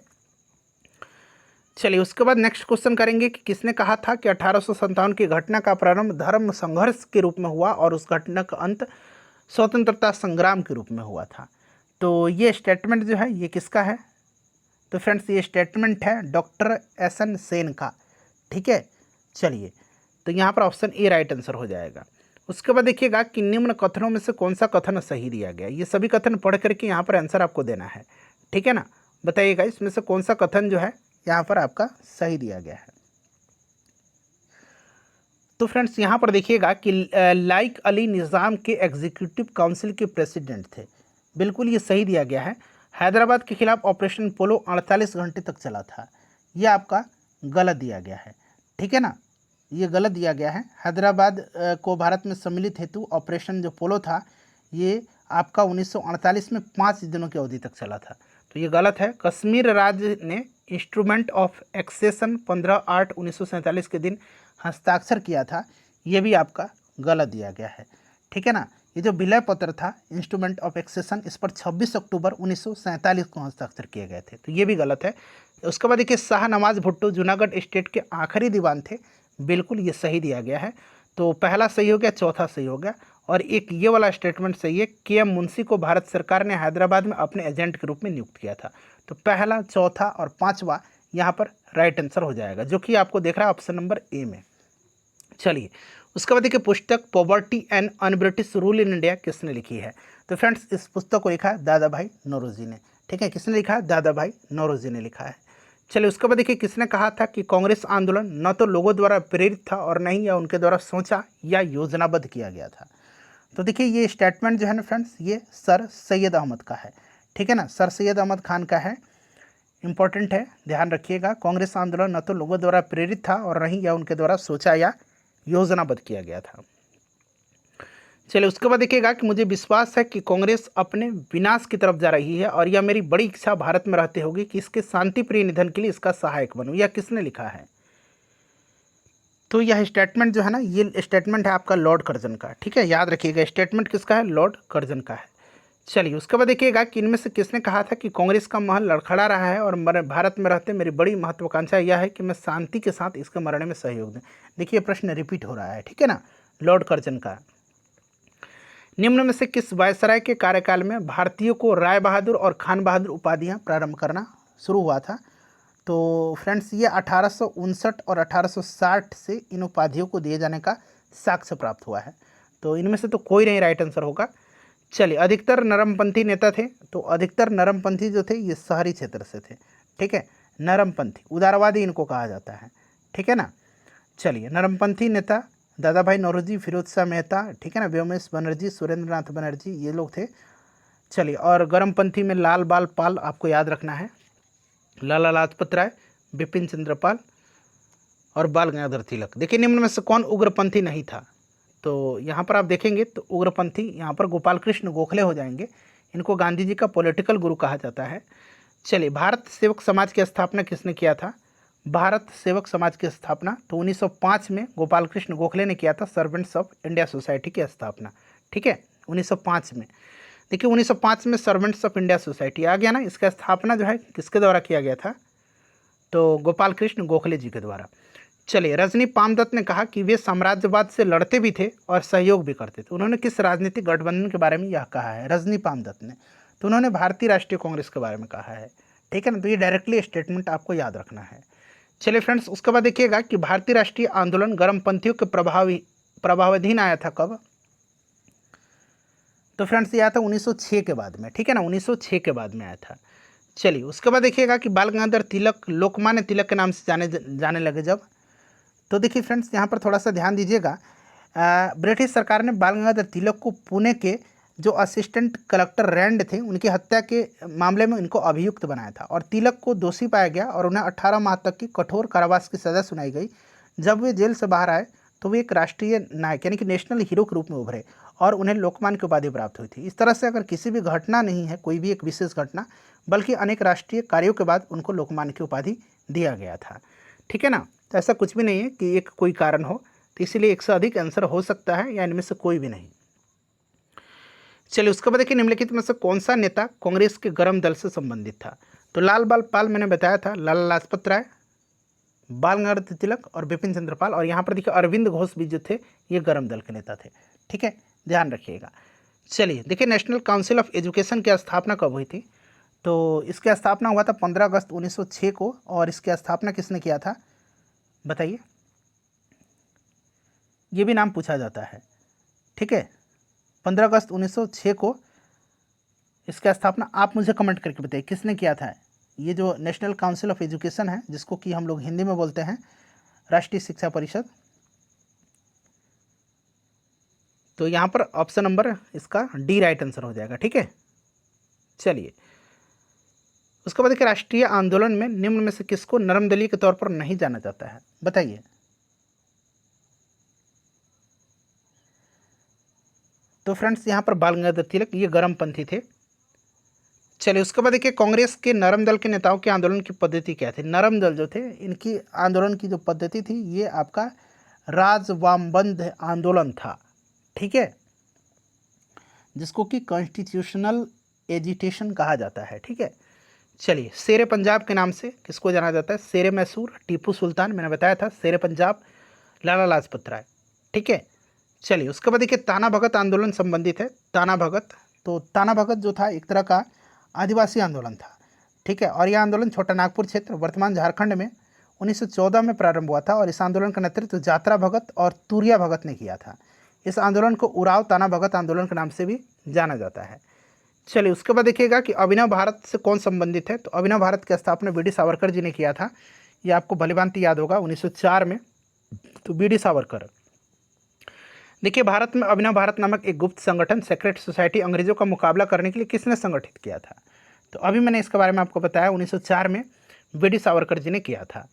चलिए, उसके बाद नेक्स्ट क्वेश्चन करेंगे कि किसने कहा था कि 1857 की घटना का प्रारंभ धर्म संघर्ष के रूप में हुआ और उस घटना का अंत स्वतंत्रता संग्राम के रूप में हुआ था? तो ये स्टेटमेंट जो है, ये किसका है? तो फ्रेंड्स, ये स्टेटमेंट है डॉक्टर SN सेन का, ठीक है। चलिए, तो यहाँ पर ऑप्शन ए राइट आंसर हो जाएगा। उसके बाद देखिएगा कि निम्न कथनों में से कौन सा कथन सही दिया गया? ये सभी कथन पढ़ करके यहाँ पर आंसर आपको देना है, ठीक है ना। बताइएगा इसमें से कौन सा कथन जो है यहाँ पर आपका सही दिया गया है। तो फ्रेंड्स, यहाँ पर देखिएगा कि लाइक अली निज़ाम के एग्जीक्यूटिव काउंसिल के प्रेसिडेंट थे, बिल्कुल ये सही दिया गया है। हैदराबाद के खिलाफ ऑपरेशन पोलो 48 घंटे तक चला था, ये आपका गलत दिया गया है, ठीक है ना, ये गलत दिया गया है। हैदराबाद को भारत में सम्मिलित हेतु ऑपरेशन जो पोलो था, ये आपका 1948 में 5 दिनों की अवधि तक चला था, तो ये गलत है। कश्मीर राज्य ने इंस्ट्रूमेंट ऑफ एक्सेशन 15/8/1947 के दिन हस्ताक्षर किया था, ये भी आपका गलत दिया गया है, ठीक है ना। ये जो विलय पत्र था इंस्ट्रूमेंट ऑफ एक्सेशन, इस पर 26 अक्टूबर 1947 को हस्ताक्षर किए गए थे, तो ये भी गलत है। उसके बाद देखिए शाहनवाज भुट्टो जूनागढ़ स्टेट के आखिरी दीवान थे, बिल्कुल ये सही दिया गया है। तो पहला सही हो गया, चौथा सही हो गया। और एक ये वाला स्टेटमेंट सही है, के एम मुंशी को भारत सरकार ने हैदराबाद में अपने एजेंट के रूप में नियुक्त किया था। तो पहला, चौथा और पांचवा यहाँ पर राइट आंसर हो जाएगा, जो कि आपको देख रहा है ऑप्शन नंबर ए में। चलिए उसके बाद देखिए पुस्तक poverty and un British rule in India किसने लिखी है। तो फ्रेंड्स इस पुस्तक को लिखा है दादा भाई नौरोजी ने। ठीक है, किसने लिखा है? दादा भाई नौरोजी ने लिखा है। चलिए उसके बाद देखिए किसने कहा था कि कांग्रेस आंदोलन न तो लोगों द्वारा प्रेरित था और न ही या उनके द्वारा सोचा या योजनाबद्ध किया गया था। तो देखिए ये स्टेटमेंट जो है ना फ्रेंड्स, ये सर सैयद अहमद का है। ठीक है ना, सर सैयद अहमद खान का है, इंपॉर्टेंट है, ध्यान रखिएगा। कांग्रेस आंदोलन न तो लोगों द्वारा प्रेरित था और न ही या उनके द्वारा सोचा या योजनाबद्ध किया गया था। चलिए उसके बाद देखिएगा कि मुझे विश्वास है कि कांग्रेस अपने विनाश की तरफ जा रही है और यह मेरी बड़ी इच्छा भारत में रहते होगी कि इसके शांति प्रिय निधन के लिए इसका सहायक बनूं। यह किसने लिखा है? तो यह स्टेटमेंट जो है ना, ये स्टेटमेंट है आपका लॉर्ड कर्जन का। ठीक है, याद रखिएगा स्टेटमेंट किसका है? लॉर्ड कर्जन का है। चलिए उसके बाद देखिएगा कि इनमें से किसने कहा था कि कांग्रेस का महल लड़खड़ा रहा है और भारत में रहते मेरी बड़ी महत्वाकांक्षा यह है कि मैं शांति के साथ इसके मरने में सहयोग दूं। देखिए प्रश्न रिपीट हो रहा है, ठीक है ना, लॉर्ड कर्जन का। निम्न में से किस वायसराय के कार्यकाल में भारतीयों को राय बहादुर और खान बहादुर उपाधियां प्रारंभ करना शुरू हुआ था? तो फ्रेंड्स ये 1859 और 1860 से इन उपाधियों को दिए जाने का साक्ष्य प्राप्त हुआ है। तो इनमें से तो कोई नहीं राइट आंसर होगा। चलिए अधिकतर नरमपंथी नेता थे, तो अधिकतर नरमपंथी जो थे ये शहरी क्षेत्र से थे। ठीक है, नरमपंथी, उदारवादी इनको कहा जाता है। ठीक है ना। चलिए नरमपंथी नेता दादा भाई नौरोजी, फिरोज शाह मेहता, ठीक है ना, व्योमेश बनर्जी, सुरेंद्र नाथ बनर्जी, ये लोग थे। चलिए और गर्मपंथी में लाल बाल पाल आपको याद रखना है, लाला लाजपत राय, बिपिन चंद्र पाल और बाल गंगाधर तिलक। देखिए निम्न में से कौन उग्रपंथी नहीं था? तो यहाँ पर आप देखेंगे तो उग्रपंथी यहाँ पर गोपाल कृष्ण गोखले हो जाएंगे। इनको गांधी जी का पॉलिटिकल गुरु कहा जाता है। चलिए भारत सेवक समाज की स्थापना किसने किया था? भारत सेवक समाज की स्थापना तो 1905 में गोपाल कृष्ण गोखले ने किया था, सर्वेंट्स ऑफ इंडिया सोसाइटी की स्थापना। ठीक है, 1905 में। देखिए 1905 में सर्वेंट्स ऑफ इंडिया सोसाइटी आ गया ना, इसका स्थापना जो है किसके द्वारा किया गया था? तो गोपाल कृष्ण गोखले जी के द्वारा। चलिए रजनी पामदत्त ने कहा कि वे साम्राज्यवाद से लड़ते भी थे और सहयोग भी करते थे। उन्होंने किस राजनीतिक गठबंधन के बारे में यह कहा है? रजनी पामदत्त ने, तो उन्होंने भारतीय राष्ट्रीय कांग्रेस के बारे में कहा है। ठीक है ना, तो ये डायरेक्टली स्टेटमेंट आपको याद रखना है। चलिए फ्रेंड्स उसके बाद देखिएगा कि भारतीय राष्ट्रीय आंदोलन गर्मपंथियों के प्रभावाधीन आया था कब? तो फ्रेंड्स ये आया था 1906 के बाद में। ठीक है ना, 1906 के बाद में आया था। चलिए उसके बाद देखिएगा कि बाल गंगाधर तिलक लोकमान्य तिलक के नाम से जाने लगे जब। तो देखिए फ्रेंड्स यहाँ पर थोड़ा सा ध्यान दीजिएगा, ब्रिटिश सरकार ने बाल गंगाधर तिलक को पुणे के जो असिस्टेंट कलेक्टर रैंड थे उनकी हत्या के मामले में इनको अभियुक्त बनाया था और तिलक को दोषी पाया गया और उन्हें 18 माह तक की कठोर कारावास की सज़ा सुनाई गई। जब वे जेल से बाहर आए तो वे एक राष्ट्रीय नायक यानी कि नेशनल हीरो के रूप में उभरे और उन्हें लोकमान्य की उपाधि प्राप्त हुई थी। इस तरह से अगर किसी भी घटना नहीं है, कोई भी एक विशेष घटना, बल्कि अनेक राष्ट्रीय कार्यों के बाद उनको लोकमान्य की उपाधि दिया गया था। ठीक है ना, तो ऐसा कुछ भी नहीं है कि एक कोई कारण हो, तो इसीलिए एक से अधिक आंसर हो सकता है या इनमें से कोई भी नहीं। चलिए उसके बाद देखिए निम्नलिखित में से कौन सा नेता कांग्रेस के गर्म दल से संबंधित था? तो लाल बाल पाल मैंने बताया था, लाला लाजपत राय, बाल गंगाधर तिलक और बिपिन चंद्र पाल। और यहाँ पर देखिए अरविंद घोष भी जो थे ये गर्म दल के नेता थे। ठीक है, ध्यान रखिएगा। चलिए देखिए नेशनल काउंसिल ऑफ एजुकेशन की स्थापना कब हुई थी? तो इसकी स्थापना हुआ था 15 अगस्त 1906 को। और इसकी स्थापना किसने किया था बताइए? ये भी नाम पूछा जाता है। ठीक है, 15 अगस्त 1906 को इसका स्थापना आप मुझे कमेंट करके बताइए किसने किया था। ये जो नेशनल काउंसिल ऑफ एजुकेशन है, जिसको कि हम लोग हिंदी में बोलते हैं राष्ट्रीय शिक्षा परिषद, तो यहाँ पर ऑप्शन नंबर इसका डी राइट आंसर हो जाएगा। ठीक है, चलिए उसके बाद देखिए राष्ट्रीय आंदोलन में निम्न में से किसको नरमदलीय के तौर पर नहीं जाना जाता है बताइए? तो फ्रेंड्स यहाँ पर बाल गंगाधर तिलक ये गर्मपंथी थे। चलिए उसके बाद देखिए कांग्रेस के नरम दल के नेताओं के आंदोलन की पद्धति क्या थी? नरम दल जो थे इनकी आंदोलन की जो पद्धति थी ये आपका राजवामबंद आंदोलन था। ठीक है, जिसको कि कॉन्स्टिट्यूशनल एजिटेशन कहा जाता है। ठीक है, चलिए शेर पंजाब के नाम से किसको जाना जाता है? शेर मैसूर टीपू सुल्तान, मैंने बताया था शेर पंजाब लाला लाजपत राय। ठीक है, चलिए उसके बाद देखिए ताना भगत आंदोलन संबंधित है। ताना भगत, तो ताना भगत जो था एक तरह का आदिवासी आंदोलन था। ठीक है, और यह आंदोलन छोटा नागपुर क्षेत्र वर्तमान झारखंड में 1914 में प्रारंभ हुआ था और इस आंदोलन का नेतृत्व जात्रा भगत और तुरिया भगत ने किया था। इस आंदोलन को उराव ताना भगत आंदोलन के नाम से भी जाना जाता है। चलिए उसके बाद देखिएगा कि अभिनव भारत से कौन संबंधित है? तो अभिनव भारत की स्थापना बी डी सावरकर जी ने किया था। ये आपको भलीभांति याद होगा 1904 में। तो बी डी सावरकर। देखिए भारत में अभिनव भारत नामक एक गुप्त संगठन सेक्रेट सोसाइटी अंग्रेजों का मुकाबला करने के लिए किसने संगठित किया था? तो अभी मैंने इसके बारे में आपको बताया 1904 में बी डी सावरकर जी ने किया था।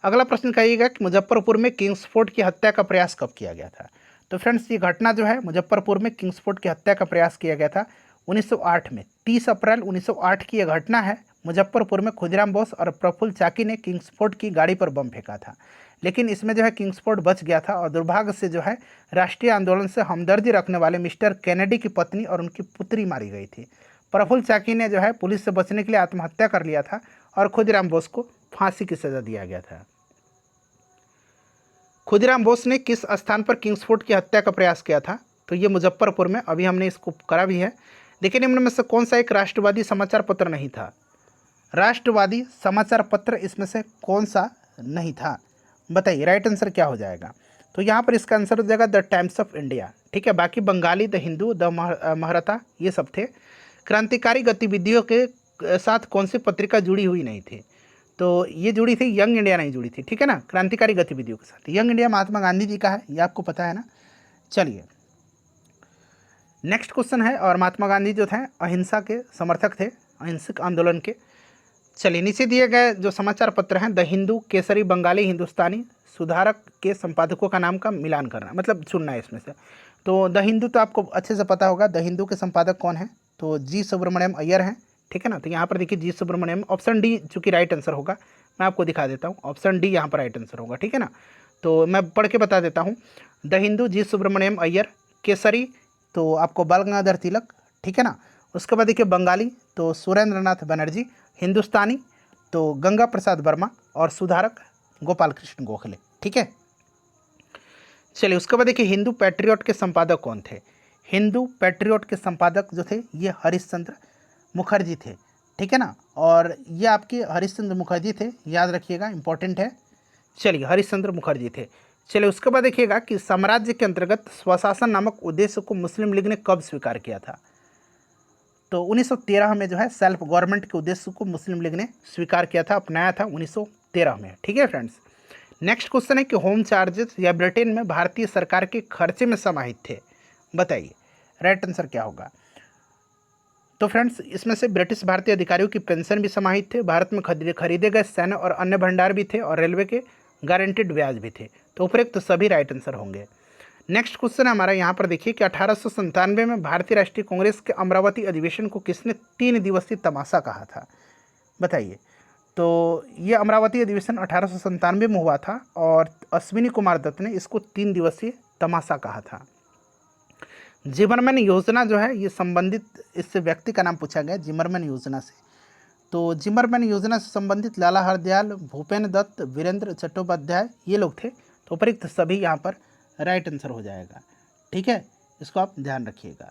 अगला प्रश्न कहिएगा कि मुजफ्फरपुर में किंग्सफोर्ड की हत्या का प्रयास कब किया गया था? तो फ्रेंड्स ये घटना जो है मुजफ्फरपुर में किंग्सफोर्ड की हत्या का प्रयास किया गया था 1908 में। 30 अप्रैल 1908 की यह घटना है। मुजफ्फरपुर में खुदीराम बोस और प्रफुल्ल चाकी ने किंग्सफोर्ड की गाड़ी पर बम फेंका था, लेकिन इसमें जो है किंग्सफोर्ड बच गया था और दुर्भाग्य से जो है राष्ट्रीय आंदोलन से हमदर्दी रखने वाले मिस्टर कैनेडी की पत्नी और उनकी पुत्री मारी गई थी। प्रफुल्ल चाकी ने जो है पुलिस से बचने के लिए आत्महत्या कर लिया था और खुदीराम बोस को फांसी की सजा दिया गया था। खुदीराम बोस ने किस स्थान पर किंग्सफोर्ड की हत्या का प्रयास किया था? तो ये मुजफ्फरपुर में, अभी हमने इसको करा भी है। देखिए निम्न में से कौन सा एक राष्ट्रवादी समाचार पत्र नहीं था? राष्ट्रवादी समाचार पत्र इसमें से कौन सा नहीं था? बताइए राइट आंसर क्या हो जाएगा? तो यहाँ पर इसका आंसर हो जाएगा द टाइम्स ऑफ इंडिया। ठीक है, बाकी बंगाली, द हिंदू, द महरता ये सब थे। क्रांतिकारी गतिविधियों के साथ कौन सी पत्रिका जुड़ी हुई नहीं थी? तो ये जुड़ी थी, यंग इंडिया नहीं जुड़ी थी। ठीक है ना, क्रांतिकारी गतिविधियों के साथ। यंग इंडिया महात्मा गांधी जी का है, ये आपको पता है ना। चलिए नेक्स्ट क्वेश्चन है, और महात्मा गांधी जो थे अहिंसा के समर्थक थे, अहिंसक आंदोलन के। चलिए नीचे दिए गए जो समाचार पत्र हैं द हिंदू, केसरी, बंगाली, हिंदुस्तानी, सुधारक के संपादकों का नाम का मिलान करना, मतलब चुनना है इसमें से। तो द हिंदू तो आपको अच्छे से पता होगा, द हिंदू के संपादक कौन है? तो जी सुब्रमण्यम अय्यर हैं। ठीक है ना, तो यहाँ पर देखिए जी सुब्रमण्यम, ऑप्शन डी चूँकि राइट आंसर होगा, मैं आपको दिखा देता हूँ, ऑप्शन डी यहाँ पर राइट आंसर होगा। ठीक है ना, तो मैं पढ़ के बता देता हूँ। द हिंदू जी सुब्रमण्यम अय्यर, केसरी तो आपको बाल गंगाधर तिलक। ठीक है ना, उसके बाद देखिए बंगाली तो सुरेंद्र नाथ बनर्जी, हिंदुस्तानी तो गंगा प्रसाद वर्मा, और सुधारक गोपाल कृष्ण गोखले। ठीक है, चलिए उसके बाद देखिए हिंदू पैट्रियट के संपादक कौन थे? हिंदू पैट्रियट के संपादक जो थे ये हरिश्चंद्र मुखर्जी थे। ठीक है ना, और ये आपके हरिश्चंद्र मुखर्जी थे, याद रखिएगा, इंपॉर्टेंट है। चलिए हरिश्चंद्र मुखर्जी थे। चलिए उसके बाद देखिएगा कि साम्राज्य के अंतर्गत स्वशासन नामक उद्देश्य को मुस्लिम लीग ने कब स्वीकार किया था? तो 1913 में जो है सेल्फ गवर्नमेंट के उद्देश्य को मुस्लिम लीग ने स्वीकार किया था, अपनाया था 1913 में। ठीक है फ्रेंड्स, नेक्स्ट क्वेश्चन है कि होम चार्जेस या ब्रिटेन में भारतीय सरकार के खर्चे में समाहित थे। बताइए राइट आंसर क्या होगा? तो फ्रेंड्स इसमें से ब्रिटिश भारतीय अधिकारियों की पेंशन भी समाहित थे, भारत में खरीदे गए सैन्य और अन्य भंडार भी थे, और रेलवे के गारंटेड ब्याज भी थे। तो उपरोक्त सभी राइट आंसर होंगे। नेक्स्ट क्वेश्चन है हमारा यहाँ पर देखिए कि 1897 में भारतीय राष्ट्रीय कांग्रेस के अमरावती अधिवेशन को किसने 3 दिवसीय तमाशा कहा था? बताइए। तो ये अमरावती अधिवेशन 1897 में हुआ था और अश्विनी कुमार दत्त ने इसको 3 दिवसीय तमाशा कहा था। जिमरमैन योजना जो है ये संबंधित इस व्यक्ति का नाम पूछा गया जिमरमैन योजना से। तो जिमरमैन योजना से संबंधित लाला हरदयाल, भूपेन दत्त, वीरेंद्र चट्टोपाध्याय ये लोग थे। तो उपरोक्त सभी यहाँ पर राइट आंसर हो जाएगा। ठीक है, इसको आप ध्यान रखिएगा।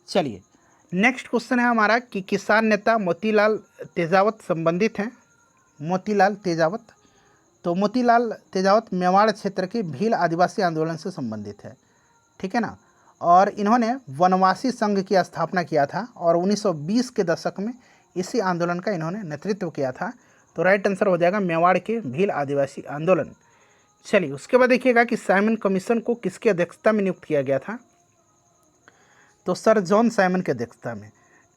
चलिए नेक्स्ट क्वेश्चन है हमारा कि किसान नेता मोतीलाल तेजावत संबंधित हैं। मोतीलाल तेजावत, तो मोतीलाल तेजावत मेवाड़ क्षेत्र के भील आदिवासी आंदोलन से संबंधित है। ठीक है ना, और इन्होंने वनवासी संघ की स्थापना किया था और 1920 के दशक में इसी आंदोलन का इन्होंने नेतृत्व किया था। तो राइट आंसर हो जाएगा मेवाड़ के भील आदिवासी आंदोलन। चलिए उसके बाद देखिएगा कि साइमन कमीशन को किसकी अध्यक्षता में नियुक्त किया गया था? तो सर जॉन साइमन की अध्यक्षता में।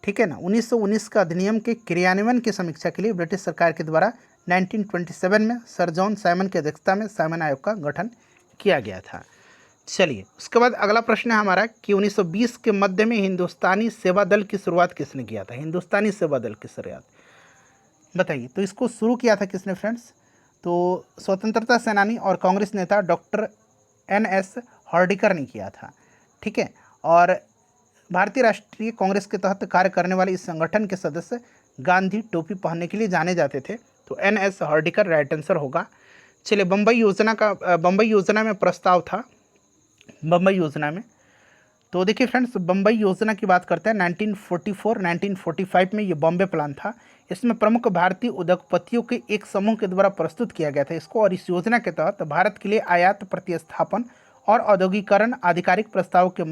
ठीक है ना, 1919 का अधिनियम के क्रियान्वयन की समीक्षा के लिए ब्रिटिश सरकार के द्वारा 1927 में सर जॉन साइमन की अध्यक्षता में साइमन आयोग का गठन किया गया था। चलिए उसके बाद अगला प्रश्न है हमारा कि 1920 के मध्य में हिंदुस्तानी सेवा दल की शुरुआत किसने किया था? हिंदुस्तानी सेवा दल की शुरुआत बताइए। तो इसको शुरू किया था किसने फ्रेंड्स? तो स्वतंत्रता सेनानी और कांग्रेस नेता डॉक्टर NS हर्डिकर ने किया था। ठीक है, और भारतीय राष्ट्रीय कांग्रेस के तहत कार्य करने वाले इस संगठन के सदस्य गांधी टोपी पहनने के लिए जाने जाते थे। तो NS हर्डिकर राइट आंसर होगा। चलिए, बम्बई योजना में प्रस्ताव था, बम्बई योजना में। तो देखिए फ्रेंड्स, बम्बई योजना की बात करते हैं। 1944-1945 में ये बॉम्बे प्लान था। इसमें प्रमुख भारतीय उद्योगपतियों के एक समूह के द्वारा प्रस्तुत किया गया था इसको, और इस योजना के तहत भारत के लिए आयात प्रतिस्थापन और औद्योगिकरण आधिकारिक प्रस्ताव के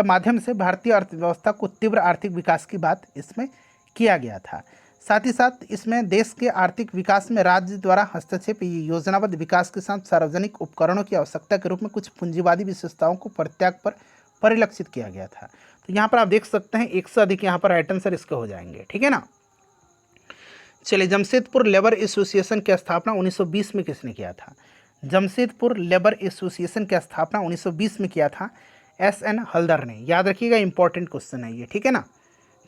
माध्यम से भारतीय अर्थव्यवस्था को तीव्र आर्थिक विकास की बात इसमें किया गया था। साथ ही साथ इसमें देश के आर्थिक विकास में राज्य द्वारा हस्तक्षेप, योजनाबद्ध विकास के साथ सार्वजनिक उपकरणों की आवश्यकता के रूप में कुछ पूंजीवादी विशेषताओं को परित्याग पर परिलक्षित किया गया था। तो यहाँ पर आप देख सकते हैं 1 से अधिक यहाँ पर राइट आंसर इसके हो जाएंगे, ठीक है ना। चलिए, जमशेदपुर लेबर एसोसिएशन की स्थापना 1920 में किसने किया था? जमशेदपुर लेबर एसोसिएशन की स्थापना 1920 में किया था SN हल्दर ने। याद रखिएगा, इंपॉर्टेंट क्वेश्चन है ये, ठीक है ना।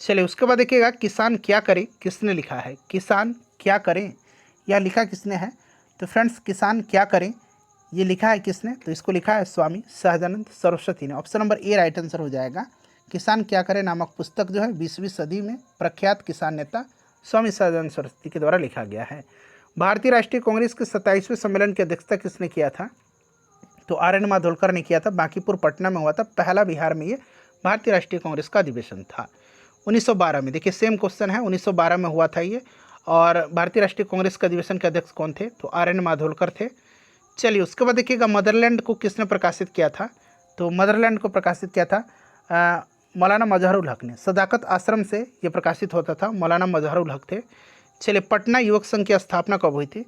चलिए, उसके बाद देखिएगा किसान क्या करे किसने लिखा है? किसान क्या करें, यह लिखा किसने है? तो फ्रेंड्स, किसान क्या करें ये लिखा है किसने? तो इसको लिखा है स्वामी सहजानंद सरस्वती ने। Option number A right answer हो जाएगा। किसान क्या करें नामक पुस्तक जो है 20वीं सदी में प्रख्यात किसान नेता स्वामी सहजानंद सरस्वती के द्वारा लिखा गया है। भारतीय राष्ट्रीय कांग्रेस के 27वें सम्मेलन की अध्यक्षता किसने किया था? तो RN माधोलकर ने किया था। बांकीपुर पटना में हुआ था। पहला बिहार में ये भारतीय राष्ट्रीय कांग्रेस का अधिवेशन था 1912 में। देखिए, सेम क्वेश्चन है, 1912 में हुआ था ये। और भारतीय राष्ट्रीय कांग्रेस के अधिवेशन के अध्यक्ष कौन थे? तो RN माधोलकर थे। चलिए, उसके बाद देखिएगा मदरलैंड को किसने प्रकाशित किया था? तो मदरलैंड को प्रकाशित किया था मौलाना मजहरुल हक ने। सदाकत आश्रम से ये प्रकाशित होता था, मौलाना मजहरुल हक थे। चलिए, पटना युवक संघ की स्थापना कब हुई थी?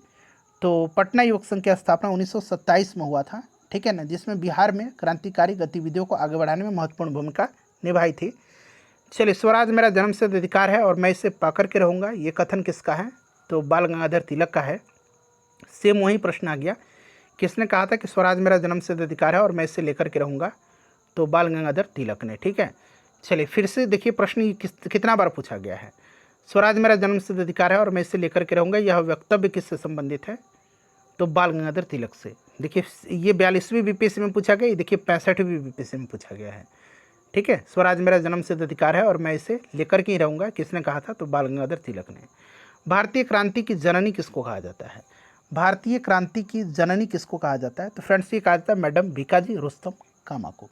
तो पटना युवक संघ की स्थापना 1927 में हुआ था, ठीक है ना, जिसमें बिहार में क्रांतिकारी गतिविधियों को आगे बढ़ाने में महत्वपूर्ण भूमिका निभाई थी। चलिए, स्वराज मेरा जन्मसिद्ध अधिकार है और मैं इसे पाकर के रहूँगा, ये कथन किसका है? तो बाल गंगाधर तिलक का है। सेम वही प्रश्न आ गया, किसने कहा था कि स्वराज मेरा जन्मसिद्ध अधिकार है और मैं इसे लेकर के रहूँगा? तो बाल गंगाधर तिलक ने, ठीक है। चलिए, फिर से देखिए प्रश्न कितना बार पूछा गया है। स्वराज मेरा जन्मसिद्ध अधिकार है और मैं इसे लेकर के रहूँगा, यह वक्तव्य किससे संबंधित है? तो बाल गंगाधर तिलक से। देखिए, ये 42वीं BPSC में पूछा गया, ये देखिए 65वीं BPSC में पूछा गया है, ठीक है। स्वराज मेरा जन्मसिद्ध अधिकार है और मैं इसे लेकर के ही रहूँगा, किसने कहा था? तो बाल गंगाधर तिलक ने। भारतीय क्रांति की जननी किसको कहा जाता है? भारतीय क्रांति की जननी किसको कहा जाता है? तो फ्रेंड्स, ये कहा जाता है मैडम भीकाजी रुस्तम कामा को,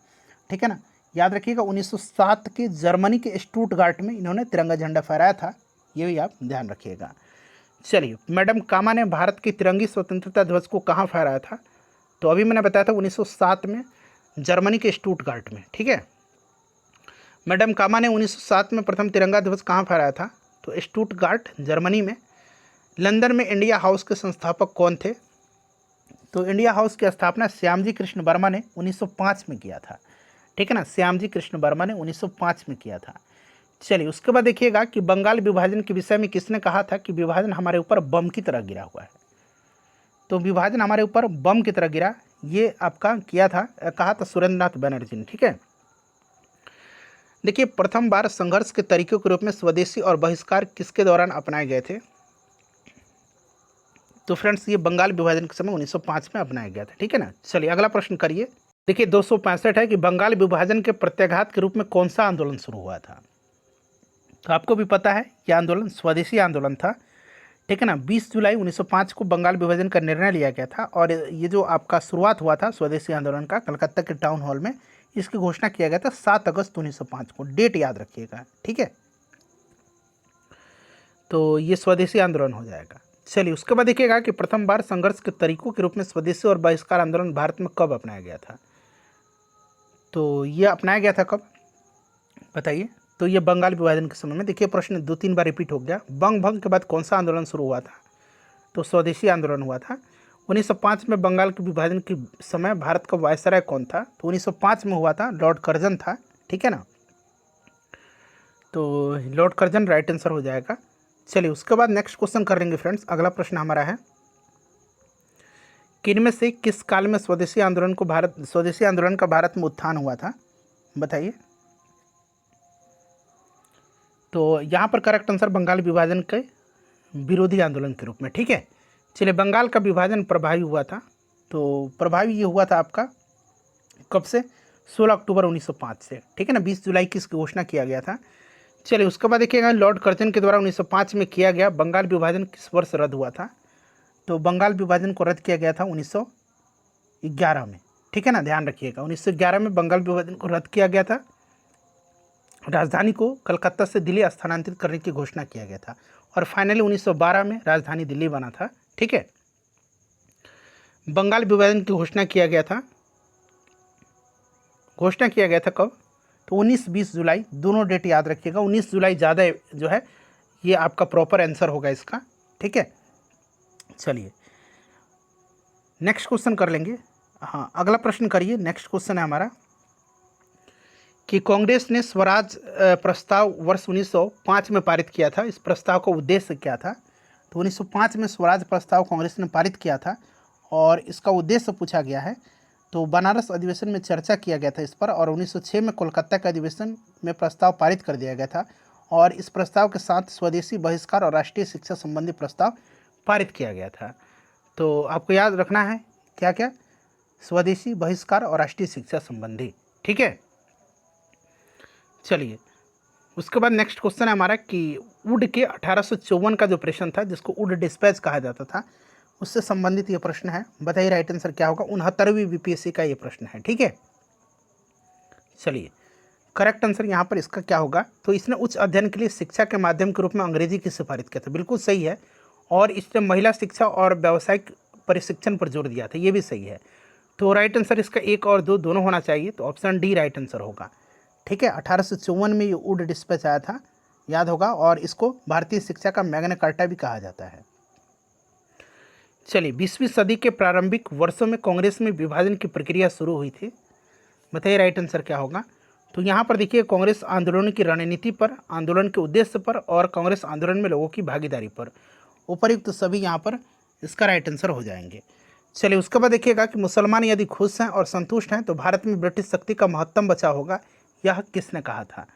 ठीक है ना। याद रखिएगा, 1907 के जर्मनी के स्टुटगार्ट में इन्होंने तिरंगा झंडा फहराया था, ये भी आप ध्यान रखिएगा। चलिए, मैडम कामा ने भारत की तिरंगी स्वतंत्रता ध्वज को कहाँ फहराया था? तो अभी मैंने बताया था 1907 में जर्मनी के स्टुटगार्ट में, ठीक है। मैडम कामा ने 1907 में प्रथम तिरंगा ध्वज कहाँ फहराया था? तो स्टुटगार्ट जर्मनी में। लंदन में इंडिया हाउस के संस्थापक कौन थे? तो इंडिया हाउस की स्थापना श्यामजी कृष्ण वर्मा ने 1905 में किया था, ठीक है ना। श्यामजी कृष्ण वर्मा ने 1905 में किया था। चलिए, उसके बाद देखिएगा कि बंगाल विभाजन के विषय में किसने कहा था कि विभाजन हमारे ऊपर बम की तरह गिरा हुआ है? तो विभाजन हमारे ऊपर बम की तरह गिरा, ये आपका कहा था सुरेंद्र नाथ बनर्जी ने, ठीक है। देखिए, प्रथम बार संघर्ष के तरीकों के रूप में स्वदेशी और बहिष्कार किसके दौरान अपनाए गए थे? तो फ्रेंड्स, ये बंगाल विभाजन के समय 1905 में अपनाया गया था, ठीक है ना। चलिए, अगला प्रश्न करिए। देखिए, 265 है कि बंगाल विभाजन के प्रत्याघात के रूप में कौन सा आंदोलन शुरू हुआ था? तो आपको भी पता है यह आंदोलन स्वदेशी आंदोलन था, ठीक है ना। 20 जुलाई 1905 को बंगाल विभाजन का निर्णय लिया गया था और ये जो आपका शुरुआत हुआ था स्वदेशी आंदोलन का कलकत्ता के टाउन हॉल में, इसकी घोषणा किया गया था 7 अगस्त 1905 को। डेट याद रखिएगा, ठीक है। तो ये स्वदेशी आंदोलन हो जाएगा। चलिए, उसके बाद देखिएगा कि प्रथम बार संघर्ष के तरीकों के रूप में स्वदेशी और बहिष्कार आंदोलन भारत में कब अपनाया गया था? तो ये अपनाया गया था कब, बताइए? तो ये बंगाल विभाजन के समय में। देखिए, प्रश्न 2-3 बार रिपीट हो गया। बंग भंग के बाद कौन सा आंदोलन शुरू हुआ था? तो स्वदेशी आंदोलन हुआ था। 1905 में बंगाल के विभाजन के समय भारत का वायसराय कौन था? तो 1905 में हुआ था, लॉर्ड कर्जन था, ठीक है ना। तो लॉर्ड कर्जन राइट आंसर हो जाएगा। चलिए, उसके बाद नेक्स्ट क्वेश्चन कर लेंगे फ्रेंड्स। अगला प्रश्न हमारा है कि इनमें से किस काल में स्वदेशी आंदोलन का भारत में उत्थान हुआ था? बताइए। तो यहाँ पर करेक्ट आंसर बंगाल विभाजन के विरोधी आंदोलन के रूप में, ठीक है। चलिए, बंगाल का विभाजन प्रभावी हुआ था। तो प्रभावी ये हुआ था आपका कब से? 16 अक्टूबर 1905 से, ठीक है ना। 20 जुलाई की इसकी घोषणा किया गया था। चलिए उसके बाद देखिएगा लॉर्ड कर्जन के द्वारा 1905 में किया गया बंगाल विभाजन किस वर्ष रद्द हुआ था। तो बंगाल विभाजन को रद्द किया गया था 1911 में, ठीक है ना, ध्यान रखिएगा 1911 में बंगाल विभाजन को रद्द किया गया था। राजधानी को कलकत्ता से दिल्ली स्थानांतरित करने की घोषणा किया गया था और फाइनली 1912 में राजधानी दिल्ली बना था, ठीक है। बंगाल विभाजन की घोषणा किया गया था कब, तो 19-20 जुलाई, दोनों डेट याद रखिएगा। 19 जुलाई ज़्यादा जो है ये आपका प्रॉपर आंसर होगा इसका, ठीक है। चलिए नेक्स्ट क्वेश्चन कर लेंगे। हाँ, अगला प्रश्न करिए। नेक्स्ट क्वेश्चन है हमारा कि कांग्रेस ने स्वराज प्रस्ताव वर्ष 1905 में पारित किया था। इस प्रस्ताव का उद्देश्य क्या था। तो 1905 में स्वराज प्रस्ताव कांग्रेस ने पारित किया था और इसका उद्देश्य पूछा गया है। तो बनारस अधिवेशन में चर्चा किया गया था इस पर और 1906 में कोलकाता के अधिवेशन में प्रस्ताव पारित कर दिया गया था और इस प्रस्ताव के साथ स्वदेशी बहिष्कार और राष्ट्रीय शिक्षा संबंधी प्रस्ताव पारित किया गया था। तो आपको याद रखना है क्या क्या, स्वदेशी बहिष्कार और राष्ट्रीय शिक्षा संबंधी, ठीक है। चलिए उसके बाद नेक्स्ट क्वेश्चन है हमारा कि वुड के 1854 का जो ऑपरेशन था जिसको वुड डिस्पैच कहा जाता था उससे संबंधित ये प्रश्न है। बताइए राइट आंसर क्या होगा। 69वीं बीपीएससी का ये प्रश्न है, ठीक है। चलिए करेक्ट आंसर यहाँ पर इसका क्या होगा। तो इसने उच्च अध्ययन के लिए शिक्षा के माध्यम के रूप में अंग्रेजी की सिफारिश किया था, बिल्कुल सही है। और इसने महिला शिक्षा और व्यावसायिक प्रशिक्षण पर जोर दिया था, ये भी सही है। तो राइट आंसर इसका 1 और 2 दोनों होना चाहिए, तो ऑप्शन डी राइट आंसर होगा, ठीक है। 1854 में ये वुड डिस्पैच आया था, याद होगा, और इसको भारतीय शिक्षा का मैग्ना कार्टा भी कहा जाता है। चलिए 20वीं सदी के प्रारंभिक वर्षों में कांग्रेस में विभाजन की प्रक्रिया शुरू हुई थी। बताइए राइट आंसर क्या होगा। तो यहाँ पर देखिए कांग्रेस आंदोलन की रणनीति पर, आंदोलन के उद्देश्य पर और कांग्रेस आंदोलन में लोगों की भागीदारी पर, उपर्युक्त सभी यहाँ पर इसका राइट आंसर हो जाएंगे। चलिए उसके बाद देखिएगा कि मुसलमान यदि खुश हैं और संतुष्ट हैं तो भारत में ब्रिटिश शक्ति का महत्तम बचाव होगा, यह किसने कहा था।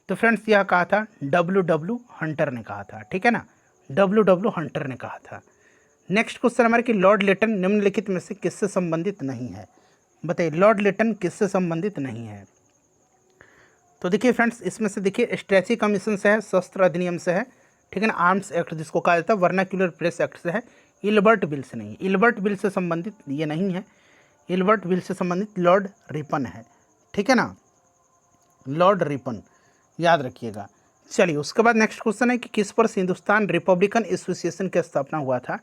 तो फ्रेंड्स यह कहा था W हंटर ने कहा था, ठीक है ना, W हंटर ने कहा था। नेक्स्ट क्वेश्चन हमारे कि लॉर्ड लिटन निम्नलिखित में से किससे संबंधित नहीं है। बताइए लॉर्ड लिटन किससे संबंधित नहीं है। तो देखिए फ्रेंड्स इसमें से देखिए स्ट्रैची कमीशन से है, शस्त्र अधिनियम से है, ठीक है ना, आर्म्स एक्ट जिसको कहा जाता है, वर्नाक्यूलर प्रेस एक्ट से है, इल्बर्ट बिल से नहीं। इल्बर्ट बिल से संबंधित ये नहीं है, इल्बर्ट बिल से संबंधित लॉर्ड रिपन है, ठीक है ना, लॉर्ड रिपन, याद रखिएगा। चलिए उसके बाद नेक्स्ट क्वेश्चन है कि किस वर्ष हिंदुस्तान रिपब्लिकन एसोसिएशन की स्थापना हुआ था।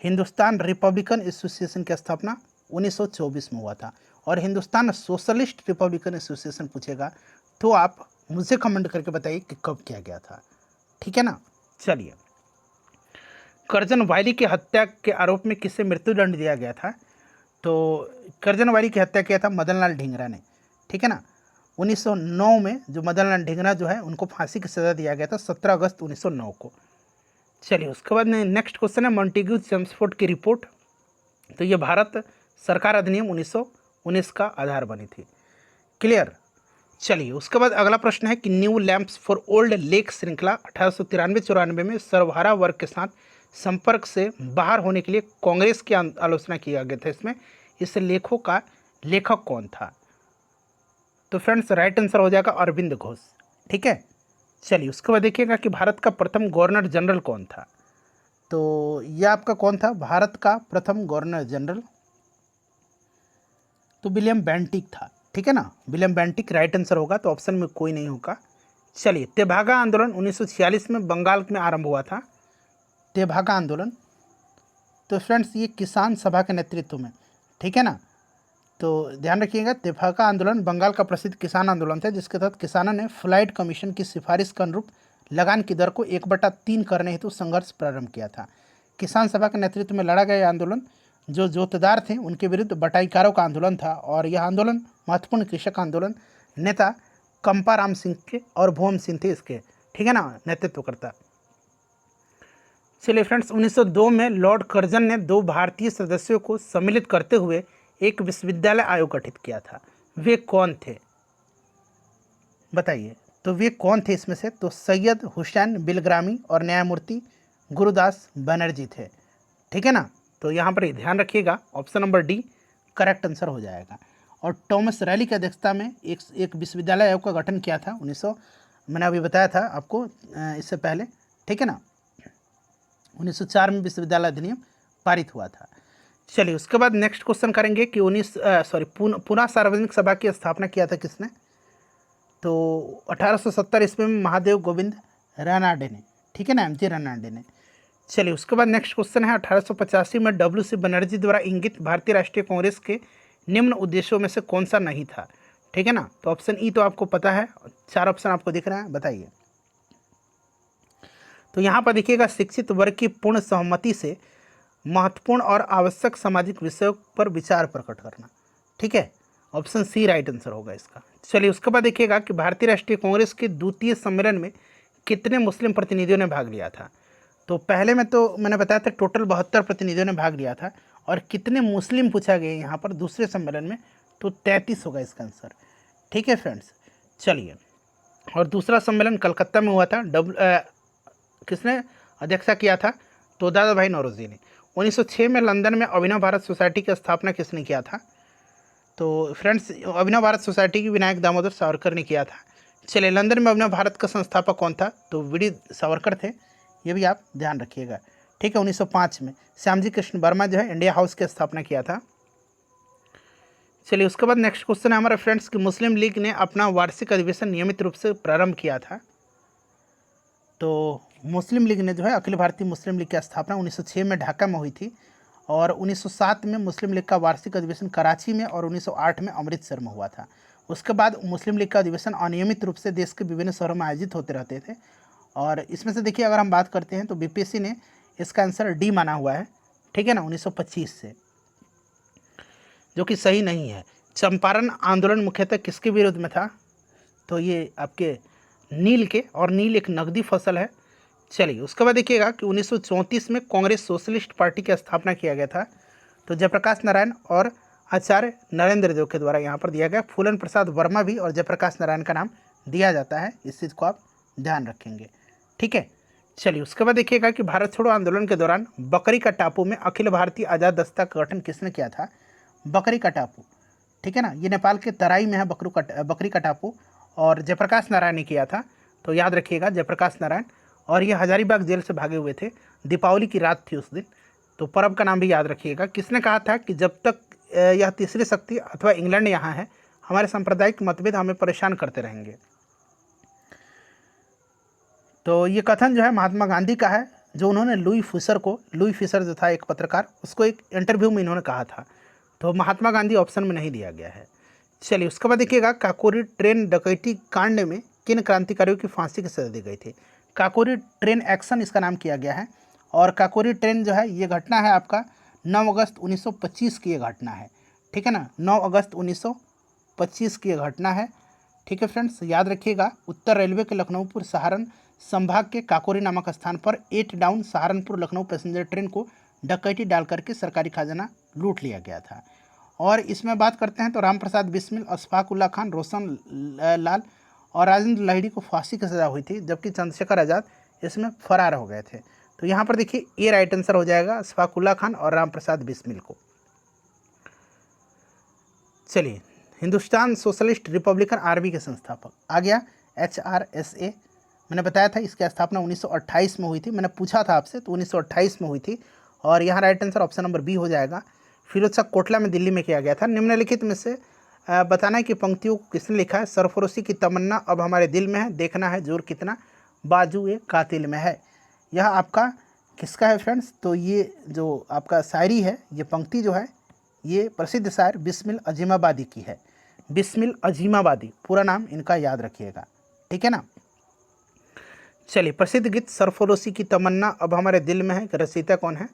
हिंदुस्तान रिपब्लिकन एसोसिएशन की स्थापना 1924 में हुआ था। और हिंदुस्तान सोशलिस्ट रिपब्लिकन एसोसिएशन पूछेगा तो आप मुझे कमेंट करके बताइए कि कब किया गया था, ठीक है ना। चलिए करजन वायली की हत्या के आरोप में किसे मृत्युदंड दिया गया था। तो करजन वायली की हत्या किया था मदन लाल ढींगरा ने, ठीक है ना। 1909 में जो मदन लाल ढींगरा जो है उनको फांसी की सज़ा दिया गया था 17 अगस्त 1909 को। चलिए उसके बाद नेक्स्ट क्वेश्चन है मॉन्टेग्यू चेम्सफोर्ड की रिपोर्ट। तो ये भारत सरकार अधिनियम 1919 का आधार बनी थी, क्लियर। चलिए उसके बाद अगला प्रश्न है कि new lamps for old lake श्रृंखला 1893-94 में सर्वहारा वर्ग के साथ संपर्क से बाहर होने के लिए कांग्रेस की आलोचना किया गया था। इसमें इस लेखों का लेखक कौन था। तो फ्रेंड्स राइट आंसर हो जाएगा अरविंद घोष, ठीक है। चलिए उसके बाद देखिएगा कि भारत का प्रथम गवर्नर जनरल कौन था। तो यह आपका कौन था भारत का प्रथम गवर्नर जनरल। तो विलियम बेंटिक था, ठीक है ना, विलियम बेंटिक राइट आंसर होगा, तो ऑप्शन में कोई नहीं होगा। चलिए तेभागा आंदोलन 1946 में बंगाल में आरंभ हुआ था। तेभागा आंदोलन, तो फ्रेंड्स ये किसान सभा के नेतृत्व में, ठीक है ना। तो ध्यान रखिएगा तेभागा आंदोलन बंगाल का प्रसिद्ध किसान आंदोलन था जिसके तहत किसानों ने फ्लाइट कमीशन की सिफारिश के अनुरूप लगान की दर को 1/3 करने हेतु संघर्ष प्रारंभ किया था। किसान सभा के नेतृत्व में लड़ा गया आंदोलन जो जोतदार थे उनके विरुद्ध बटाईकारों का आंदोलन था और यह आंदोलन महत्वपूर्ण कृषक आंदोलन नेता कंपाराम सिंह के और भोम सिंह थे इसके, ठीक है ना, नेतृत्व करता। चलिए फ्रेंड्स 1902 में लॉर्ड कर्जन ने 2 भारतीय सदस्यों को सम्मिलित करते हुए एक विश्वविद्यालय आयोग गठित किया था। वे कौन थे बताइए। तो वे कौन थे इसमें से। तो सैयद हुसैन बिलग्रामी और न्यायमूर्ति गुरुदास बनर्जी थे, ठीक है ना। तो यहाँ पर ध्यान रखिएगा option number D correct answer हो जाएगा। और टॉमस रैली की अध्यक्षता में एक विश्वविद्यालय आयोग का गठन किया था 1900, मैंने अभी बताया था आपको इससे पहले, ठीक है ना। 1904 में विश्वविद्यालय अधिनियम पारित हुआ था। चलिए उसके बाद नेक्स्ट क्वेश्चन करेंगे कि पुणे सार्वजनिक सभा की स्थापना किया था किसने? तो 1870 ईस्वी में महादेव गोविंद रानाडे ने, ठीक है ना, एमजी रानाडे ने। चलिए उसके बाद नेक्स्ट क्वेश्चन है 1885 में डब्ल्यू.सी. बनर्जी द्वारा इंगित भारतीय राष्ट्रीय कांग्रेस के निम्न उद्देश्यों में से कौन सा नहीं था? ठीक है ना। तो ऑप्शन ई तो आपको पता है, 4 ऑप्शन आपको दिख रहे हैं, बताइए। तो यहाँ पर देखिएगा, शिक्षित वर्ग की पूर्ण सहमति से महत्वपूर्ण और आवश्यक सामाजिक विषयों पर विचार प्रकट करना, ठीक है, ऑप्शन सी राइट आंसर होगा इसका। चलिए उसके बाद देखिएगा कि भारतीय राष्ट्रीय कांग्रेस के द्वितीय सम्मेलन में कितने मुस्लिम प्रतिनिधियों ने भाग लिया था? तो पहले में तो मैंने बताया था टोटल 72 प्रतिनिधियों ने भाग लिया था, और कितने मुस्लिम पूछा गया यहाँ पर दूसरे सम्मेलन में, तो 33 होगा इसका आंसर, ठीक है फ्रेंड्स। चलिए, और दूसरा सम्मेलन कलकत्ता में हुआ था, किसने अध्यक्षता किया था? तो दादा भाई नौरोजी ने। 1906 में लंदन में अभिनव भारत सोसाइटी की स्थापना किसने किया था? तो फ्रेंड्स, अभिनव भारत सोसाइटी की विनायक दामोदर सावरकर ने किया था। चलिए, लंदन में अभिनव भारत का संस्थापक कौन था? तो वी.डी. सावरकर थे, ये भी आप ध्यान रखिएगा, ठीक है। 1905 में श्यामजी कृष्ण वर्मा जो है इंडिया हाउस की स्थापना किया था। चलिए उसके बाद नेक्स्ट क्वेश्चन है हमारे फ्रेंड्स कि मुस्लिम लीग ने अपना वार्षिक अधिवेशन नियमित रूप से प्रारंभ किया था। तो मुस्लिम लीग ने जो है अखिल भारतीय मुस्लिम लीग की स्थापना 1906 में ढाका में हुई थी, और 1907 में मुस्लिम लीग का वार्षिक अधिवेशन कराची में और 1908 में अमृतसर में हुआ था। उसके बाद मुस्लिम लीग का अधिवेशन अनियमित रूप से देश के विभिन्न शहरों में आयोजित होते रहते थे, और इसमें से देखिए अगर हम बात करते हैं तो बीपीएससी ने इसका आंसर डी माना हुआ है, ठीक है ना, 1925 से, जो कि सही नहीं है। चंपारण आंदोलन मुख्यतः किसके विरोध में था? तो ये आपके नील के, और नील एक नकदी फसल है। चलिए उसके बाद देखिएगा कि 1934 में कांग्रेस सोशलिस्ट पार्टी की स्थापना किया गया था। तो जयप्रकाश नारायण और आचार्य नरेंद्र देव के द्वारा यहाँ पर दिया गया। फूलन प्रसाद वर्मा भी और जयप्रकाश नारायण का नाम दिया जाता है, इस चीज़ को आप ध्यान रखेंगे, ठीक है। चलिए उसके बाद देखिएगा कि भारत छोड़ो आंदोलन के दौरान बकरी का टापू में अखिल भारतीय आज़ाद दस्ता का गठन किसने किया था? बकरी का टापू, ठीक है ना, ये नेपाल के तराई में है बकरी का टापू, और जयप्रकाश नारायण ने किया था। तो याद रखिएगा जयप्रकाश नारायण, और ये हजारीबाग जेल से भागे हुए थे। दीपावली की रात थी उस दिन। तो पर्व का नाम भी याद रखिएगा। किसने कहा था कि जब तक यह तीसरी शक्ति अथवा इंग्लैंड यहाँ है, हमारे सांप्रदायिक मतभेद हमें परेशान करते रहेंगे। तो ये कथन जो है महात्मा गांधी का है, जो उन्होंने लुई फिशर जो था एक पत्रकार, उसको एक इंटरव्यू में इन्होंने कहा था। तो महात्मा गांधी ऑप्शन में नहीं दिया गया है। चलिए उसके बाद देखिएगा काकोरी ट्रेन डकैती कांड में किन क्रांतिकारियों की फांसी की सजा दी गई थी? काकोरी ट्रेन एक्शन इसका नाम किया गया है, और काकोरी ट्रेन जो है ये घटना है आपका 9 अगस्त 1925 की ये घटना है, ठीक है ना, 9 अगस्त 1925 की ये घटना है, ठीक है फ्रेंड्स, याद रखिएगा। उत्तर रेलवे के लखनऊपुर सहारन संभाग के काकोरी नामक स्थान पर 8 down Saharanpur Lucknow passenger train को डकैती डाल करके सरकारी खजाना लूट लिया गया था। और इसमें बात करते हैं तो राम प्रसाद बिस्मिल, अशफाक उल्ला खान, रोशन लाल और राजेंद्र लाहिड़ी को फांसी की सज़ा हुई थी, जबकि चंद्रशेखर आज़ाद इसमें फरार हो गए थे। तो यहाँ पर देखिए ये राइट आंसर हो जाएगा, अशफाक उल्ला खान और राम प्रसाद बिस्मिल को। चलिए, हिंदुस्तान सोशलिस्ट रिपब्लिकन आर्मी के संस्थापक आ गया HRSA। मैंने बताया था इसकी स्थापना 1928 में हुई थी, मैंने पूछा था आपसे, तो 1928 में हुई थी, और यहाँ right answer option number B हो जाएगा। फिरोज शाह कोटला में दिल्ली में किया गया था। निम्नलिखित में से बताना है कि पंक्तियों को किसने लिखा है? सरफरोशी की तमन्ना अब हमारे दिल में है, देखना है जोर कितना बाजू ए कातिल में है। यह आपका किसका है फ्रेंड्स? तो ये जो आपका शायरी है, ये पंक्ति जो है, ये प्रसिद्ध शायर बिस्मिल अजीमाबादी की है। बिस्मिल अजीमाबादी पूरा नाम इनका याद रखिएगा, ठीक है ना। चलिए, प्रसिद्ध गीत सरफरोशी की तमन्ना अब हमारे दिल में है, रचयिता कौन है?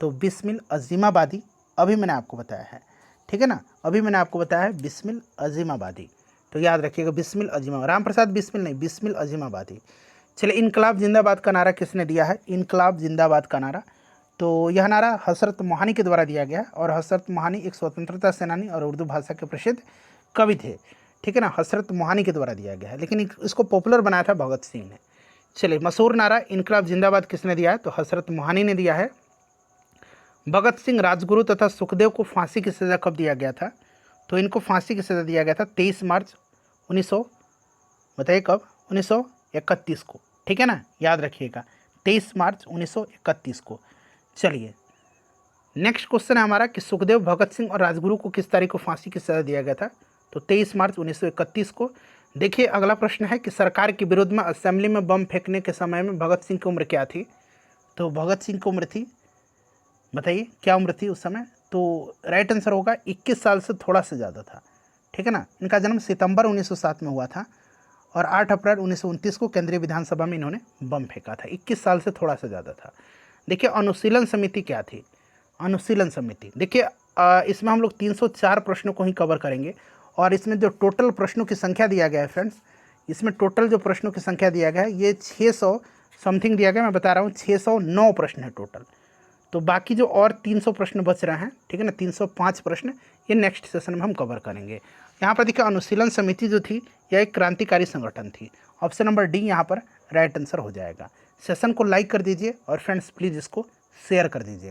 तो बिस्मिल अजीमाबादी, अभी मैंने आपको बताया है, ठीक है ना, अभी मैंने आपको बताया है बिस्मिल अजीमाबादी। तो याद रखिएगा बिस्मिल अजीमा, राम प्रसाद बिस्मिल नहीं, बिस्मिल अजीमाबादी। चलिए, इनकलाब जिंदाबाद का नारा किसने दिया है? इनकलाब जिंदाबाद का नारा, तो यह नारा हसरत मोहानी के द्वारा दिया गया, और हसरत मोहानी एक स्वतंत्रता सेनानी और उर्दू भाषा के प्रसिद्ध कवि थे, ठीक है ना। हसरत मोहानी के द्वारा दिया गया है, लेकिन इसको पॉपुलर बनाया था भगत सिंह ने। चलिए, मशहूर नारा इनकलाब जिंदाबाद किसने दिया है? तो हसरत मोहानी ने दिया है। भगत सिंह, राजगुरु तथा सुखदेव को फांसी की सज़ा कब दिया गया था? तो इनको फांसी की सज़ा दिया गया था 23 मार्च 1900, बताइए कब, 1931 को, ठीक है ना, याद रखिएगा 23 मार्च 1931 को। चलिए नेक्स्ट क्वेश्चन है हमारा कि सुखदेव, भगत सिंह और राजगुरु को किस तारीख को फांसी की सज़ा दिया गया था? तो 23 मार्च 1931 को। देखिए अगला प्रश्न है कि सरकार के विरोध में असेंबली में बम फेंकने के समय में भगत सिंह की उम्र क्या थी? तो भगत सिंह की उम्र थी, बताइए क्या उम्र थी उस समय? तो राइट आंसर होगा 21 साल से थोड़ा सा ज़्यादा था, ठीक है ना। इनका जन्म सितंबर 1907 में हुआ था और 8 अप्रैल 1929 को केंद्रीय विधानसभा में इन्होंने बम फेंका था। 21 साल से थोड़ा सा ज़्यादा था। देखिए अनुशीलन समिति क्या थी? अनुशीलन समिति, देखिए इसमें हम लोग 304 प्रश्नों को ही कवर करेंगे और इसमें जो टोटल प्रश्नों की संख्या दिया गया है फ्रेंड्स, इसमें टोटल जो प्रश्नों की संख्या दिया गया है ये 600 समथिंग दिया गया, मैं बता रहा हूँ 609 प्रश्न है टोटल। तो बाकी जो और 300 प्रश्न बच रहे हैं, ठीक है ना, 305 प्रश्न, ये नेक्स्ट सेशन में हम कवर करेंगे। यहाँ पर देखिए अनुशीलन समिति जो थी यह एक क्रांतिकारी संगठन थी। ऑप्शन नंबर डी यहाँ पर राइट आंसर हो जाएगा। सेशन को लाइक कर दीजिए और फ्रेंड्स प्लीज़ इसको शेयर कर दीजिए।